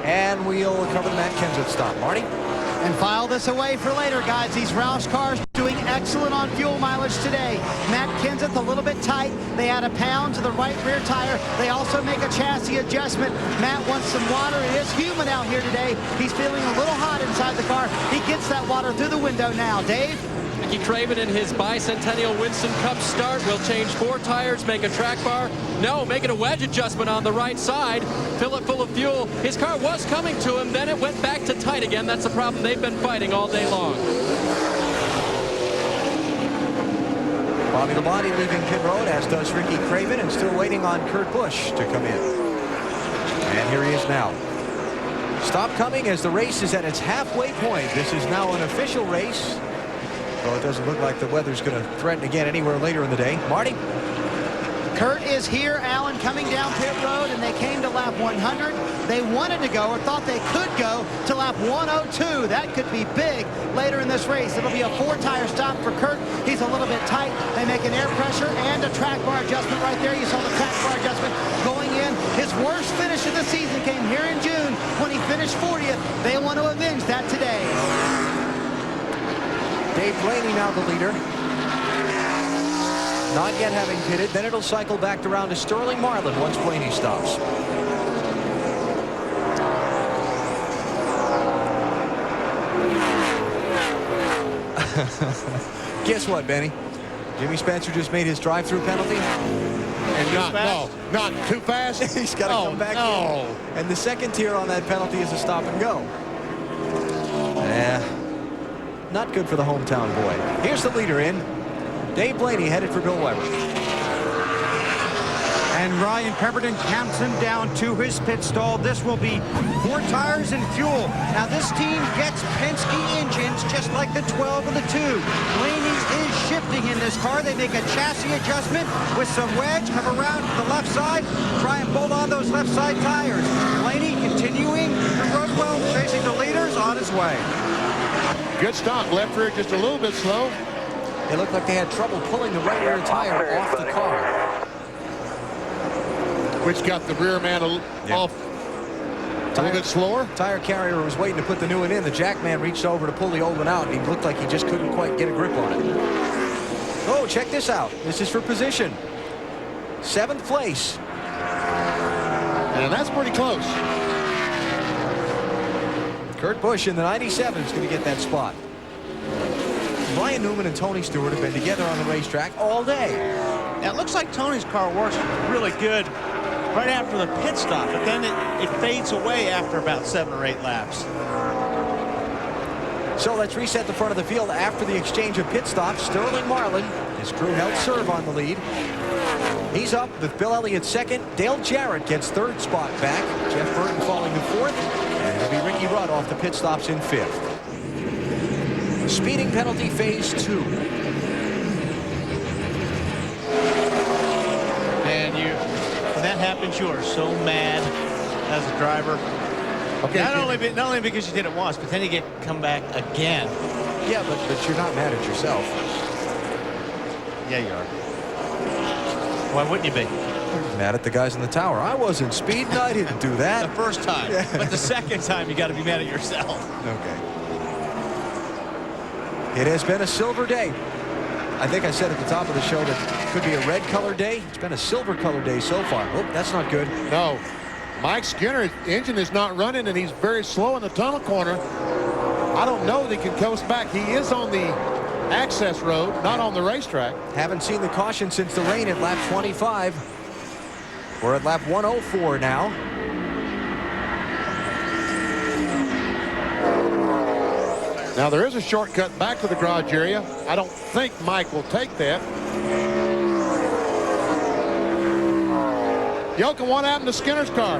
And we'll cover the Matt Kenseth stop. Marty? And file this away for later, guys. These Roush cars doing excellent on fuel mileage today. Matt Kenseth a little bit tight. They add a pound to the right rear tire. They also make a chassis adjustment. Matt wants some water. It is humid out here today. He's feeling a little hot inside the car. He gets that water through the window now. Dave? Ricky Craven in his bicentennial Winston Cup start will change 4 tires, make a track bar. No, making a wedge adjustment on the right side. Fill it full of fuel. His car was coming to him, then it went back to tight again. That's the problem they've been fighting all day long. Bobby Labonte leaving pit road, as does Ricky Craven, and still waiting on Kurt Busch to come in. And here he is now. Stop coming as the race is at its halfway point. This is now an official race. Well, it doesn't look like the weather's going to threaten again anywhere later in the day. Marty? Kurt is here, Alan, coming down pit road, and they came to lap 100. They wanted to go, or thought they could go, to lap 102. That could be big later in this race. It'll be a 4-tire stop for Kurt. He's a little bit tight. They make an air pressure and a track bar adjustment right there. You saw the track bar adjustment going in. His worst finish of the season came here in June when he finished 40th. They want to avenge that today. Dave Blaney now the leader. Not yet having pitted. Then it'll cycle back around to Sterling Marlin once Blaney stops. Guess what, Benny? Jimmy Spencer just made his drive-through penalty. And not too fast. He's got to come back in. And the second tier on that penalty is a stop and go. Not good for the hometown boy. Here's the leader in. Dave Blaney headed for Bill Weber. And Ryan Pemberton counts him down to his pit stall. This will be 4 tires and fuel. Now this team gets Penske engines just like the 12 and the 2. Blaney is shifting in this car. They make a chassis adjustment with some wedge, come around to the left side, try and bolt on those left side tires. Blaney continuing to run well, chasing the leaders on his way. Good stop. Left rear just a little bit slow. It looked like they had trouble pulling the right rear tire off the car. Which got the rear man off a little bit slower. Tire carrier was waiting to put the new one in. The jack man reached over to pull the old one out, and he looked like he just couldn't quite get a grip on it. Oh, check this out. This is for position. 7th place. And that's pretty close. Kurt Busch in the 97 is going to get that spot. Brian Newman and Tony Stewart have been together on the racetrack all day. Now, it looks like Tony's car works really good right after the pit stop, but then it fades away after about 7 or 8 laps. So let's reset the front of the field after the exchange of pit stops. Sterling Marlin, his crew held serve on the lead. He's up with Bill Elliott second. Dale Jarrett gets third spot back. Jeff Burton falling to fourth. And it'll be Ricky Rudd off the pit stops in fifth. Speeding penalty phase 2. And when that happens, you are so mad as a driver. Okay. Not only because you did it once, but then you come back again. Yeah, but you're not mad at yourself. Yeah, you are. Why wouldn't you be? Mad at the guys in the tower. I wasn't speeding. I didn't do that. The first time. But the second time, you got to be mad at yourself. Okay. It has been a silver day. I think I said at the top of the show that it could be a red color day. It's been a silver color day so far. Oh, that's not good. No. Mike Skinner's engine is not running, and he's very slow in the tunnel corner. I don't know that he can coast back. He is on the access road, not on the racetrack. Haven't seen the caution since the rain at lap 25. We're at lap 104 now. Now there is a shortcut back to the garage area. I don't think Mike will take that. Yoakum, what happened to Skinner's car?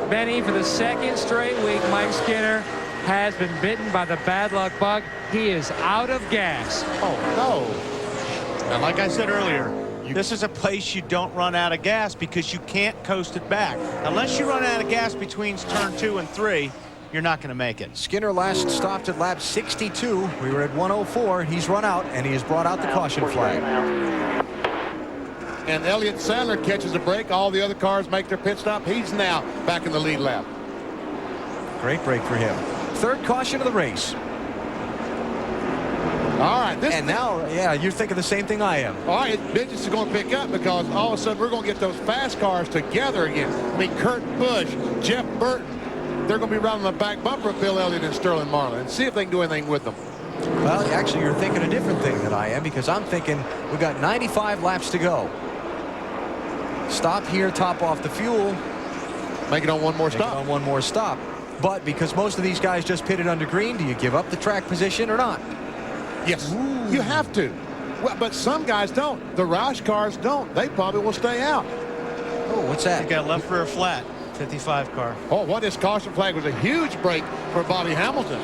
Benny, for the second straight week, Mike Skinner has been bitten by the bad luck bug. He is out of gas. Oh, no. And like I said earlier, this is a place you don't run out of gas because you can't coast it back. Unless you run out of gas between turn 2 and 3, you're not going to make it. Skinner last stopped at lap 62. We were at 104. He's run out, and he has brought out the caution flag. And Elliott Sadler catches a break. All the other cars make their pit stop. He's now back in the lead lap. Great break for him. Third caution of the race. All right. And now, yeah, you're thinking the same thing I am. All right, business is going to pick up because all of a sudden we're going to get those fast cars together again. I mean, Kurt Busch, Jeff Burton, they're going to be rounding the back bumper of Bill Elliott and Sterling Marlin and see if they can do anything with them. Well, actually, you're thinking a different thing than I am because I'm thinking we've got 95 laps to go. Stop here, top off the fuel. Make it on one more stop. On one more stop. But because most of these guys just pitted under green, do you give up the track position or not? Yes, you have to. Well, but some guys don't. The Roush cars don't. They probably will stay out. Oh, what's that? You got left rear flat, 55 car. Oh, what this caution flag was a huge break for Bobby Hamilton.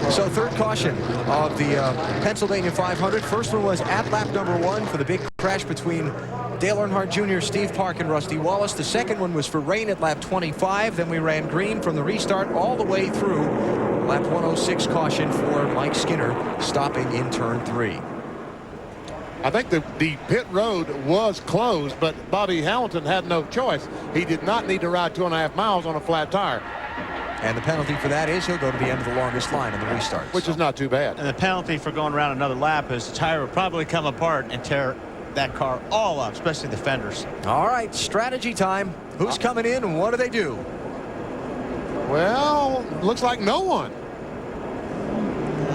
So third caution of the Pennsylvania 500. First one was at lap number 1 for the big crash between Dale Earnhardt Jr., Steve Park, and Rusty Wallace. The second one was for rain at lap 25. Then we ran green from the restart all the way through lap 106 caution for Mike Skinner, stopping in turn 3. I think the pit road was closed, but Bobby Hamilton had no choice. He did not need to ride 2.5 miles on a flat tire. And the penalty for that is he'll go to the end of the longest line in the restart. Which is not too bad. And the penalty for going around another lap is the tire will probably come apart and tear that car all up, especially the fenders. All right, strategy time. Who's coming in and what do they do? Well, looks like no one.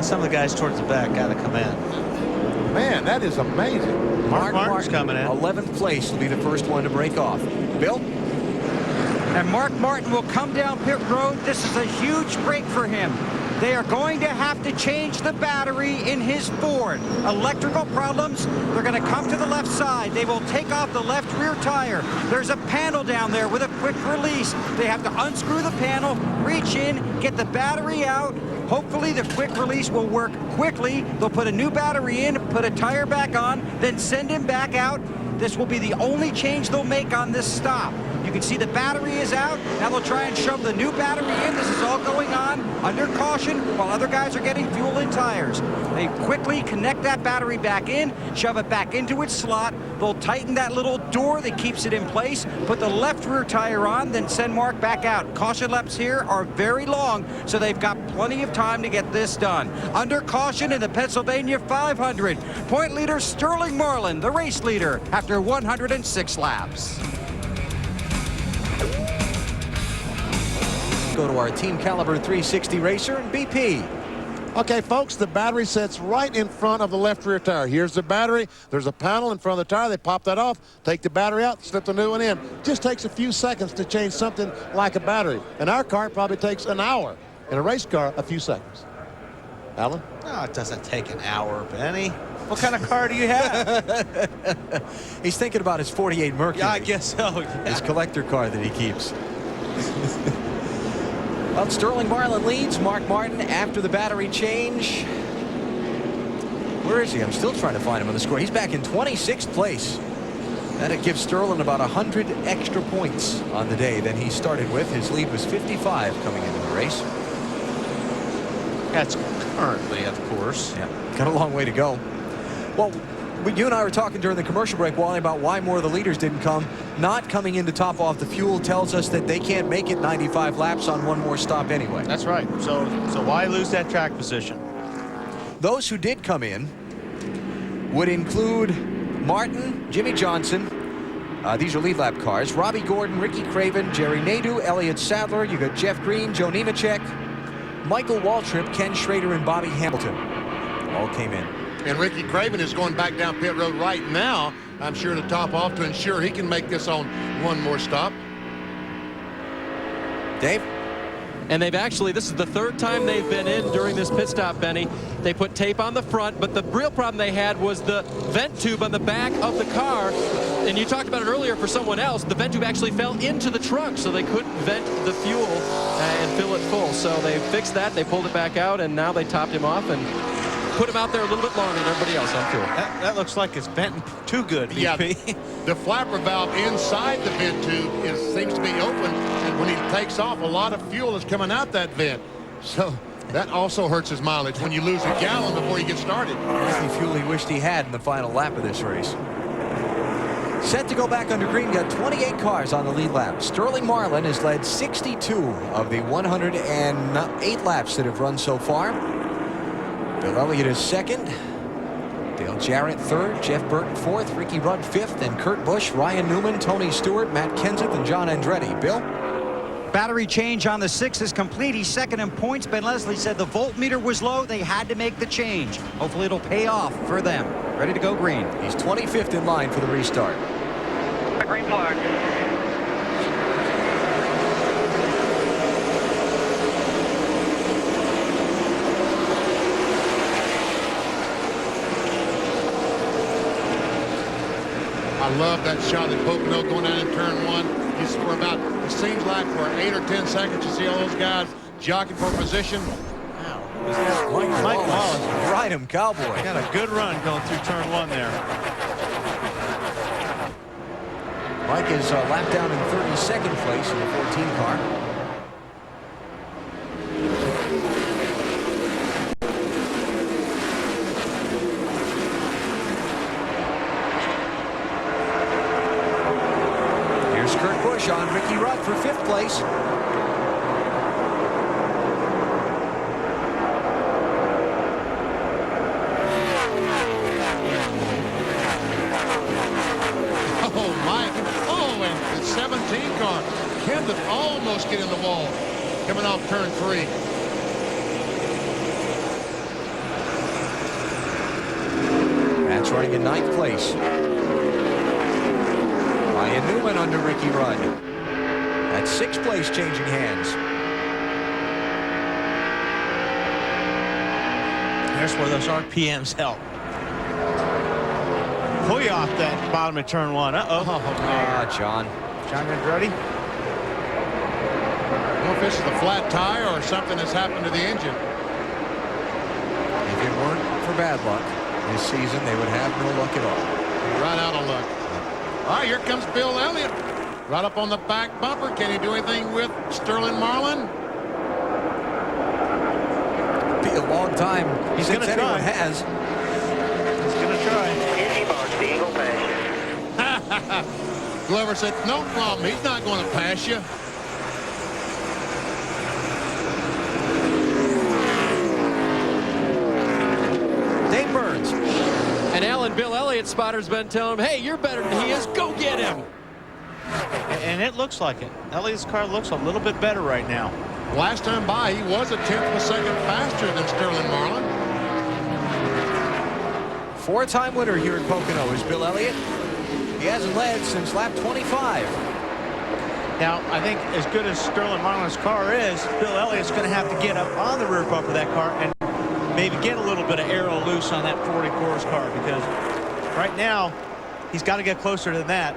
Some of the guys towards the back got to come in. Man, that is amazing. Mark Martin's coming in. 11th place will be the first one to break off. Bill? And Mark Martin will come down pit road. This is a huge break for him. They are going to have to change the battery in his Ford. Electrical problems. They're going to come to the left side. They will take off the left rear tire. There's a panel down there with a quick release. They have to unscrew the panel, reach in, get the battery out. Hopefully the quick release will work quickly. They'll put a new battery in, put a tire back on, then send him back out. This will be the only change they'll make on this stop. You can see the battery is out. Now they'll try and shove the new battery in. This is all going on under caution while other guys are getting fuel and tires. They quickly connect that battery back in, shove it back into its slot. They'll tighten that little door that keeps it in place, put the left rear tire on, then send Mark back out. Caution laps here are very long, so they've got plenty of time to get this done. Under caution in the Pennsylvania 500. Point leader Sterling Marlin, the race leader, after 106 laps. Go to our Team Caliber 360 racer and BP. Okay, folks, the battery sits right in front of the left rear tire. Here's the battery. There's a panel in front of the tire. They pop that off, take the battery out, slip the new one in. Just takes a few seconds to change something like a battery. In our car, it probably takes an hour. In a race car, a few seconds. Alan? No, it doesn't take an hour, Benny. What kind of car do you have? He's thinking about his 48 Mercury. Yeah, I guess so. Yeah. His collector car that he keeps. Well, Sterling Marlin leads. Mark Martin after the battery change. Where is he? I'm still trying to find him on the score. He's back in 26th place. That'd give Sterling about 100 extra points on the day than he started with. His lead was 55 coming into the race. That's currently, of course. Yeah, got a long way to go. Well, you and I were talking during the commercial break, Wally, about why more of the leaders didn't come. Not coming in to top off the fuel tells us that they can't make it 95 laps on one more stop anyway. That's right. So why lose that track position? Those who did come in would include Martin, Jimmy Johnson. These are lead lap cars. Robbie Gordon, Ricky Craven, Jerry Nadeau, Elliott Sadler. You got Jeff Green, Joe Nemechek, Michael Waltrip, Ken Schrader, and Bobby Hamilton. All came in. And Ricky Craven is going back down pit road right now, I'm sure, to top off to ensure he can make this on one more stop. Dave? And they've actually, this is the third time they've been in during this pit stop, Benny. They put tape on the front, but the real problem they had was the vent tube on the back of the car. And you talked about it earlier for someone else. The vent tube actually fell into the trunk, so they couldn't vent the fuel and fill it full. So they fixed that, they pulled it back out, and now they topped him off and put him out there a little bit longer than everybody else on fuel. That looks like it's bent too good, BP. Yeah, the flapper valve inside the vent tube seems to be open, and when he takes off, a lot of fuel is coming out that vent. So that also hurts his mileage when you lose a gallon before you get started. That's the fuel he wished he had in the final lap of this race. Set to go back under green, got 28 cars on the lead lap. Sterling Marlin has led 62 of the 108 laps that have run so far. Bill Elliott is second. Dale Jarrett third. Jeff Burton fourth. Ricky Rudd fifth. And Kurt Busch, Ryan Newman, Tony Stewart, Matt Kenseth, and John Andretti. Bill? Battery change on the 6 is complete. He's second in points. Ben Leslie said the voltmeter was low. They had to make the change. Hopefully it'll pay off for them. Ready to go green. He's 25th in line for the restart. Green flag. I love that shot at Pocono going down in turn one. Just for about, it seems like for 8 or 10 seconds, you see all those guys jockeying for position. Mike Wallace. Ride him, cowboy. Got a good run going through turn one there. Mike is lapped down in 32nd place in the 14 car. Here's Kurt Busch on Ricky Rudd for 5th place. Kenseth almost getting the wall coming off turn 3. Matt's running in 9th place. Ryan Newman under Ricky Rudd. At 6th place, changing hands. There's where those RPMs help. Pull you off that bottom of turn one. Uh-oh. John. John Andretti. I don't know if this is a flat tire or something that's happened to the engine. If it weren't for bad luck this season, they would have no luck at all. Right out of luck. All right, here comes Bill Elliott. Right up on the back bumper. Can he do anything with Sterling Marlin? Be a long time. He's going to try. Anyone has. He's going to try. Glover said, no problem. He's not going to pass you. Dave Burns. And Alan, Bill Elliott's spotter's been telling him, hey, you're better than he is. Go get him. And it looks like it. Elliott's car looks a little bit better right now. Last time by, he was a 10th of a second faster than Sterling Marlin. Four-time winner here at Pocono is Bill Elliott. He hasn't led since lap 25. Now, I think as good as Sterling Marlin's car is, Bill Elliott's going to have to get up on the rear bumper of that car and maybe get a little bit of aero loose on that 40 Course car, because right now he's got to get closer than that.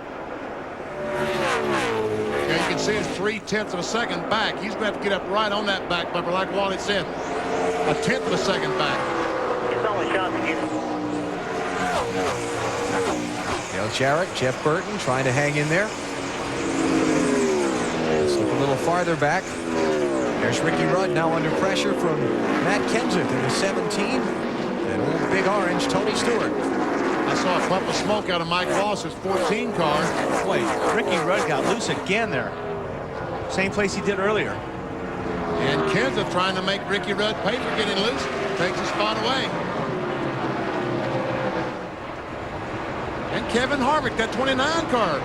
Yeah, you can see it's 3/10 of a second back. He's going to have to get up right on that back bumper, like Wally said. A 10th of a second back. It's only shot to you. Dale Jarrett, Jeff Burton trying to hang in there. Let's look a little farther back. There's Ricky Rudd now under pressure from Matt Kenseth in the 17. And old Big Orange, Tony Stewart. I saw a puff of smoke out of Mike Ross's 14 car. Boy, Ricky Rudd got loose again there. Same place he did earlier. And Kenseth trying to make Ricky Rudd pay for getting loose. Takes his spot away. And Kevin Harvick, that 29 car,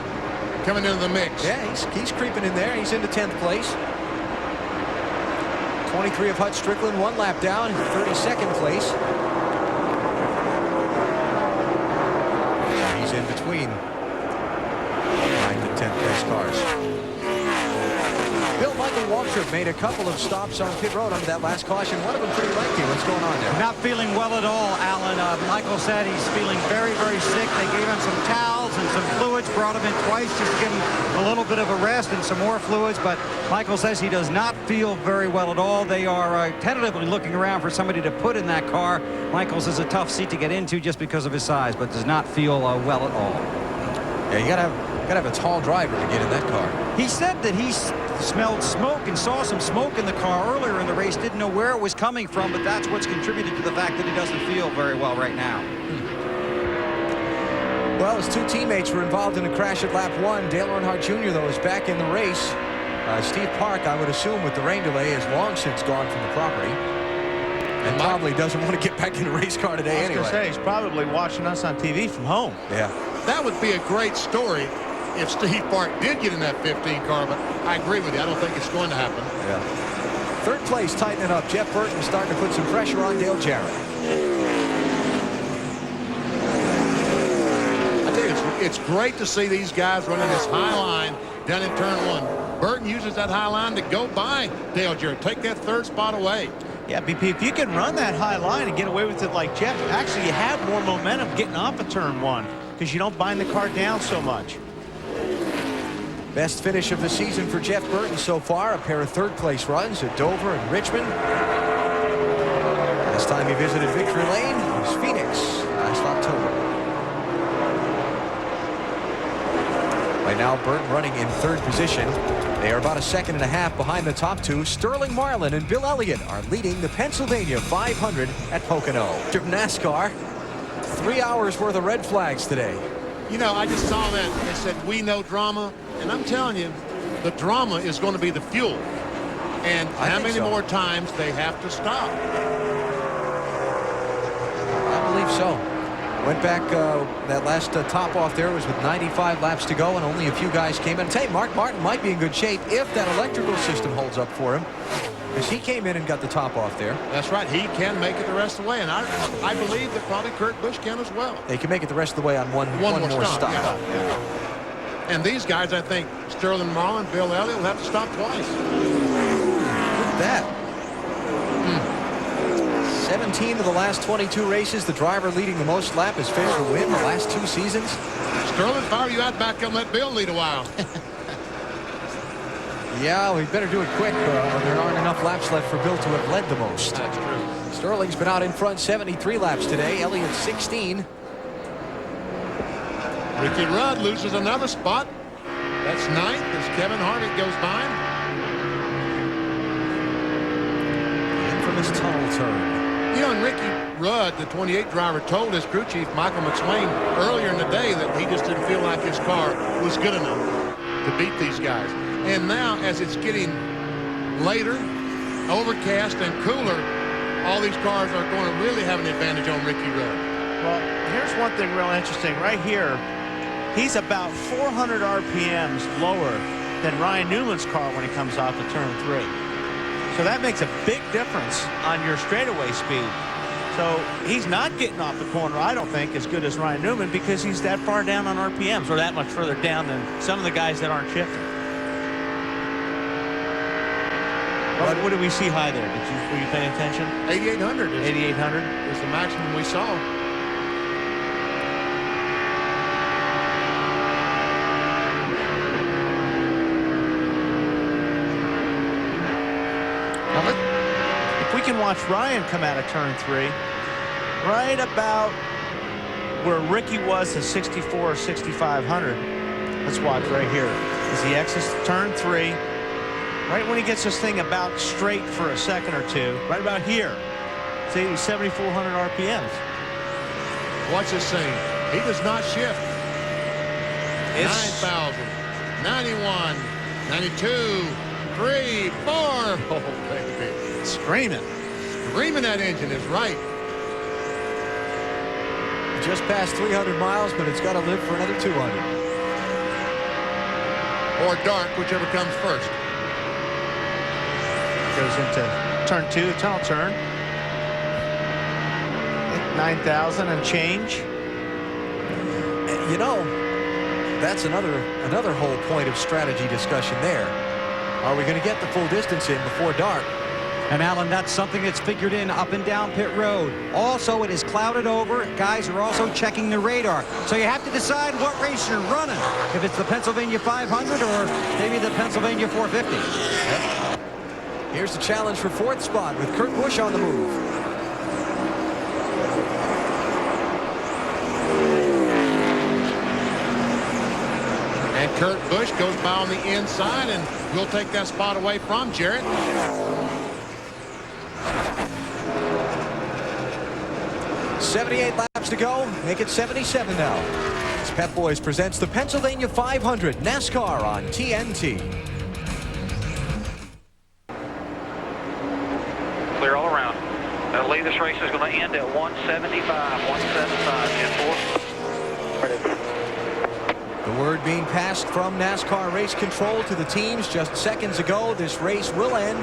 coming into the mix. Yeah, he's creeping in there. He's into 10th place. 23 of Hut Strickland, 1 lap down, 32nd place. He's in between 9th and 10th place cars. Bill Michael Waltrip made a couple of stops on pit road under that last caution. One of them pretty lengthy. What's going on there? Not feeling well at all, Alan. Michael said he's feeling very, very sick. They gave him some towels and some fluids, brought him in twice just to give him a little bit of a rest and some more fluids, but Michael says he does not feel very well at all. They are tentatively looking around for somebody to put in that car. Michael's is a tough seat to get into just because of his size, but does not feel well at all. Yeah, you gotta have a tall driver to get in that car. He said that he smelled smoke and saw some smoke in the car earlier in the race, didn't know where it was coming from, but that's what's contributed to the fact that he doesn't feel very well right now. Well, his two teammates were involved in a crash at lap 1. Dale Earnhardt Jr., though, is back in the race. Steve Park, I would assume, with the rain delay, is long since gone from the property. And probably doesn't want to get back in the race car today anyway. I was going to say, he's probably watching us on TV from home. Yeah. That would be a great story if Steve Park did get in that 15 car, but I agree with you. I don't think it's going to happen. Yeah. Third place, tightening up. Jeff Burton starting to put some pressure on Dale Jarrett. I tell you, it's great to see these guys running this high line down in turn 1. Burton uses that high line to go by Dale Jarrett, take that third spot away. Yeah, BP, if you can run that high line and get away with it like Jeff, actually you have more momentum getting off of turn 1 because you don't bind the car down so much. Best finish of the season for Jeff Burton so far, a pair of third-place runs at Dover and Richmond. Last time he visited Victory Lane was Phoenix last October. Right now, Burton running in third position. They are about a second and a half behind the top two. Sterling Marlin and Bill Elliott are leading the Pennsylvania 500 at Pocono. NASCAR, 3 hours worth of red flags today. You know, I just saw that. They said, we know drama. And I'm telling you, the drama is going to be the fuel. And how many more times they have to stop? I believe so. Went back, that last top off there was with 95 laps to go, and only a few guys came in. I'll tell you, Mark Martin might be in good shape if that electrical system holds up for him, because he came in and got the top off there. That's right. He can make it the rest of the way, and I believe that probably Kurt Busch can as well. They can make it the rest of the way on one more stop. Yeah. And these guys, I think, Sterling Marlin, Bill Elliott, will have to stop twice. Look at that. 17 of the last 22 races. The driver leading the most lap has failed to win the last 2 seasons. Sterling, fire you out back and let Bill lead a while. Yeah, we better do it quick. There aren't enough laps left for Bill to have led the most. That's true. Sterling's been out in front 73 laps today. Elliott 16. Ricky Rudd loses another spot. That's 9th as Kevin Harvick goes by. Infamous tunnel turn. You know, and Ricky Rudd, the 28 driver, told his crew chief, Michael McSwain, earlier in the day that he just didn't feel like his car was good enough to beat these guys. And now, as it's getting later, overcast and cooler, all these cars are going to really have an advantage on Ricky Rudd. Well, here's one thing real interesting. Right here, he's about 400 RPMs lower than Ryan Newman's car when he comes off of turn 3. So that makes a big difference on your straightaway speed. So he's not getting off the corner, I don't think, as good as Ryan Newman because he's that far down on RPMs or that much further down than some of the guys that aren't shifting. What did we see high there? Were you paying attention? 8,800. 8,800 is the maximum we saw. If we can watch Ryan come out of turn 3, right about where Ricky was at 64 or 6,500. Let's watch right here. As he exits turn 3, right when he gets this thing about straight for a second or two, right about here, it's 7,400 RPMs. Watch this thing. He does not shift. 9,000, 91, 92, 3, 4. Oh, baby. Screaming. Screaming that engine is right. Just past 300 miles, but it's got to live for another 200. Or dark, whichever comes first. Goes into turn 2, tunnel turn. 9,000 and change. You know, that's another whole point of strategy discussion there. Are we going to get the full distance in before dark? And Alan, that's something that's figured in up and down pit road. Also, it is clouded over. Guys are also checking the radar. So you have to decide what race you're running. If it's the Pennsylvania 500 or maybe the Pennsylvania 450. Yep. Here's the challenge for 4th spot with Kurt Busch on the move. And Kurt Busch goes by on the inside, and we'll take that spot away from Jarrett. 78 laps to go. Make it 77 now. As Pep Boys presents the Pennsylvania 500 NASCAR on TNT. Clear all around. I believe this race is going to end at 175, 175, 10-4. The word being passed from NASCAR race control to the teams just seconds ago. This race will end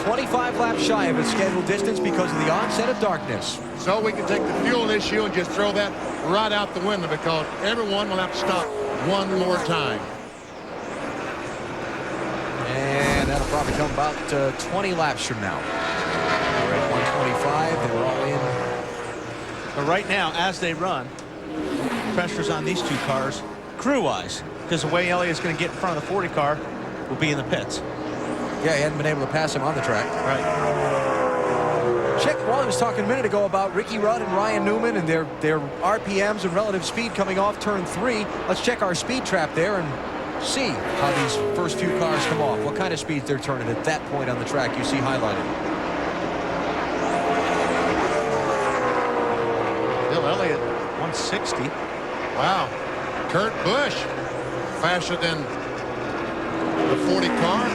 25 laps shy of its scheduled distance because of the onset of darkness. So we can take the fuel issue and just throw that right out the window because everyone will have to stop one more time. And that'll probably come about 20 laps from now. We're at 125. They were all in. But right now, as they run, pressure's on these two cars, crew-wise, because the way Elliott's going to get in front of the 40 car will be in the pits. Yeah, he hadn't been able to pass him on the track. Right. Check, Wally was talking a minute ago about Ricky Rudd and Ryan Newman and their RPMs and relative speed coming off turn 3. Let's check our speed trap there and see how these first few cars come off. What kind of speeds they're turning at that point on the track you see highlighted. Bill Elliott, 160. Wow. Kurt Busch, faster than the 40 car.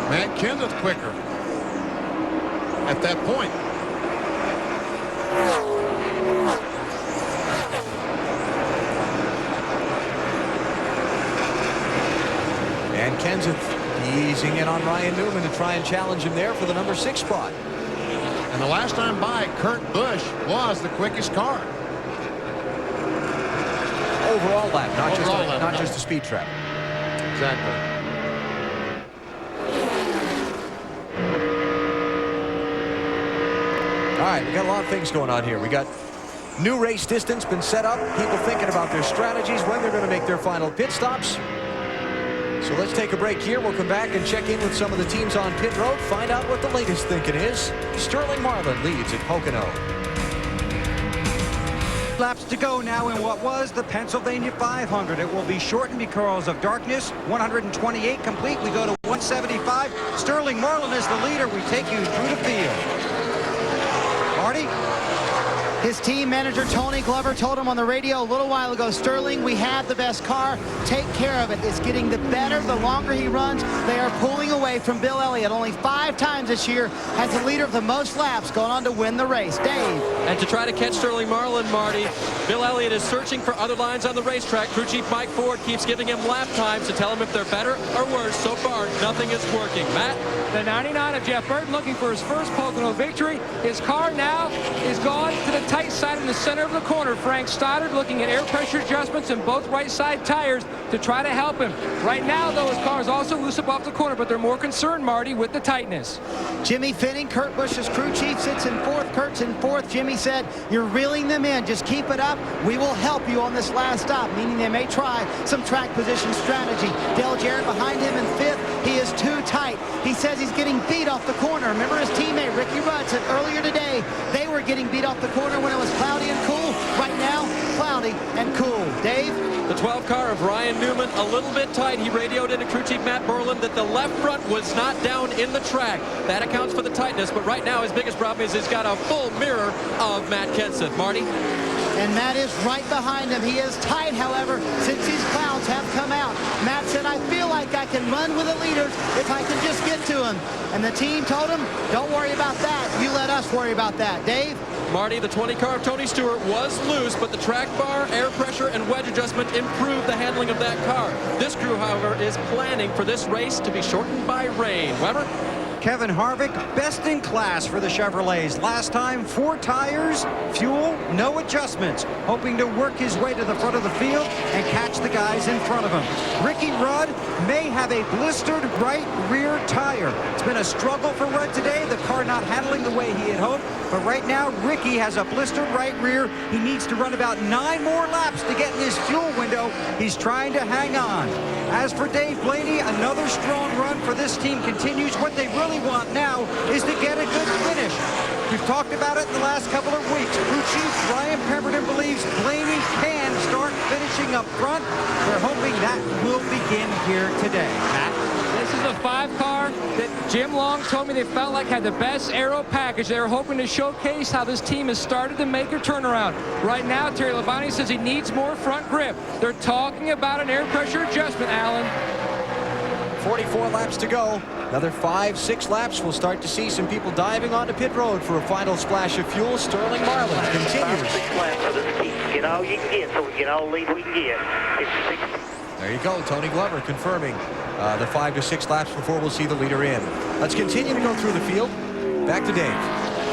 Matt Kenseth quicker at that point. And Kenseth easing in on Ryan Newman to try and challenge him there for the number 6 spot. And the last time by, Kurt Busch was the quickest car. Overall lap, not just the speed trap. Exactly. All right, we got a lot of things going on here. We got new race distance been set up. People thinking about their strategies, when they're going to make their final pit stops. So let's take a break here. We'll come back and check in with some of the teams on pit road, find out what the latest thinking is. Sterling Marlin leads at Pocono. Laps to go now in what was the Pennsylvania 500. It will be shortened because of darkness. 128 complete. We go to 175. Sterling Marlin is the leader. We take you through the field. Marty? His team manager, Tony Glover, told him on the radio a little while ago, Sterling, we have the best car. Take care of it. It's getting the better the longer he runs. They are pulling away from Bill Elliott. Only 5 times this year has the leader of the most laps gone on to win the race. Dave. And to try to catch Sterling Marlin, Marty, Bill Elliott is searching for other lines on the racetrack. Crew Chief Mike Ford keeps giving him lap times to tell him if they're better or worse. So far, nothing is working. Matt? The 99 of Jeff Burton looking for his first Pocono victory. His car now is gone to the tight side in the center of the corner. Frank Stoddard looking at air pressure adjustments in both right side tires to try to help him. Right now, though, his car is also loose up off the corner, but they're more concerned, Marty, with the tightness. Jimmy Finning, Kurt Busch's crew chief, sits in 4th. Kurt's in 4th. Jimmy said, you're reeling them in. Just keep it up. We will help you on this last stop, meaning they may try some track position strategy. Dale Jarrett behind him in 5th. He is too tight. He says he's getting beat off the corner. Remember his teammate, Ricky Rudd, said earlier today they were getting beat off the corner when it was cloudy and cool. Right now, cloudy and cool. Dave? The 12 car of Ryan Newman, a little bit tight. He radioed into crew chief Matt Borland that the left front was not down in the track. That accounts for the tightness, but right now his biggest problem is he's got a full mirror of Matt Kenseth. Marty? And Matt is right behind him. He is tight, however, since these clouds have come out. Matt said, I feel like I can run with the leaders if I can just get to him. And the team told him, don't worry about that. You let us worry about that. Dave? Marty, the 20 car of Tony Stewart was loose, but the track bar, air pressure, and wedge adjustment improved the handling of that car. This crew, however, is planning for this race to be shortened by rain. Weber? Kevin Harvick, best in class for the Chevrolets. Last time, 4 tires, fuel, no adjustments, hoping to work his way to the front of the field and catch the guys in front of him. Ricky Rudd may have a blistered right rear tire. It's been a struggle for Rudd today, the car not handling the way he had hoped, but right now, Ricky has a blistered right rear. He needs to run about 9 more laps to get in his fuel window. He's trying to hang on. As for Dave Blaney, another strong run for this team continues. What they really want now is to get a good finish. We've talked about it in the last couple of weeks. Crew Chief Ryan Pemberton believes Blaney can start finishing up front. They're hoping that will begin here today. Matt? This is a 5 car that Jim Long told me they felt like had the best aero package. They were hoping to showcase how this team has started to make a turnaround. Right now, Terry Labonte says he needs more front grip. They're talking about an air pressure adjustment, Alan. 44 laps to go. Another 5-6 laps. We'll start to see some people diving onto pit road for a final splash of fuel. Sterling Marlin continues. 5 or 6 laps of this keep. Get all you can get so we get all the lead we can get. There you go. Tony Glover confirming the 5 to 6 laps before we'll see the leader in. Let's continue to go through the field. Back to Dave.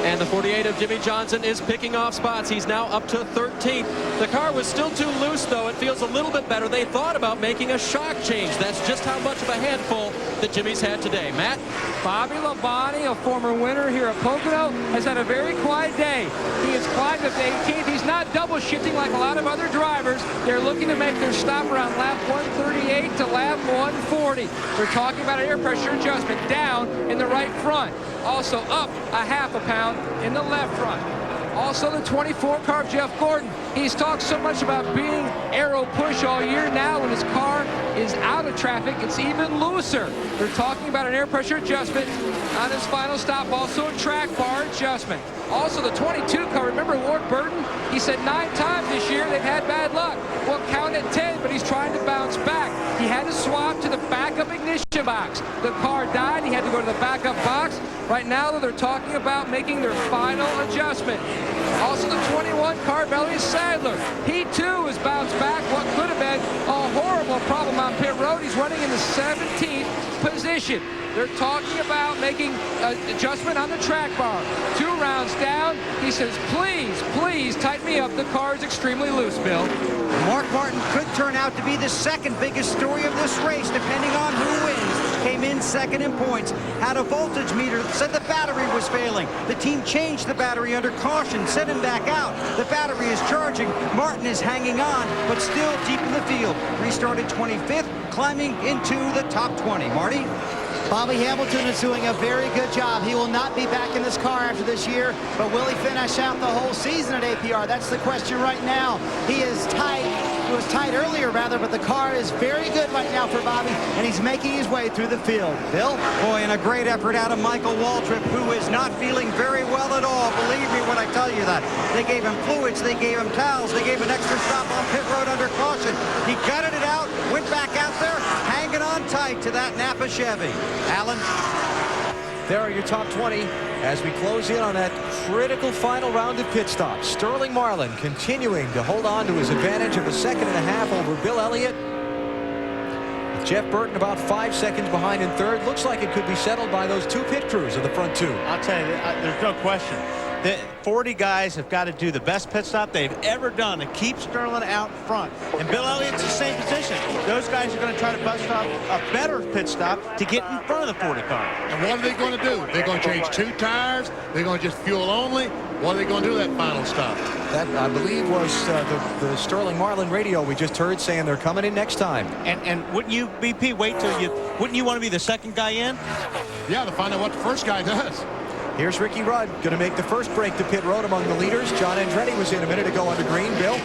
And the 48 of Jimmy Johnson is picking off spots. He's now up to 13th. The car was still too loose, though. It feels a little bit better. They thought about making a shock change. That's just how much of a handful that Jimmy's had today. Matt? Bobby Labonte, a former winner here at Pocono, has had a very quiet day. He has climbed up to 18th. He's not double shifting like a lot of other drivers. They're looking to make their stop around lap 138 to lap 140. They're talking about an air pressure adjustment down in the right front. Also up a half a pound in the left front. Also the 24 car of Jeff Gordon. He's talked so much about being aero push all year. Now when his car is out of traffic, it's even looser. They're talking about an air pressure adjustment on his final stop. Also a track bar adjustment. Also the 22 car, remember Ward Burton? He said 9 times this year they've had bad luck. Well, count at 10, but he's trying to bounce back. He had to swap to the backup ignition box. The car died, he had to go to the backup box. Right now, though, they're talking about making their final adjustment. Also, the 21 car, Elliott Sadler. He, too, has bounced back what could have been a horrible problem on pit road. He's running in the 17th position. They're talking about making an adjustment on the track bar. 2 rounds down. He says, please, please tighten me up. The car is extremely loose, Bill. Mark Martin could turn out to be the second biggest story of this race, depending on who wins. Came in second in points, had a voltage meter that said the battery was failing. The team changed the battery under caution, sent him back out. The battery is charging. Martin is hanging on, but still deep in the field. Restarted 25th, climbing into the top 20. Marty? Bobby Hamilton is doing a very good job. He will not be back in this car after this year, but will he finish out the whole season at APR? That's the question right now. He is tight It was tight earlier, rather, but the car is very good right now for Bobby, and he's making his way through the field. Bill? Boy, and a great effort out of Michael Waltrip, who is not feeling very well at all. Believe me when I tell you that. They gave him fluids, they gave him towels, they gave an extra stop on pit road under caution. He gutted it out, went back out there, hanging on tight to that Napa Chevy. Alan? There are your top 20 as we close in on that critical final round of pit stops. Sterling Marlin continuing to hold on to his advantage of a second and a half over Bill Elliott. Jeff Burton about 5 seconds behind in third. Looks like it could be settled by those two pit crews of the front two. I'll tell you, there's no question. The 40 guys have got to do the best pit stop they've ever done to keep Sterling out front. And Bill Elliott's in the same position. Those guys are going to try to bust off a better pit stop to get in front of the 40 car. And what are they going to do? They're going to change 2 tires? They're going to just fuel only? What are they going to do that final stop? That, I believe, was the Sterling Marlin radio we just heard saying they're coming in next time. And wouldn't you, BP, wait till wouldn't you want to be the second guy in? Yeah, to find out what the first guy does. Here's Ricky Rudd going to make the first break to pit road among the leaders. John Andretti was in a minute ago under green. Bill?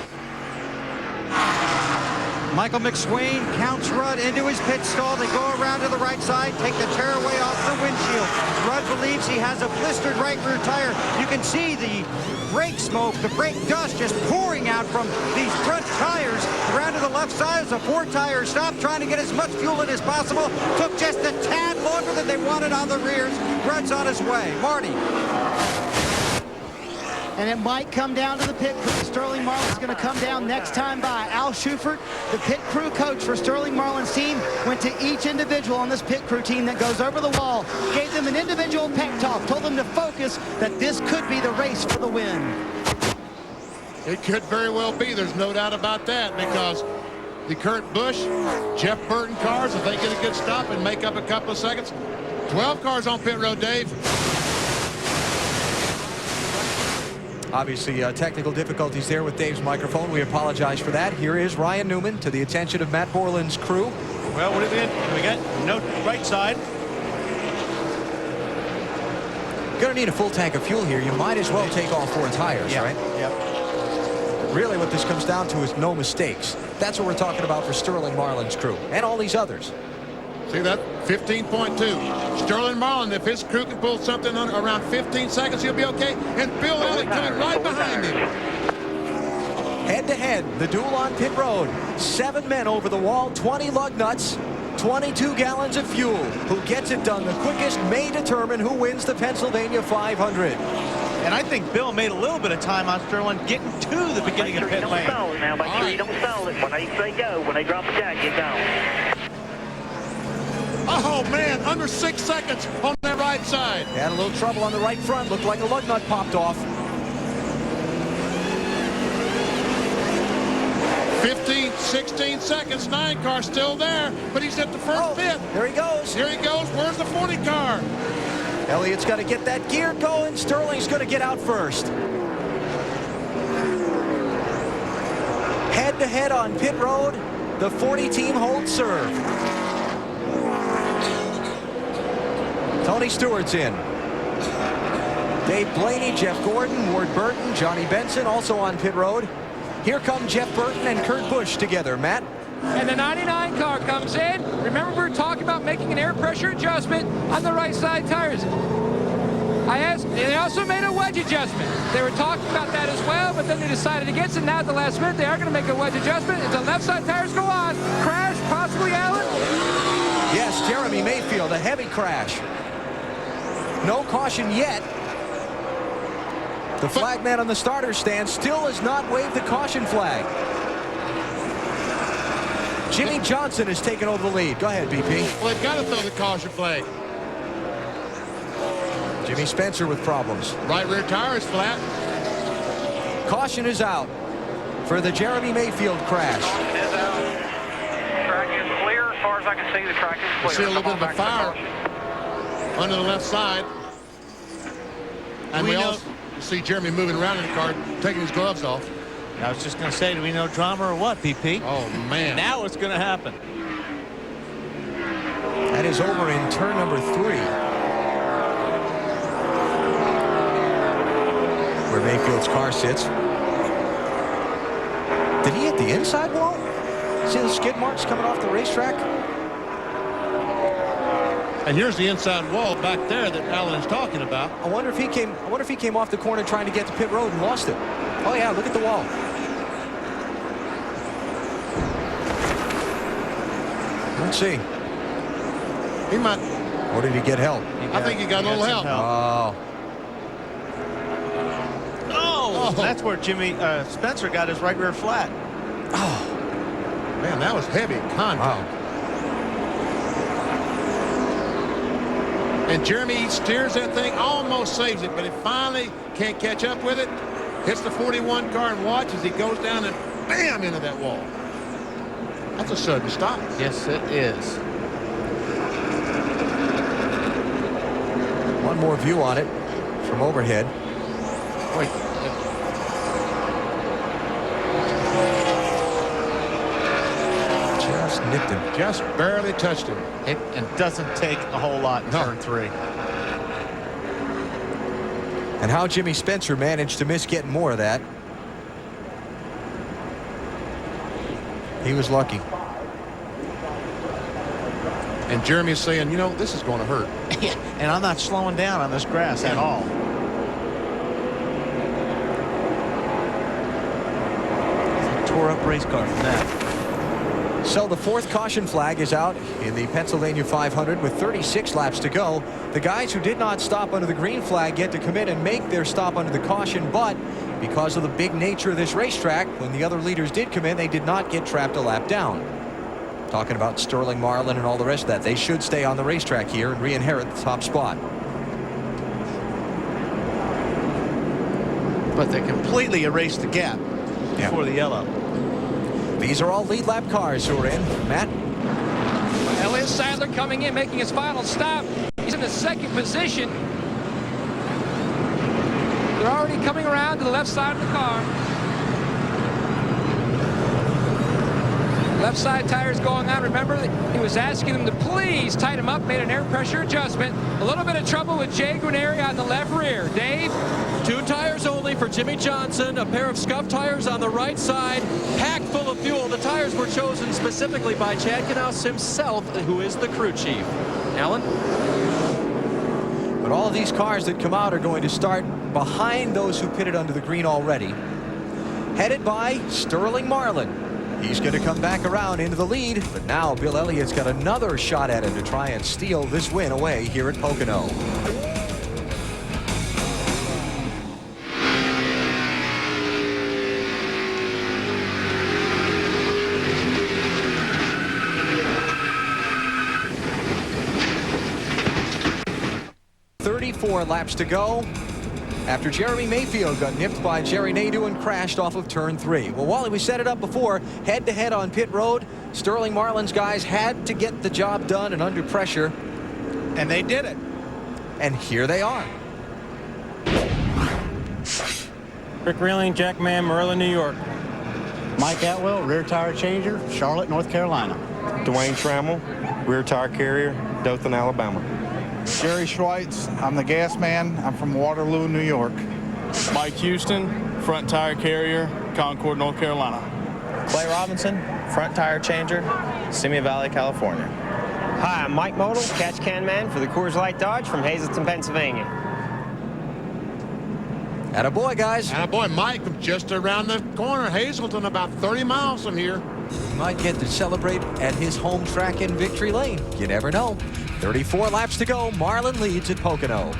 Michael McSwain counts Rudd into his pit stall. They go around to the right side, take the tearaway off the windshield. Rudd believes he has a blistered right rear tire. You can see the brake smoke, the brake dust just pouring out from these front tires. Around to the left side as a 4-tire stop, trying to get as much fuel in as possible. Took just a tad longer than they wanted on the rears. Rudd's on his way. Marty. And it might come down to the pit crew. Sterling Marlin's going to come down next time by. Al Schufert, the pit crew coach for Sterling Marlin's team, went to each individual on this pit crew team that goes over the wall, gave them an individual pep talk, told them to focus, that this could be the race for the win. It could very well be. There's no doubt about that, because the Kurt Busch, Jeff Burton cars, if they get a good stop and make up a couple of seconds, 12 cars on pit road, Dave. Obviously, technical difficulties there with Dave's microphone. We apologize for that. Here is Ryan Newman to the attention of Matt Borland's crew. Well, what do we got? No right side. Going to need a full tank of fuel here. You might as well take all 4 tires, right? Yep. Really, what this comes down to is no mistakes. That's what we're talking about for Sterling Marlin's crew and all these others. See that? 15.2. Sterling Marlin, if his crew can pull something on around 15 seconds, he'll be okay. And Bill Elliott coming right behind him. Head-to-head, the duel on pit road. 7 men over the wall, 20 lug nuts, 22 gallons of fuel. Who gets it done the quickest may determine who wins the Pennsylvania 500. And I think Bill made a little bit of time on Sterling getting to the beginning of the pit lane. Don't stall it now. Make sure you don't stall it. When they say go, when they drop the jack, get gone. Oh, man, under 6 seconds on that right side. Had a little trouble on the right front. Looked like a lug nut popped off. 15, 16 seconds. 9 car still there, but he's at the first pit. There he goes. Here he goes. Where's the 40 car? Elliott's got to get that gear going. Sterling's going to get out first. Head-to-head on pit road. The 40 team holds serve. Tony Stewart's in. Dave Blaney, Jeff Gordon, Ward Burton, Johnny Benson also on pit road. Here come Jeff Burton and Kurt Busch together. Matt? And the 99 car comes in. Remember, we were talking about making an air pressure adjustment on the right side tires. They also made a wedge adjustment. They were talking about that as well, but then they decided against it. Now at the last minute, they are going to make a wedge adjustment. If the left side tires go on, crash, possibly, Alan? Yes, Jeremy Mayfield, a heavy crash. No caution yet. The flagman on the starter stand still has not waved the caution flag. Jimmy Johnson has taken over the lead. Go ahead, BP. Well, they've got to throw the caution flag. Jimmy Spencer with problems. Right rear tire is flat. Caution is out for the Jeremy Mayfield crash. Caution is out. Track is clear. As far as I can see, the track is clear. See a little bit of a fire under the left side. And we also see Jeremy moving around in the car, taking his gloves off. I was just going to say, do we know drama or what, BP? Oh, man. Now it's going to happen. That is over in turn number 3. Where Mayfield's car sits. Did he hit the inside wall? See the skid marks coming off the racetrack? And here's the inside wall back there that Alan is talking about. I wonder if he came off the corner trying to get to pit road and lost it. Oh yeah, look at the wall. Let's see. He might. Or did he get help? I think he got a little help. Oh. Oh, that's where Jimmy Spencer got his right rear flat. Oh, man, that was heavy contact. Wow. And Jeremy steers that thing, almost saves it, but it finally can't catch up with it. Hits the 41 car and watch as he goes down and bam into that wall. That's a sudden stop. Yes, it is. One more view on it from overhead. Wait. Just nipped him. Just barely touched him. It doesn't take a whole lot in turn 3. And how Jimmy Spencer managed to miss getting more of that. He was lucky. And Jeremy's saying, you know, this is going to hurt. And I'm not slowing down on this grass at all. Tore up race car from that. So the 4th caution flag is out in the Pennsylvania 500 with 36 laps to go. The guys who did not stop under the green flag get to come in and make their stop under the caution, but because of the big nature of this racetrack, when the other leaders did come in, they did not get trapped a lap down. Talking about Sterling Marlin and all the rest of that. They should stay on the racetrack here and re-inherit the top spot. But they completely erased the gap before the yellow. These are all lead lap cars who are in. Matt? Elliott Sadler coming in, making his final stop. He's in the 2nd position. They're already coming around to the left side of the car. Left side tires going on. Remember, he was asking them to please tighten him up, made an air pressure adjustment. A little bit of trouble with Jay Granieri on the left rear. Dave? 2 tires only for Jimmy Johnson. A pair of scuff tires on the right side, packed full of fuel. The tires were chosen specifically by Chad Knaus himself, who is the crew chief. Alan? But all of these cars that come out are going to start behind those who pitted under the green already. Headed by Sterling Marlin. He's going to come back around into the lead, but now Bill Elliott's got another shot at him to try and steal this win away here at Pocono. Four laps to go after Jeremy Mayfield got nipped by Jerry Nadeau and crashed off of turn 3. Well, Wally, we set it up before, head-to-head on pit road. Sterling Marlin's guys had to get the job done and under pressure. And they did it. And here they are. Rick Reeling, Jack Mann, Merlin, New York. Mike Atwell, rear tire changer, Charlotte, North Carolina. Dwayne Trammell, rear tire carrier, Dothan, Alabama. Jerry Schweitz, I'm the gas man. I'm from Waterloo, New York. Mike Houston, front tire carrier, Concord, North Carolina. Clay Robinson, front tire changer, Simi Valley, California. Hi, I'm Mike Modell, catch can man for the Coors Light Dodge from Hazleton, Pennsylvania. Attaboy, guys. Attaboy, Mike, from just around the corner. Hazleton, about 30 miles from here. He might get to celebrate at his home track in Victory Lane. You never know. 34 laps to go. Marlin leads at Pocono.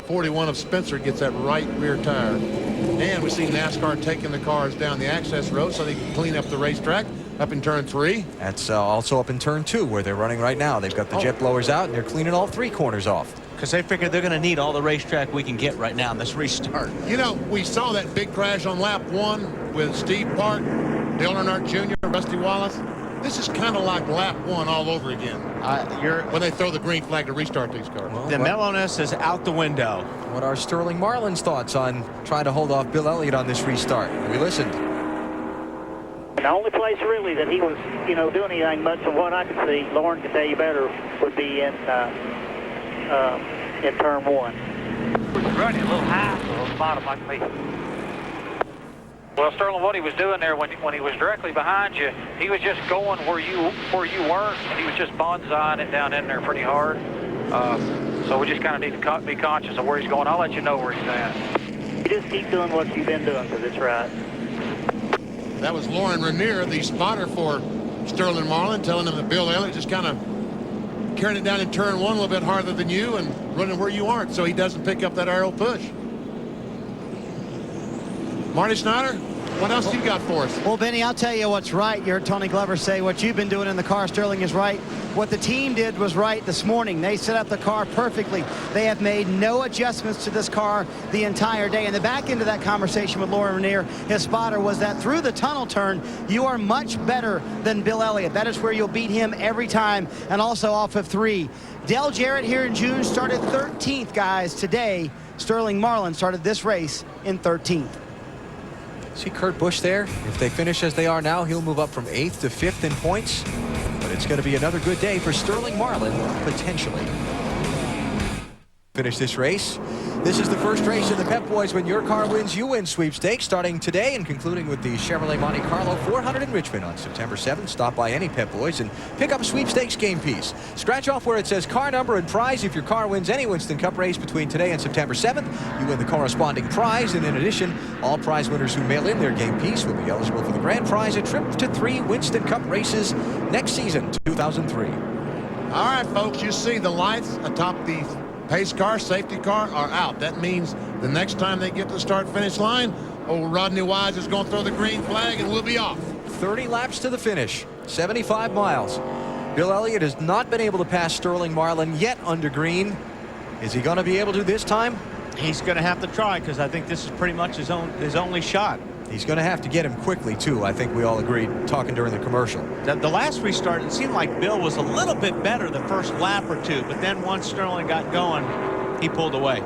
41 of Spencer gets that right rear tire. And we see NASCAR taking the cars down the access road so they can clean up the racetrack up in turn 3. That's also up in turn 2 where they're running right now. They've got the jet blowers out and they're cleaning all 3 corners off. Because they figure they're going to need all the racetrack we can get right now in this restart. You know, we saw that big crash on lap 1 with Steve Park, Dale Earnhardt Jr., Rusty Wallace. This is kind of like lap 1 all over again. When they throw the green flag to restart these cars. Well, the mellowness is out the window. What are Sterling Marlin's thoughts on trying to hold off Bill Elliott on this restart? We listened. The only place really that he was, doing anything much from what I could see, Lauren could tell you better, would be in turn 1. Running a little high, so on the bottom like me. Well, Sterling, what he was doing there when he was directly behind you, he was just going where you weren't, and he was just bonsaiing it down in there pretty hard. So we just kind of need to be conscious of where he's going. I'll let you know where he's at. You just keep doing what you've been doing, because it's right. That was Lauren Ranier, the spotter for Sterling Marlin, telling him that Bill Elliott just kind of carrying it down in turn one a little bit harder than you and running where you aren't, so he doesn't pick up that aerial push. Marty Snyder, what else do you got for us? Well, Benny, I'll tell you what's right. You heard Tony Glover say what you've been doing in the car, Sterling, is right. What the team did was right this morning. They set up the car perfectly. They have made no adjustments to this car the entire day. And the back end of that conversation with Lauren Ranier, his spotter, was that through the tunnel turn, you are much better than Bill Elliott. That is where you'll beat him every time, and also off of 3. Dale Jarrett here in June started 13th, guys. Today, Sterling Marlin started this race in 13th. See Kurt Busch there? If they finish as they are now, he'll move up from 8th to 5th in points. But it's going to be another good day for Sterling Marlin, potentially. Finish this race. This is the first race in the Pep Boys When Your Car Wins, You Win sweepstakes, starting today and concluding with the Chevrolet Monte Carlo 400 in Richmond on September 7th. Stop by any Pep Boys and pick up a sweepstakes game piece. Scratch off where it says car number and prize. If your car wins any Winston Cup race between today and September 7th, you win the corresponding prize. And in addition, all prize winners who mail in their game piece will be eligible for the grand prize, a trip to 3 Winston Cup races next season, 2003. All right, folks, you see the lights atop the pace car, safety car are out. That means the next time they get to the start-finish line, old Rodney Wise is going to throw the green flag and we'll be off. 30 laps to the finish, 75 miles. Bill Elliott has not been able to pass Sterling Marlin yet under green. Is he going to be able to this time? He's going to have to try, because I think this is pretty much his only shot. He's going to have to get him quickly, too. I think we all agreed, talking during the commercial. The last restart, it seemed like Bill was a little bit better the first lap or two, but then once Sterling got going, he pulled away.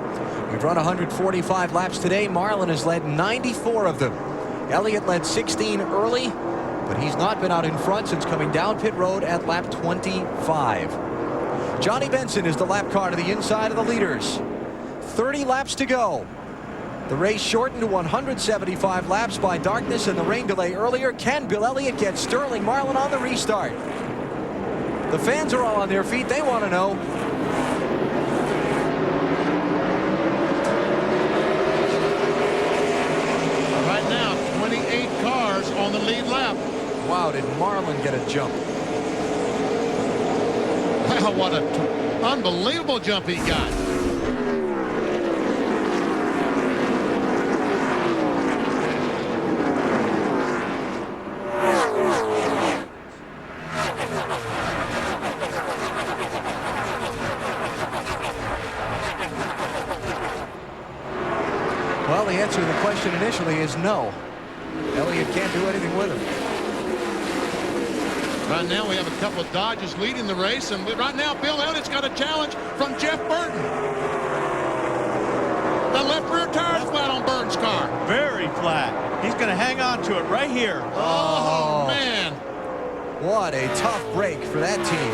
We've run 145 laps today. Marlin has led 94 of them. Elliott led 16 early, but he's not been out in front since coming down pit road at lap 25. Johnny Benson is the lap car to the inside of the leaders. 30 laps to go. The race shortened to 175 laps by darkness and the rain delay earlier. Can Bill Elliott get Sterling Marlin on the restart? The fans are all on their feet. They want to know. Right now, 28 cars on the lead lap. Wow, did Marlin get a jump? Wow, what an unbelievable jump he got. Well, the answer to the question initially is no. Elliott can't do anything with him. Right now we have a couple of Dodges leading the race, and right now Bill Elliott's got a challenge from Jeff Burton. The left rear tire is flat on Burton's car. Very flat. He's going to hang on to it right here. Oh, man. What a tough break for that team.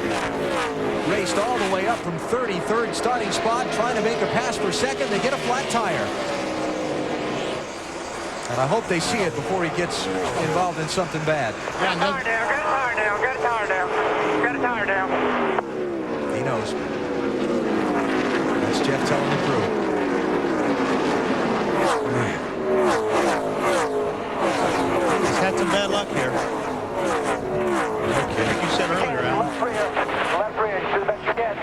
Raced all the way up from 33rd starting spot, trying to make a pass for second. They get a flat tire. And I hope they see it before he gets involved in something bad. Get a tire down, get a tire down, get a tire down, get a tire down. He knows. That's Jeff telling the crew. He's had some bad luck here. Okay. Like you said earlier, Alan. Left rear, do the best you can.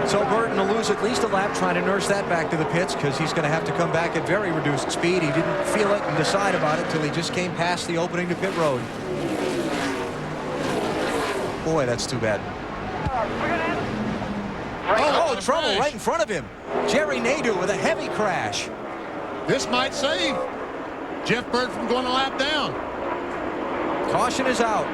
So Burton will lose at least a lap trying to nurse that back to the pits, because he's going to have to come back at very reduced speed. He didn't feel it and decide about it till he just came past the opening to pit road. Boy, that's too bad. Oh, trouble right in front of him. Jerry Nadeau with a heavy crash. This might save Jeff Burton from going a lap down. Caution is out.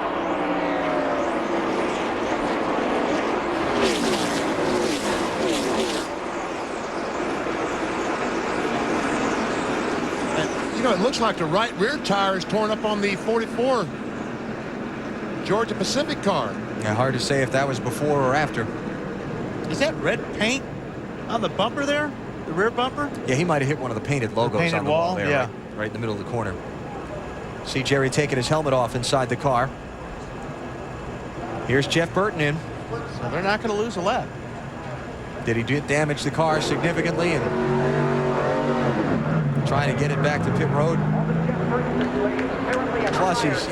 You know, it looks like the right rear tire is torn up on the 44 Georgia Pacific car. Yeah, hard to say if that was before or after. Is that red paint on the bumper there? The rear bumper? Yeah, he might have hit one of the painted logos painted on the wall there, yeah. right in the middle of the corner. See Jerry taking his helmet off inside the car. Here's Jeff Burton in. So they're not going to lose a lap. Did he damage the car significantly and trying to get it back to pit road? Plus he's,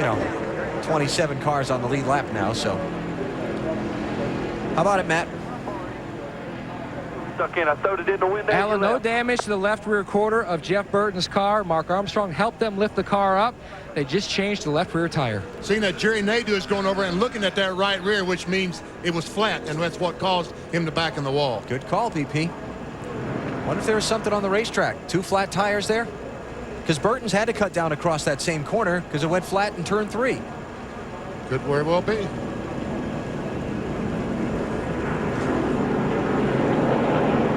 27 cars on the lead lap now, so. How about it, Matt? Stuck in. I throwed it in the window. Alan, no damage to the left rear quarter of Jeff Burton's car. Mark Armstrong helped them lift the car up. They just changed the left rear tire. Seeing that Jerry Nadeau is going over and looking at that right rear, which means it was flat, and that's what caused him to back in the wall. Good call, BP. Wonder if there was something on the racetrack. 2 flat tires there? Because Burton's had to cut down across that same corner because it went flat in turn 3. Could very well be.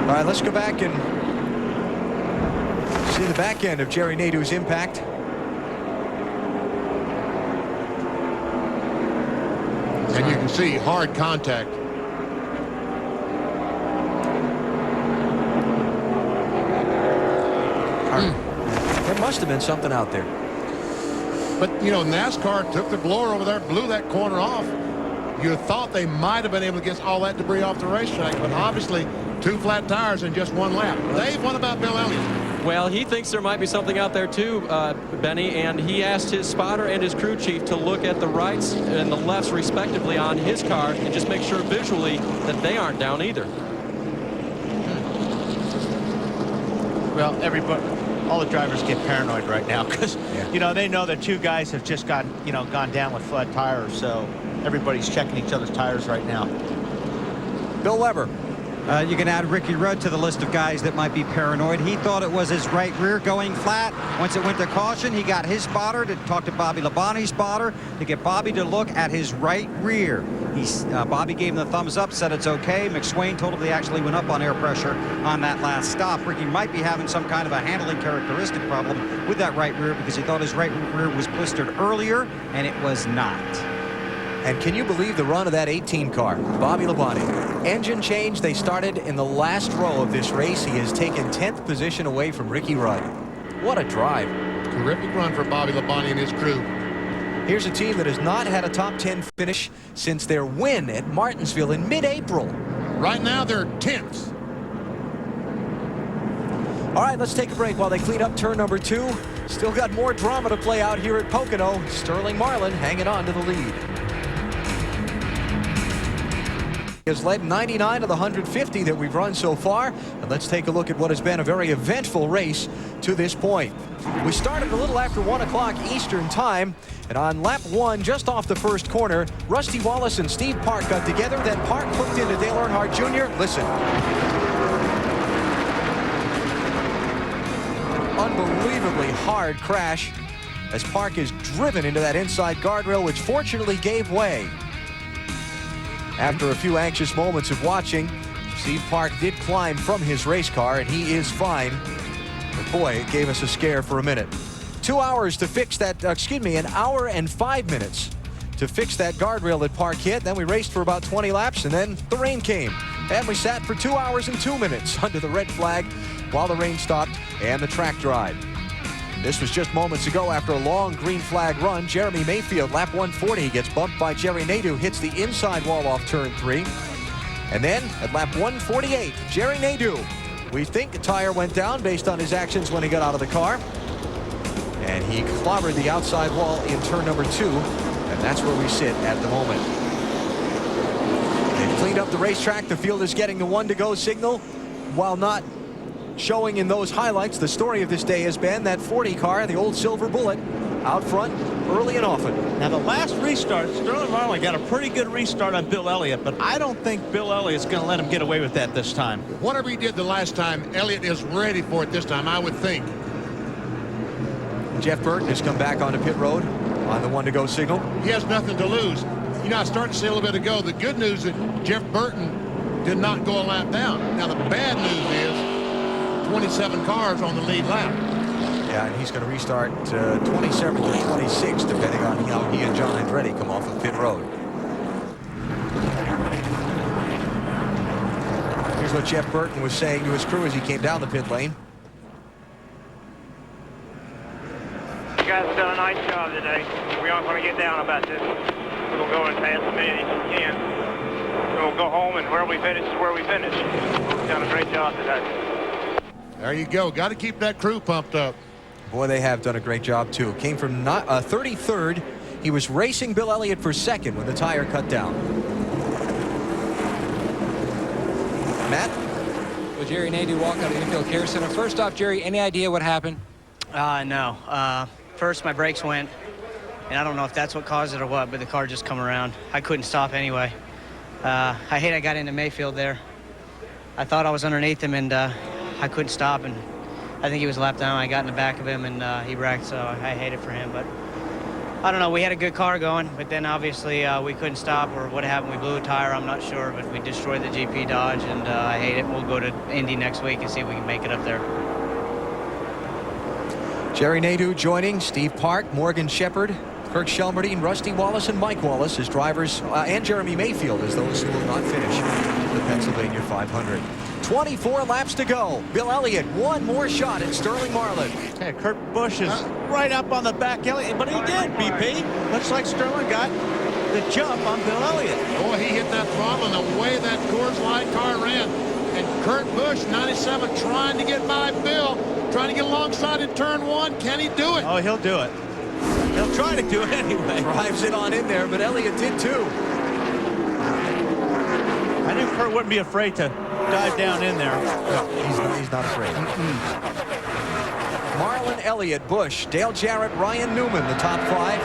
All right, let's go back and see the back end of Jerry Nadeau's impact. And you can see hard contact. There must have been something out there. But, NASCAR took the blower over there, blew that corner off. You thought they might have been able to get all that debris off the racetrack, but obviously 2 flat tires in just 1 lap. Dave, what about Bill Elliott? Well, he thinks there might be something out there too, Benny, and he asked his spotter and his crew chief to look at the rights and the lefts respectively on his car and just make sure visually that they aren't down either. Well, all the drivers get paranoid right now because, they know that 2 guys have just gone down with flat tires, so everybody's checking each other's tires right now. Bill Weber. You can add Ricky Rudd to the list of guys that might be paranoid. He thought it was his right rear going flat. Once it went to caution, he got his spotter to talk to Bobby Labonte's spotter to get Bobby to look at his right rear. Bobby gave him the thumbs up, said it's okay. McSwain told him they actually went up on air pressure on that last stop. Ricky might be having some kind of a handling characteristic problem with that right rear because he thought his right rear was blistered earlier, and it was not. And can you believe the run of that 18 car? Bobby Labonte. Engine change. They started in the last row of this race. He has taken 10th position away from Ricky Rudd. What a drive. Terrific run for Bobby Labonte and his crew. Here's a team that has not had a top 10 finish since their win at Martinsville in mid-April. Right now, they're 10th. All right, let's take a break while they clean up turn number 2. Still got more drama to play out here at Pocono. Sterling Marlin hanging on to the lead. Has led 99 of the 150 that we've run so far. And let's take a look at what has been a very eventful race to this point. We started a little after 1 o'clock Eastern time, and on lap 1, just off the first corner, Rusty Wallace and Steve Park got together. Then Park hooked into Dale Earnhardt Jr. Listen. Unbelievably hard crash as Park is driven into that inside guardrail, which fortunately gave way. After a few anxious moments of watching, Steve Park did climb from his race car, and he is fine. But boy, it gave us a scare for a minute. 2 hours to fix that, an hour and 5 minutes to fix that guardrail that Park hit. Then we raced for about 20 laps, and then the rain came. And we sat for 2 hours and 2 minutes under the red flag while the rain stopped and the track dried. This was just moments ago after a long green flag run. Jeremy Mayfield, lap 140, gets bumped by Jerry Nadeau, hits the inside wall off turn 3. And then at lap 148, Jerry Nadeau, we think the tire went down based on his actions when he got out of the car. And he clobbered the outside wall in turn number 2. And that's where we sit at the moment. They've cleaned up the racetrack. The field is getting the 1 to go signal. While not showing in those highlights, the story of this day has been that 40 car, the old Silver Bullet, out front early and often. Now, the last restart, Sterling Marlin got a pretty good restart on Bill Elliott, but I don't think Bill Elliott's going to let him get away with that this time. Whatever he did the last time, Elliott is ready for it this time, I would think. Jeff Burton has come back onto pit road on the 1 to go signal. He has nothing to lose. I started to say a little bit ago, the good news is that Jeff Burton did not go a lap down. Now, the bad news is 27 cars on the lead lap. Yeah, and he's going to restart 27th or 26th, depending on how he and John Andretti come off of pit road. Here's what Jeff Burton was saying to his crew as he came down the pit lane. You guys have done a nice job today. We aren't going to get down about this. We're going to go and pass as many as we can. We'll go home, and where we finish is where we finish. We've done a great job today. There you go. Got to keep that crew pumped up. Boy, they have done a great job, too. Came from 33rd. He was racing Bill Elliott for second when the tire cut down. Matt? Well, Jerry Nadeau walked out of the infield care center. First off, Jerry, any idea what happened? No. First, my brakes went, and I don't know if that's what caused it or what, but the car just come around. I couldn't stop anyway. I hate I got into Mayfield there. I thought I was underneath him, and I couldn't stop, and I think he was lapped down. I got in the back of him, and he wrecked, so I hate it for him. But I don't know. We had a good car going, but then obviously we couldn't stop, or what happened. We blew a tire. I'm not sure, but we destroyed the GP Dodge, and I hate it. We'll go to Indy next week and see if we can make it up there. Jerry Nadeau joining Steve Park, Morgan Shepherd, Kirk Shelmerdine, Rusty Wallace, and Mike Wallace as drivers, and Jeremy Mayfield as those who will not finish the Pennsylvania 500. 24 laps to go. Bill Elliott, one more shot at Sterling Marlin. Hey, Kurt Busch is right up on the back, Elliott, but he did, BP. Looks like Sterling got the jump on Bill Elliott. Boy, he hit that throttle, and the way that Coors Light car ran. And Kurt Busch, 97, trying to get by Bill, trying to get alongside in turn one. Can he do it? Oh, he'll do it. He'll try to do it anyway. Drives it on in there, but Elliott did too. I knew Kurt wouldn't be afraid to dive down in there. No, he's not afraid. Marlin, Elliott, Busch, Dale Jarrett, Ryan Newman, the top five.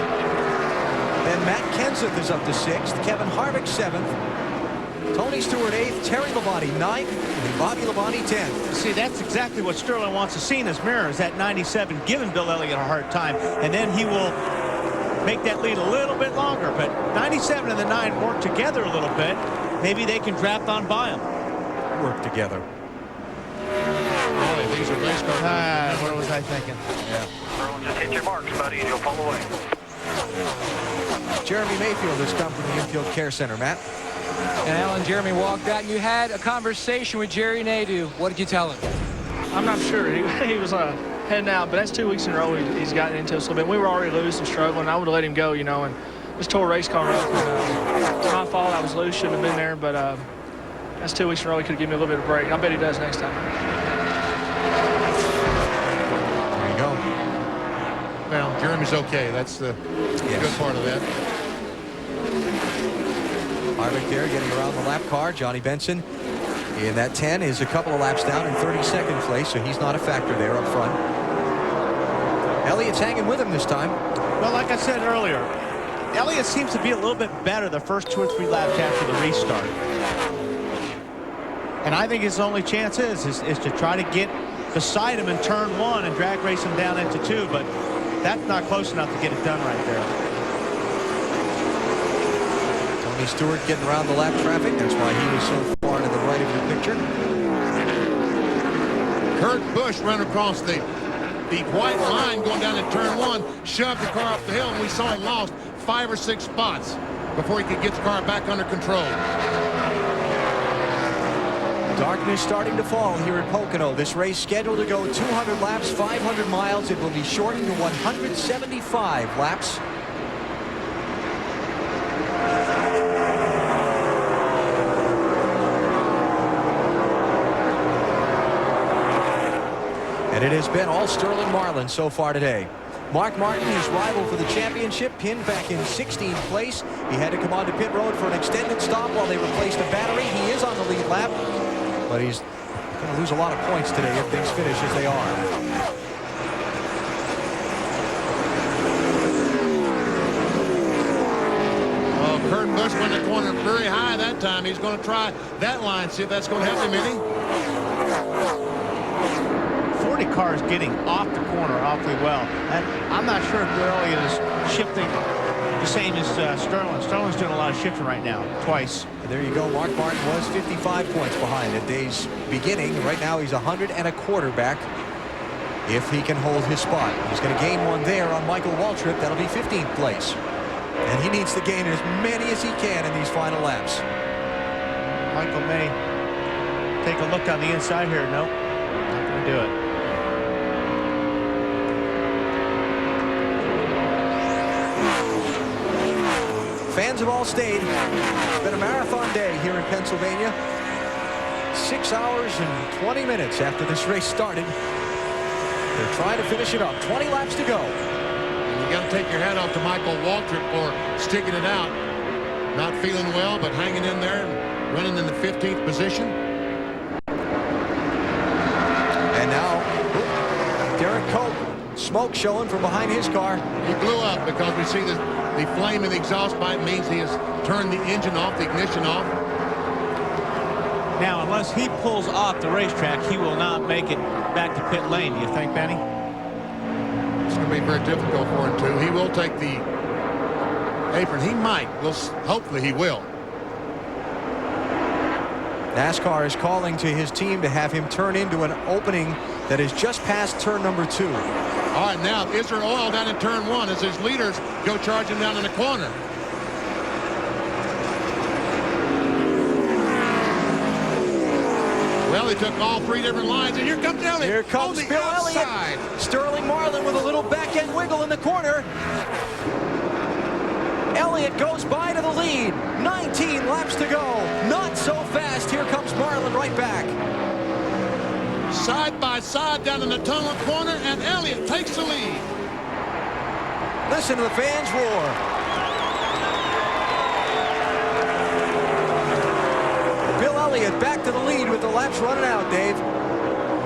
Then Matt Kenseth is up to 6th. Kevin Harvick 7th. Tony Stewart 8th. Terry Labonte 9th. And Bobby Labonte 10th. See, that's exactly what Sterling wants to see in his mirror, is that 97 giving Bill Elliott a hard time. And then he will make that lead a little bit longer. But 97 and the 9 work together a little bit. Maybe they can draft on by him. Work together. Boy, these are race cars. What was I thinking? Yeah. Just hit your marks, buddy, and you'll pull away. Jeremy Mayfield has come from the infield care center. Matt? And Alan, Jeremy walked out, and you had a conversation with Jerry Nadeau. What did you tell him? I'm not sure. He was heading out, but that's 2 weeks in a row he's gotten into us a little bit. We were already loose and struggling. I would have let him go, you know, and just tore a race car up. And, it's my fault. I was loose, shouldn't have been there, but that's 2 weeks in a row. He could have given me a little bit of a break. I bet he does next time. There you go. Well, Jeremy's okay. That's the good part of that. Harvick there getting around the lap car. Johnny Benson in that 10 is a couple of laps down in 32nd place, so he's not a factor there up front. Elliott's hanging with him this time. Well, like I said earlier, Elliott seems to be a little bit better the first 2 or 3 laps after the restart. And I think his only chance is to try to get beside him in turn 1 and drag race him down into 2, but that's not close enough to get it done right there. Tony Stewart getting around the lap traffic. That's why he was so far to the right of your picture. Kurt Busch ran across the white line going down in turn 1, shoved the car up the hill, and we saw him lost 5 or 6 spots before he could get the car back under control. Darkness starting to fall here at Pocono. This race scheduled to go 200 laps, 500 miles. It will be shortened to 175 laps. And it has been all Sterling Marlin so far today. Mark Martin, his rival for the championship, pinned back in 16th place. He had to come onto pit road for an extended stop while they replaced a battery. He is on the lead lap, but he's going to lose a lot of points today if things finish as they are. Oh, Kurt Busch went the corner very high that time. He's going to try that line, see if that's going to help him any. 40 cars getting off the corner awfully well. And I'm not sure if Elliott is shifting the same as Sterling. Sterling's doing a lot of shifting right now, twice. And there you go. Mark Martin was 55 points behind at day's beginning. Right now he's 125 back if he can hold his spot. He's going to gain one there on Michael Waltrip. That'll be 15th place. And he needs to gain as many as he can in these final laps. Michael may Take a look on the inside here. Nope, not going to do it. Fans have all stayed. It's been a marathon day here in Pennsylvania. 6 hours and 20 minutes after this race started. They're trying to finish it up. 20 laps to go. You got to take your hat off to Michael Waltrip for sticking it out. Not feeling well, but hanging in there and running in the 15th position. And now, Derek Cope, smoke showing from behind his car. He blew up because we see the flame in the exhaust pipe means he has turned the engine off, the ignition off. Now, unless he pulls off the racetrack, he will not make it back to pit lane. Do you think, Benny? It's going to be very difficult for him, too. He will take the apron. He might. Hopefully he will. NASCAR is calling to his team to have him turn into an opening that is just past turn number 2. All right, now, is there oil down in turn 1 as his leaders go charging down in the corner? Well, he took all 3 different lines, and here comes Elliott. Here comes Bill Elliott. Sterling Marlin with a little back-end wiggle in the corner. Elliott goes by to the lead. 19 laps to go. Not so fast. Here comes Marlin right back. Side by side down in the tunnel corner, and Elliott takes the lead. Listen to the fans roar. Bill Elliott back to the lead with the laps running out, Dave.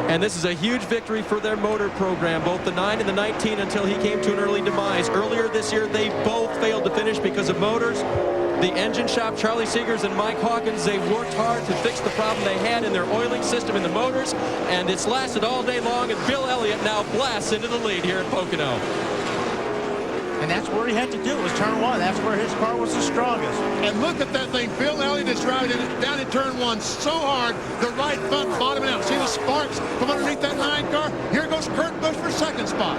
And this is a huge victory for their motor program, both the 9 and the 19, until he came to an early demise. Earlier this year, they both failed to finish because of motors. The engine shop, Charlie Seegers and Mike Hawkins, they worked hard to fix the problem they had in their oiling system in the motors, and it's lasted all day long, and Bill Elliott now blasts into the lead here at Pocono. And that's where he had to do it, was turn 1. That's where his car was the strongest. And look at that thing. Bill Elliott is driving it down in turn 1 so hard, the right front bottoming out. See the sparks from underneath that 9 car? Here goes Kurt Busch for second spot.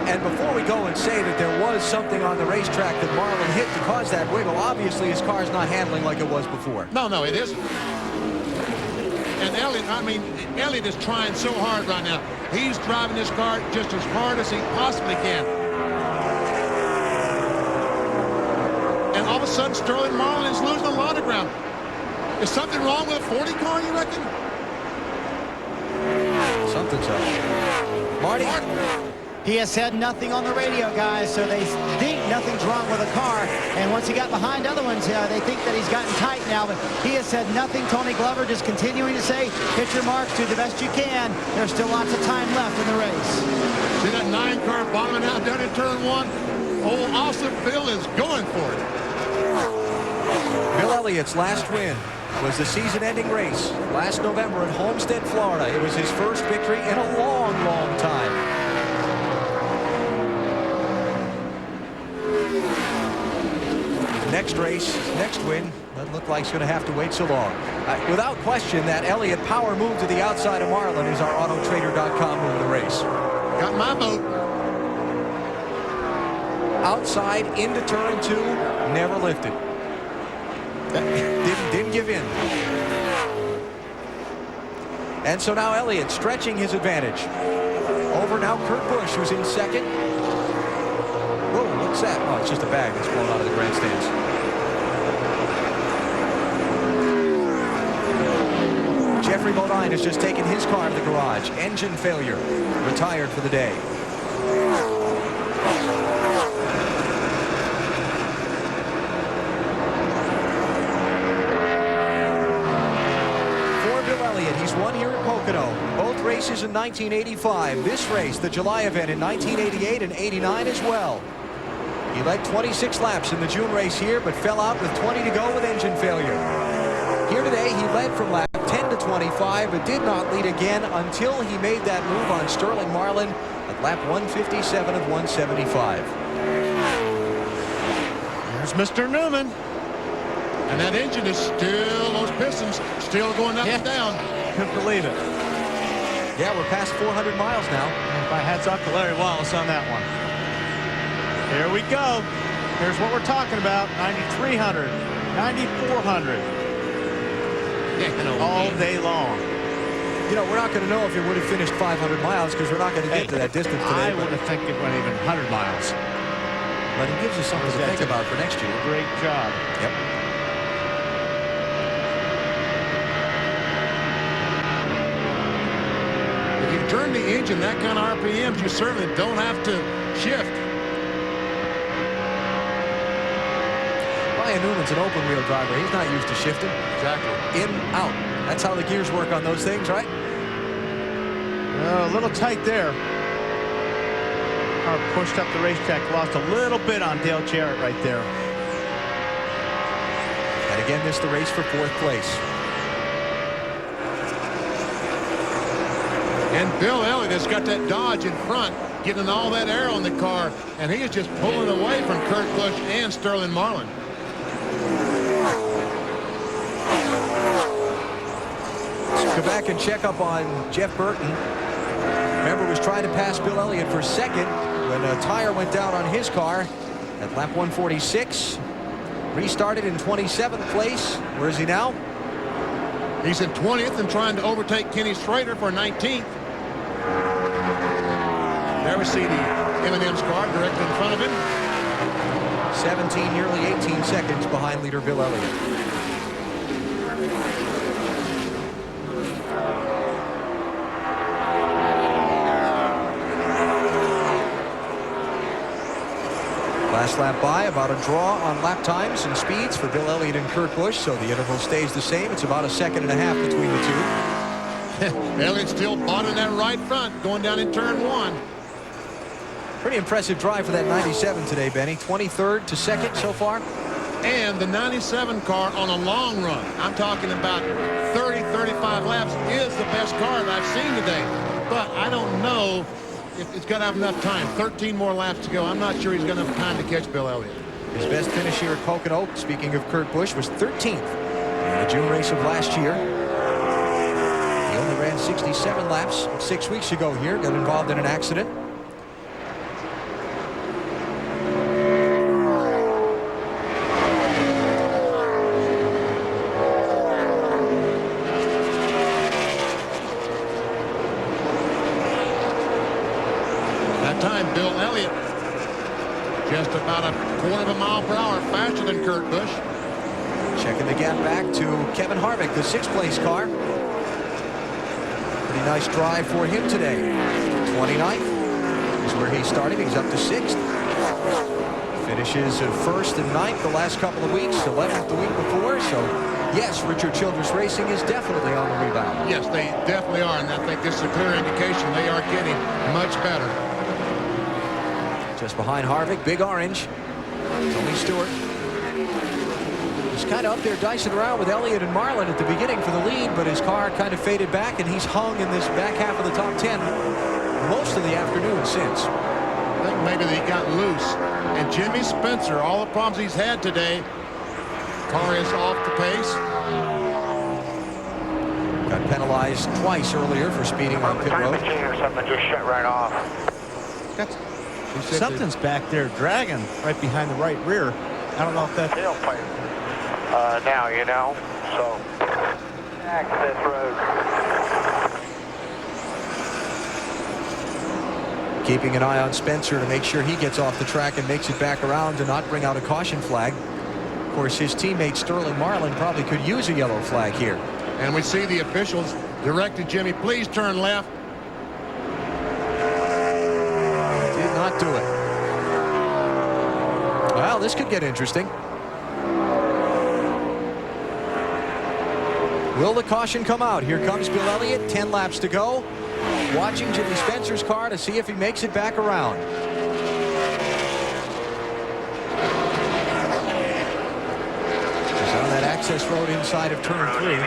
And before we go and say that there was something on the racetrack that Marlin hit to cause that wiggle, obviously his car's not handling like it was before. No, it isn't. And Elliott is trying so hard right now. He's driving his car just as hard as he possibly can. And all of a sudden, Sterling Marlin is losing a lot of ground. Is something wrong with a 40 car, you reckon? Something's up. Marty? He has said nothing on the radio, guys, so they think nothing's wrong with the car. And once he got behind other ones, they think that he's gotten tight now, but he has said nothing. Tony Glover just continuing to say, hit your marks, do the best you can. There's still lots of time left in the race. See that 9 car bottoming out down in turn 1? Old Awesome Bill is going for it. Bill Elliott's last win was the season-ending race last November in Homestead, Florida. It was his first victory in a long, long time. Next race, next win, doesn't look like it's going to have to wait so long. Without question, that Elliott power move to the outside of Marlin is our Autotrader.com move of the race. Got my vote. Outside into turn 2, never lifted. Didn't give in. And so now Elliott stretching his advantage. Over now Kurt Busch, who's in second. Whoa, what's that? Oh, it's just a bag that's blown out of the grandstands. Jeffrey Bodine has just taken his car to the garage. Engine failure. Retired for the day. For Bill Elliott, he's won here at Pocono. Both races in 1985. This race, the July event, in 1988 and 89 as well. He led 26 laps in the June race here, but fell out with 20 to go with engine failure. Here today, he led from lap 10 to 25, but did not lead again until he made that move on Sterling Marlin at lap 157 of 175. There's Mr. Newman. And that engine is still, those pistons, still going up and down. Couldn't believe it. Yeah, we're past 400 miles now. My hats off to Larry Wallace on that one. Here we go. Here's what we're talking about. 9,300, 9,400. all day long. You know, we're not going to know if it would have finished 500 miles because we're not going to get to that distance today. I would have think it went even 100 miles. But it gives us something to think about for next year. Great job. Yep. If you turn the engine that kind of RPMs, you certainly don't have to shift. Ryan Newman's an open wheel driver. He's not used to shifting. Exactly. In, out. That's how the gears work on those things, right? A little tight there. Car pushed up the racetrack, lost a little bit on Dale Jarrett right there. And again, missed the race for 4th place. And Bill Elliott has got that Dodge in front, getting all that air on the car, and he is just pulling away from Kurt Busch and Sterling Marlin. Let's go back and check up on Jeff Burton. Remember, was trying to pass Bill Elliott for 2nd when a tire went down on his car at lap 146. Restarted in 27th place. Where is he now? He's in 20th and trying to overtake Kenny Schrader for 19th. There we see the M&M's car directly in front of him. 17, nearly 18 seconds behind leader Bill Elliott. Last lap by, about a draw on lap times and speeds for Bill Elliott and Kurt Busch, so the interval stays the same. It's about a 1.5 seconds between the two. Elliott still bottoming that right front, going down in turn 1. Pretty impressive drive for that 97 today, Benny. 23rd to 2nd so far. And the 97 car on a long run, I'm talking about 30, 35 laps, is the best car that I've seen today. But I don't know if it's going to have enough time. 13 more laps to go. I'm not sure he's going to have time to catch Bill Elliott. His best finish here at Pocono, speaking of Kurt Busch, was 13th in the June race of last year. He only ran 67 laps 6 weeks ago here, got involved in an accident. Just about a 1/4 mile per hour faster than Kurt Busch. Checking the gap back to Kevin Harvick, the 6th place car. Pretty nice drive for him today. 29th is where he started. He's up to 6th. Finishes at 1st and 9th the last couple of weeks, 11th the week before. So, yes, Richard Childress Racing is definitely on the rebound. Yes, they definitely are, and I think this is a clear indication they are getting much better. Just behind Harvick, Big Orange, Tony Stewart. He's kind of up there dicing around with Elliott and Marlin at the beginning for the lead, but his car kind of faded back, and he's hung in this back half of the top 10 most of the afternoon since. I think maybe they got loose. And Jimmy Spencer, all the problems he's had today, car is off the pace. Got penalized twice earlier for speeding on pit road. Machine or something just shut right off. Something's back there dragging right behind the right rear. I don't know if that's tailpipe. Now, you know, so access road. Keeping an eye on Spencer to make sure he gets off the track and makes it back around to not bring out a caution flag. Of course, his teammate Sterling Marlin probably could use a yellow flag here. And we see the officials directed Jimmy, please turn left. Did not do it. Well, this could get interesting. Will the caution come out? Here comes Bill Elliott, 10 laps to go. Watching Jimmy Spencer's car to see if he makes it back around. He's on that access road inside of turn 3.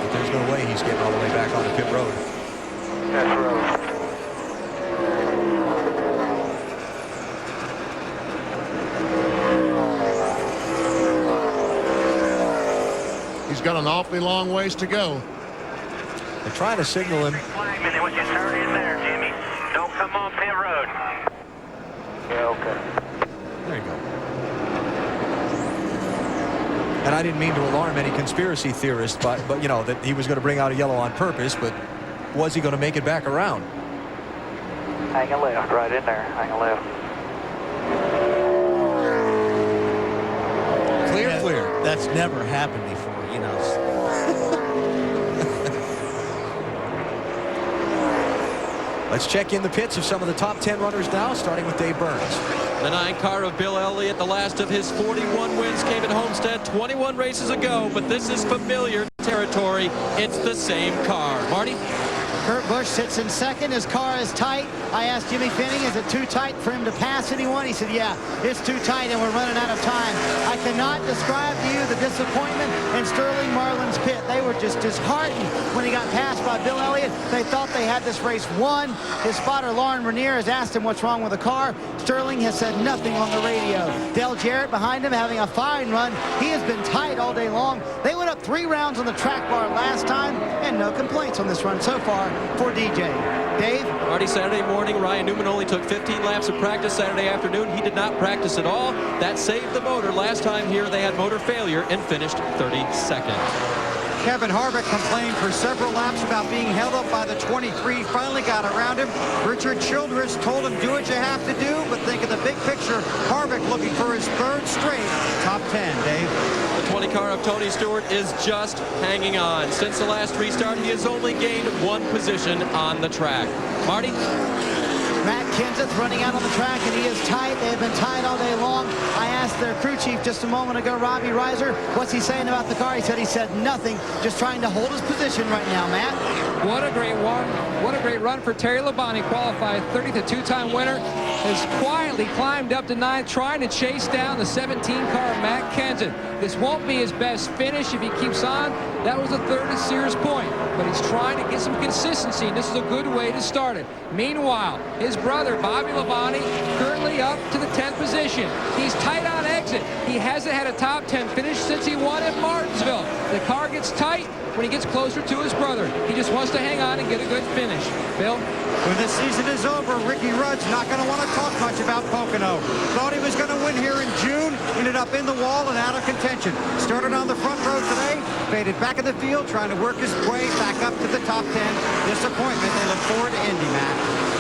But there's no way he's getting all the way back onto pit road. That's road. He's got an awfully long ways to go. They're trying to signal him. And then when you turn in there, Jimmy, don't come on pit road. Yeah, okay. There you go. And I didn't mean to alarm any conspiracy theorists, but you know, that he was going to bring out a yellow on purpose, but was he going to make it back around? Hang a left, right in there. Hang a left. Clear, clear. That's never happened before, you know. Let's check in the pits of some of the top 10 runners now, starting with Dave Burns. The 9 car of Bill Elliott, the last of his 41 wins, came at Homestead 21 races ago, but this is familiar territory. It's the same car. Marty? Kurt Busch sits in second. His car is tight. I asked Jimmy Finning, is it too tight for him to pass anyone? He said, yeah, it's too tight and we're running out of time. I cannot describe to you the disappointment in Sterling Marlin's pit. They were just disheartened when he got passed by Bill Elliott. They thought they had this race won. His spotter, Lauren Ranier, has asked him what's wrong with the car. Sterling has said nothing on the radio. Dale Jarrett behind him having a fine run. He has been tight all day long. They went up 3 rounds on the track bar last time, and no complaints on this run so far for DJ. Dave? Marty, Saturday morning, Ryan Newman only took 15 laps of practice. Saturday afternoon, he did not practice at all. That saved the motor. Last time here, they had motor failure and finished 32nd. Kevin Harvick complained for several laps about being held up by the 23. Finally got around him. Richard Childress told him, do what you have to do, but think of the big picture. Harvick looking for his 3rd straight top 10, Dave. The 20 car of Tony Stewart is just hanging on. Since the last restart, he has only gained 1 position on the track. Marty? Matt Kenseth running out on the track, and he is tight. They have been tight all day long. I asked their crew chief just a moment ago, Robbie Reiser, what's he saying about the car? He said nothing, just trying to hold his position right now, Matt. What a great one. What a great run for Terry Labonte, qualified 30th, the 2-time winner. Has quietly climbed up to 9th, trying to chase down the 17 car of Matt Kenseth. This won't be his best finish if he keeps on. That was the 3rd at Sears Point, but he's trying to get some consistency, and this is a good way to start it. Meanwhile, his brother, Bobby Labonte, currently up to the 10th position. He's tight on exit. He hasn't had a top 10 finish since he won at Martinsville. The car gets tight when he gets closer to his brother. He just wants to hang on and get a good finish. Bill? When this season is over, Ricky Rudd's not going to want to talk much about Pocono. Thought he was going to win here in June, ended up in the wall and out of contention. Started on the front row today, faded back in the field, trying to work his way back up to the top 10. Disappointment. They look forward to Indy, Matt.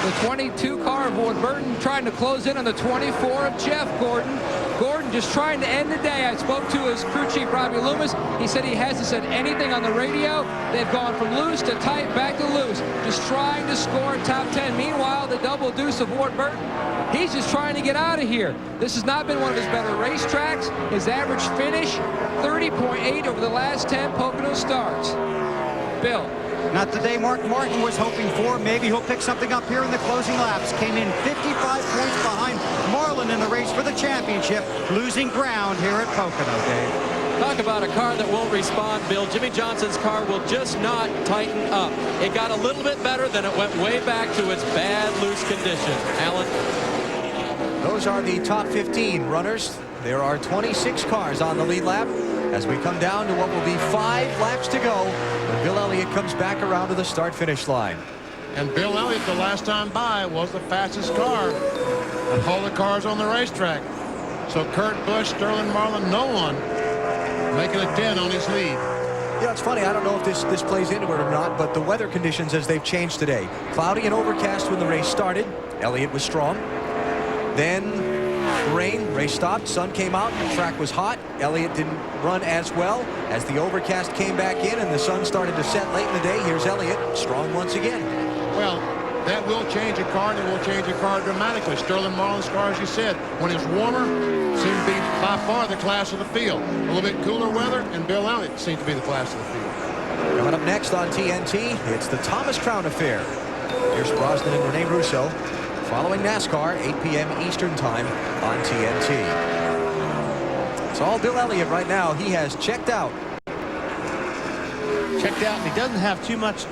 The 22 car of Ward Burton trying to close in on the 24 of Jeff Gordon. Gordon just trying to end the day. I spoke to his crew chief, Robbie Loomis. He said he hasn't said anything on the radio. They've gone from loose to tight, back to loose, just trying to score top 10. Meanwhile, the double deuce of Ward Burton, he's just trying to get out of here. This has not been one of his better racetracks. His average finish, 30.8 over the last 10 Pocono starts. Bill? Not the day Mark Martin was hoping for. Maybe he'll pick something up here in the closing laps. Came in 55 points behind Marlin in the race for the championship, losing ground here at Pocono, Dave. Talk about a car that won't respond, Bill. Jimmie Johnson's car will just not tighten up. It got a little bit better, then it went way back to its bad loose condition. Alan? Those are the top 15 runners. There are 26 cars on the lead lap as we come down to what will be 5 laps to go when Bill Elliott comes back around to the start-finish line. And Bill Elliott, the last time by, was the fastest car of all the cars on the racetrack. So Kurt Busch, Sterling Marlin, no one making a dent on his lead. Yeah, it's funny. I don't know if this plays into it or not, but the weather conditions as they've changed today. Cloudy and overcast when the race started. Elliott was strong. Then rain, race stopped, sun came out, the track was hot. Elliott didn't run as well. As the overcast came back in and the sun started to set late in the day, here's Elliott, strong once again. Well, that will change a car, and it will change a car dramatically. Sterling Marlin's car, as you said, when it's warmer, seems to be by far the class of the field. A little bit cooler weather, and Bill Elliott seems to be the class of the field. Coming up next on TNT, it's the Thomas Crown Affair. Here's Brosnan and Rene Russo following NASCAR, 8 p.m. Eastern Time on TNT. It's all Bill Elliott right now. He has checked out. Checked out, and he doesn't have too much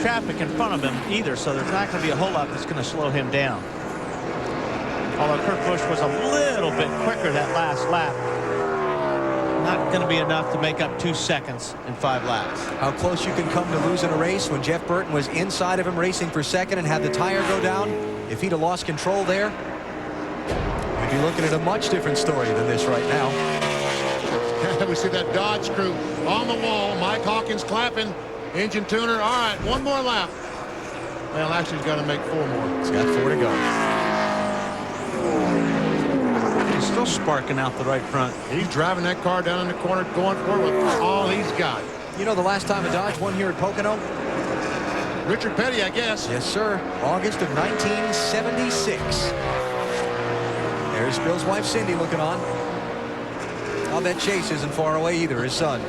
traffic in front of him either, so there's not going to be a whole lot that's going to slow him down. Although Kurt Busch was a little bit quicker that last lap. Not going to be enough to make up 2 seconds in 5 laps. How close you can come to losing a race when Jeff Burton was inside of him racing for second and had the tire go down. If he'd have lost control there, we'd be looking at a much different story than this right now. We see that Dodge crew on the wall. Mike Hawkins clapping. Engine tuner. All right, one more lap. Well, actually, he's got to make 4 more. He's got 4 to go. He's still sparking out the right front. He's driving that car down in the corner, going for it with all he's got. You know the last time a Dodge won here at Pocono? Richard Petty, I guess. Yes, sir. August of 1976. There's Bill's wife, Cindy, looking on. I'll bet Chase isn't far away either, his son.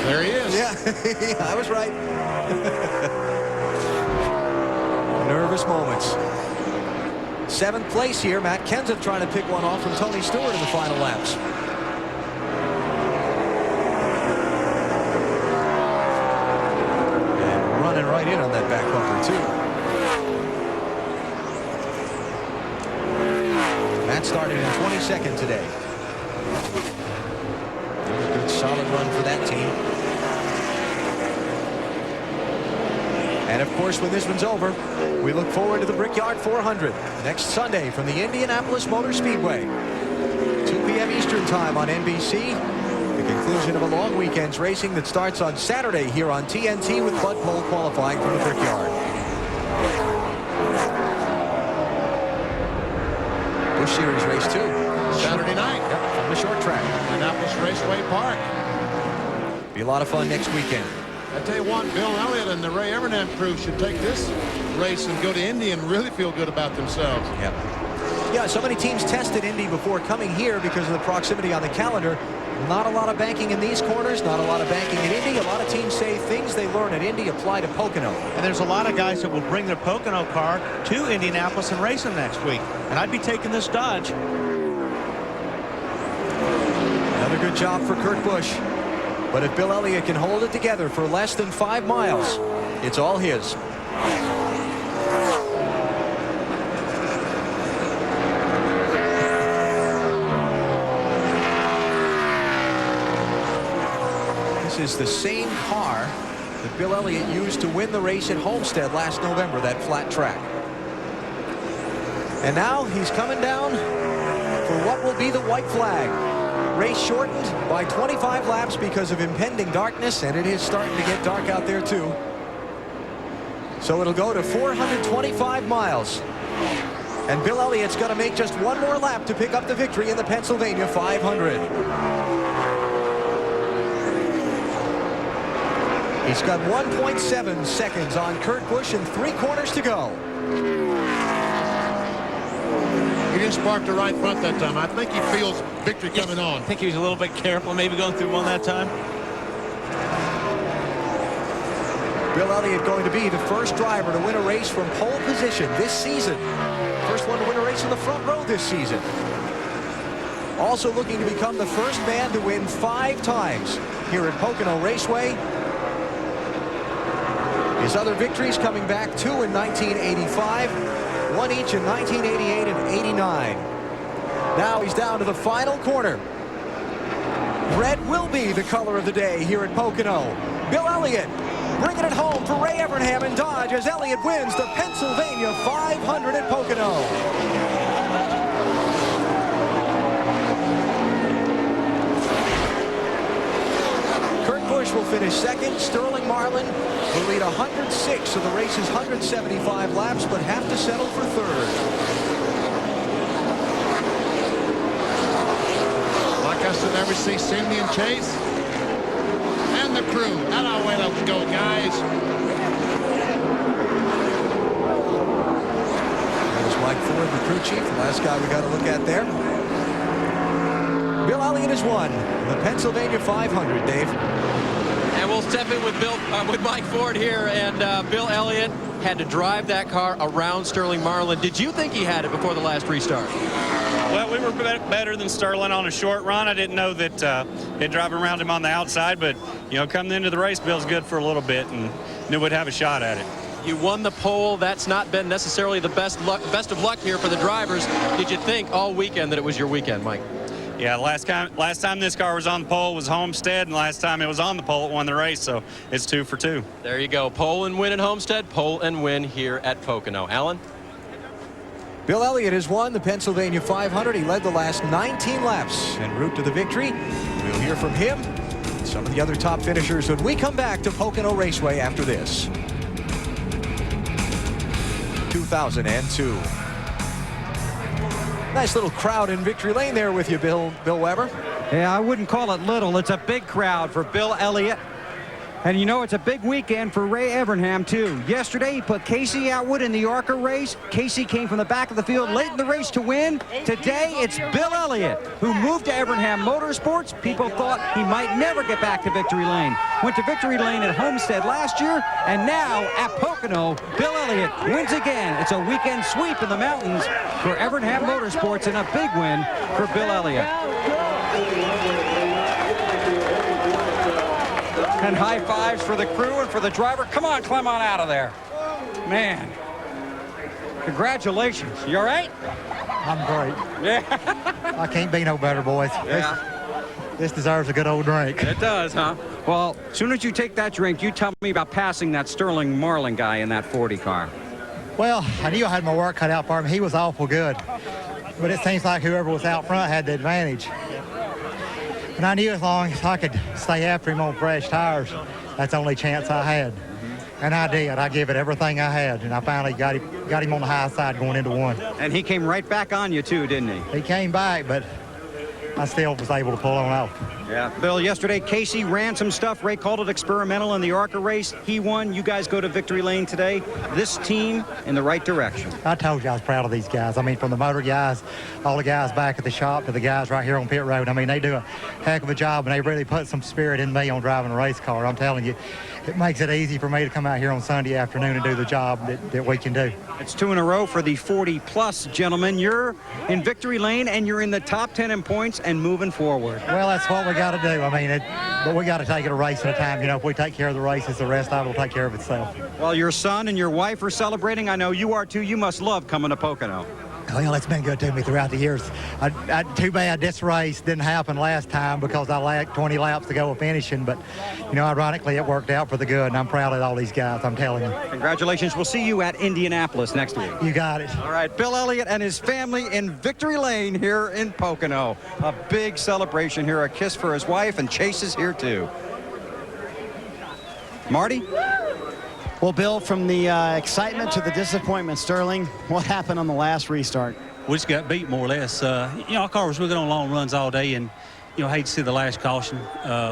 There he is. Yeah, I was right. Nervous moments. 7th place here. Matt Kenseth trying to pick one off from Tony Stewart in the final laps. And running right in on that back bumper, too. Matt started in 22nd today. A good solid run for that team. And of course, when this one's over, we look forward to the Brickyard 400 next Sunday from the Indianapolis Motor Speedway. 2 p.m. Eastern time on NBC. The conclusion of a long weekend's racing that starts on Saturday here on TNT with Bud Cole qualifying from the Brickyard. Busch Series race 2. Saturday night. Yep, on the short track. Indianapolis Raceway Park. Be a lot of fun next weekend. I tell you what, Bill Elliott and the Ray Evernham crew should take this race and go to Indy and really feel good about themselves. Yep. Yeah, so many teams tested Indy before coming here because of the proximity on the calendar. Not a lot of banking in these corners, not a lot of banking in Indy. A lot of teams say things they learn at Indy apply to Pocono. And there's a lot of guys that will bring their Pocono car to Indianapolis and race them next week. And I'd be taking this Dodge. Another good job for Kurt Busch. But if Bill Elliott can hold it together for less than 5 miles, it's all his. This is the same car that Bill Elliott used to win the race at Homestead last November, that flat track. And now he's coming down for what will be the white flag. Race shortened by 25 laps because of impending darkness, and it is starting to get dark out there too. So it'll go to 425 miles. And Bill Elliott's going to make just one more lap to pick up the victory in the Pennsylvania 500. He's got 1.7 seconds on Kurt Busch and 3 corners to go. He didn't spark the right front that time. I think he feels victory coming on. I think he was a little bit careful, maybe going through one that time. Bill Elliott going to be the first driver to win a race from pole position this season. First one to win a race in the front row this season. Also looking to become the first man to win 5 times here at Pocono Raceway. His other victories coming back 2 in 1985, 1 each in 1988 and 89. Now he's down to the final corner. Red will be the color of the day here at Pocono. Bill Elliott bringing it home for Ray Evernham and Dodge as Elliott wins the Pennsylvania 500 at Pocono. Busch will finish second. Sterling Marlin will lead 106 of the race's 175 laps, but have to settle for third. Like I said, there we see Cindy and Chase and the crew. Out our way, let's go, guys. There's Mike Ford, the crew chief, the last guy we got to look at there. Bill Elliott has won the Pennsylvania 500, Dave. And we'll step in with Mike Ford here, and Bill Elliott had to drive that car around Sterling Marlin. Did you think he had it before the last restart? Well, we were better than Sterling on a short run. I didn't know that he'd drive around him on the outside, but, you know, coming into the race, Bill's good for a little bit and knew we'd have a shot at it. You won the pole. That's not been necessarily the best of luck here for the drivers. Did you think all weekend that it was your weekend, Mike? Yeah, last time this car was on the pole was Homestead, and last time it was on the pole, it won the race, so it's 2 for 2. There you go. Pole and win at Homestead, pole and win here at Pocono. Alan? Bill Elliott has won the Pennsylvania 500. He led the last 19 laps en route to the victory. We'll hear from him and some of the other top finishers when we come back to Pocono Raceway after this. 2002. Nice little crowd in Victory Lane there with you, Bill Weber. Yeah, I wouldn't call it little. It's a big crowd for Bill Elliott. And you know, it's a big weekend for Ray Evernham, too. Yesterday, he put Casey Atwood in the ARCA race. Casey came from the back of the field late in the race to win. Today, it's Bill Elliott, who moved to Evernham Motorsports. People thought he might never get back to Victory Lane. Went to Victory Lane at Homestead last year, and now at Pocono, Bill Elliott wins again. It's a weekend sweep in the mountains for Evernham Motorsports and a big win for Bill Elliott. And high fives for the crew and for the driver. Come on, climb on out of there. Man, congratulations. You all right? I'm great. Yeah. I can't be no better, boys. Yeah. This deserves a good old drink. It does, huh? Well, as soon as you take that drink, you tell me about passing that Sterling Marlin guy in that 40 car. Well, I knew I had my work cut out for him. He was awful good. But it seems like whoever was out front had the advantage. And I knew as long as I could stay after him on fresh tires, that's the only chance I had. And I did. I gave it everything I had, and I finally got him on the high side going into one. And he came right back on you, too, didn't he? He came back, but I still was able to pull on off. Yeah. Bill, yesterday, Casey ran some stuff. Ray called it experimental in the ARCA race. He won. You guys go to Victory Lane today. This team in the right direction. I told you I was proud of these guys. I mean, from the motor guys, all the guys back at the shop to the guys right here on pit road. I mean, they do a heck of a job, and they really put some spirit in me on driving a race car. I'm telling you, it makes it easy for me to come out here on Sunday afternoon and do the job that we can do. It's 2 in a row for the 40-plus, gentlemen. You're in Victory Lane, and you're in the top 10 in points and moving forward. Well, that's what we got to do. I mean, but we got to take it a race at a time. You know, if we take care of the races, the rest of it will take care of itself. Well, your son and your wife are celebrating. I know you are, too. You must love coming to Pocono. Well, it's been good to me throughout the years. Too bad this race didn't happen last time because I lacked 20 laps to go with finishing. But, you know, ironically, it worked out for the good, and I'm proud of all these guys, I'm telling you. Congratulations. We'll see you at Indianapolis next week. You got it. All right, Bill Elliott and his family in Victory Lane here in Pocono. A big celebration here, a kiss for his wife, and Chase is here, too. Marty? Well, Bill, from the excitement to the disappointment, Sterling, what happened on the last restart? We just got beat more or less. You know, our car was really good on long runs all day, and, you know, hate to see the last caution.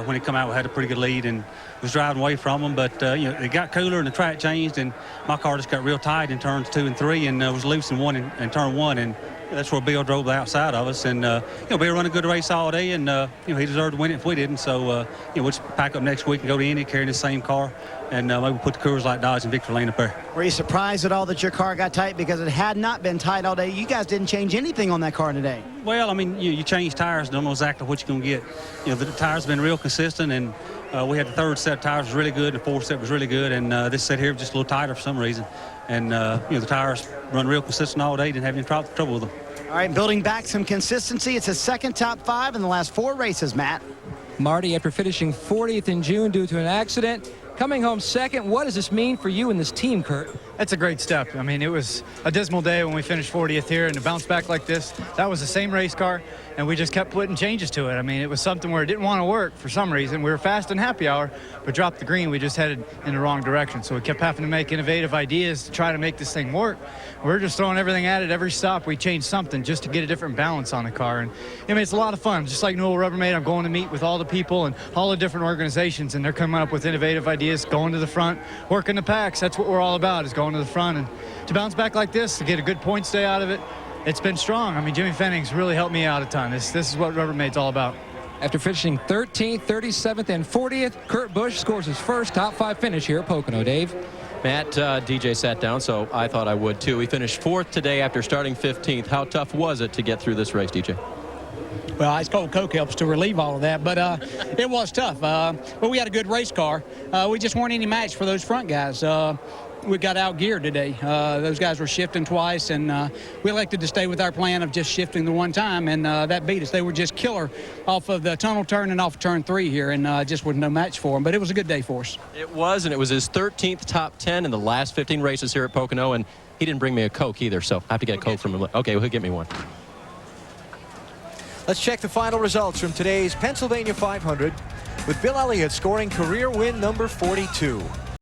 When it come out, we had a pretty good lead and was driving away from them, but, you know, it got cooler and the track changed, and my car just got real tight in turns 2 and 3 and was loose in turn 1, and that's where Bill drove the outside of us. And, you know, Bill run a good race all day, and, you know, he deserved to win it if we didn't. So, you know, we'll just pack up next week and go to Indy carrying the same car, and maybe put the Coors Light Dodge and Victory Lane up there. Were you surprised at all that your car got tight? Because it had not been tight all day. You guys didn't change anything on that car today. Well, I mean, you change tires, don't know exactly what you're going to get. You know, the tires have been real consistent, and we had the 3rd set of tires was really good, and the 4th set was really good, and this set here was just a little tighter for some reason. And, you know, the tires run real consistent all day, didn't have any trouble with them. All right, building back some consistency. It's his 2nd top 5 in the last 4 races, Matt. Marty, after finishing 40th in June due to an accident, coming home 2nd, what does this mean for you and this team, Kurt? That's a great step. I mean, it was a dismal day when we finished 40th here, and to bounce back like this, that was the same race car, and we just kept putting changes to it. I mean, it was something where it didn't want to work for some reason. We were fast in happy hour, but dropped the green. We just headed in the wrong direction. So we kept having to make innovative ideas to try to make this thing work. We're just throwing everything at it. Every stop, we changed something just to get a different balance on the car. And I mean, it's a lot of fun. Just like Newell Rubbermaid, I'm going to meet with all the people and all the different organizations, and they're coming up with innovative ideas, going to the front, working the packs. That's what we're all about, is going to the front. And to bounce back like this, to get a good point stay out of it, it's been strong. I mean, Jimmy Fenning's really helped me out a ton. This is what Rubbermaid's all about. After finishing 13th, 37th, and 40th, Kurt Busch scores his first top 5 finish here at Pocono. Dave? Matt, DJ sat down, so I thought I would too. He finished 4th today after starting 15th. How tough was it to get through this race, DJ? Well, Ice Cold Coke helps to relieve all of that, but it was tough. But we had a good race car. We just weren't any match for those front guys. we got outgeared today. Those guys were shifting twice, and we elected to stay with our plan of just shifting the one time, and that beat us. They were just killer off of the tunnel turn and off turn 3 here, and just was no match for them. But it was a good day for us. It was, and it was his 13th top 10 in the last 15 races here at Pocono, and he didn't bring me a Coke either, so I have to get a Coke from him. Okay, well, he'll get me one. Let's check the final results from today's Pennsylvania 500 with Bill Elliott scoring career win number 42.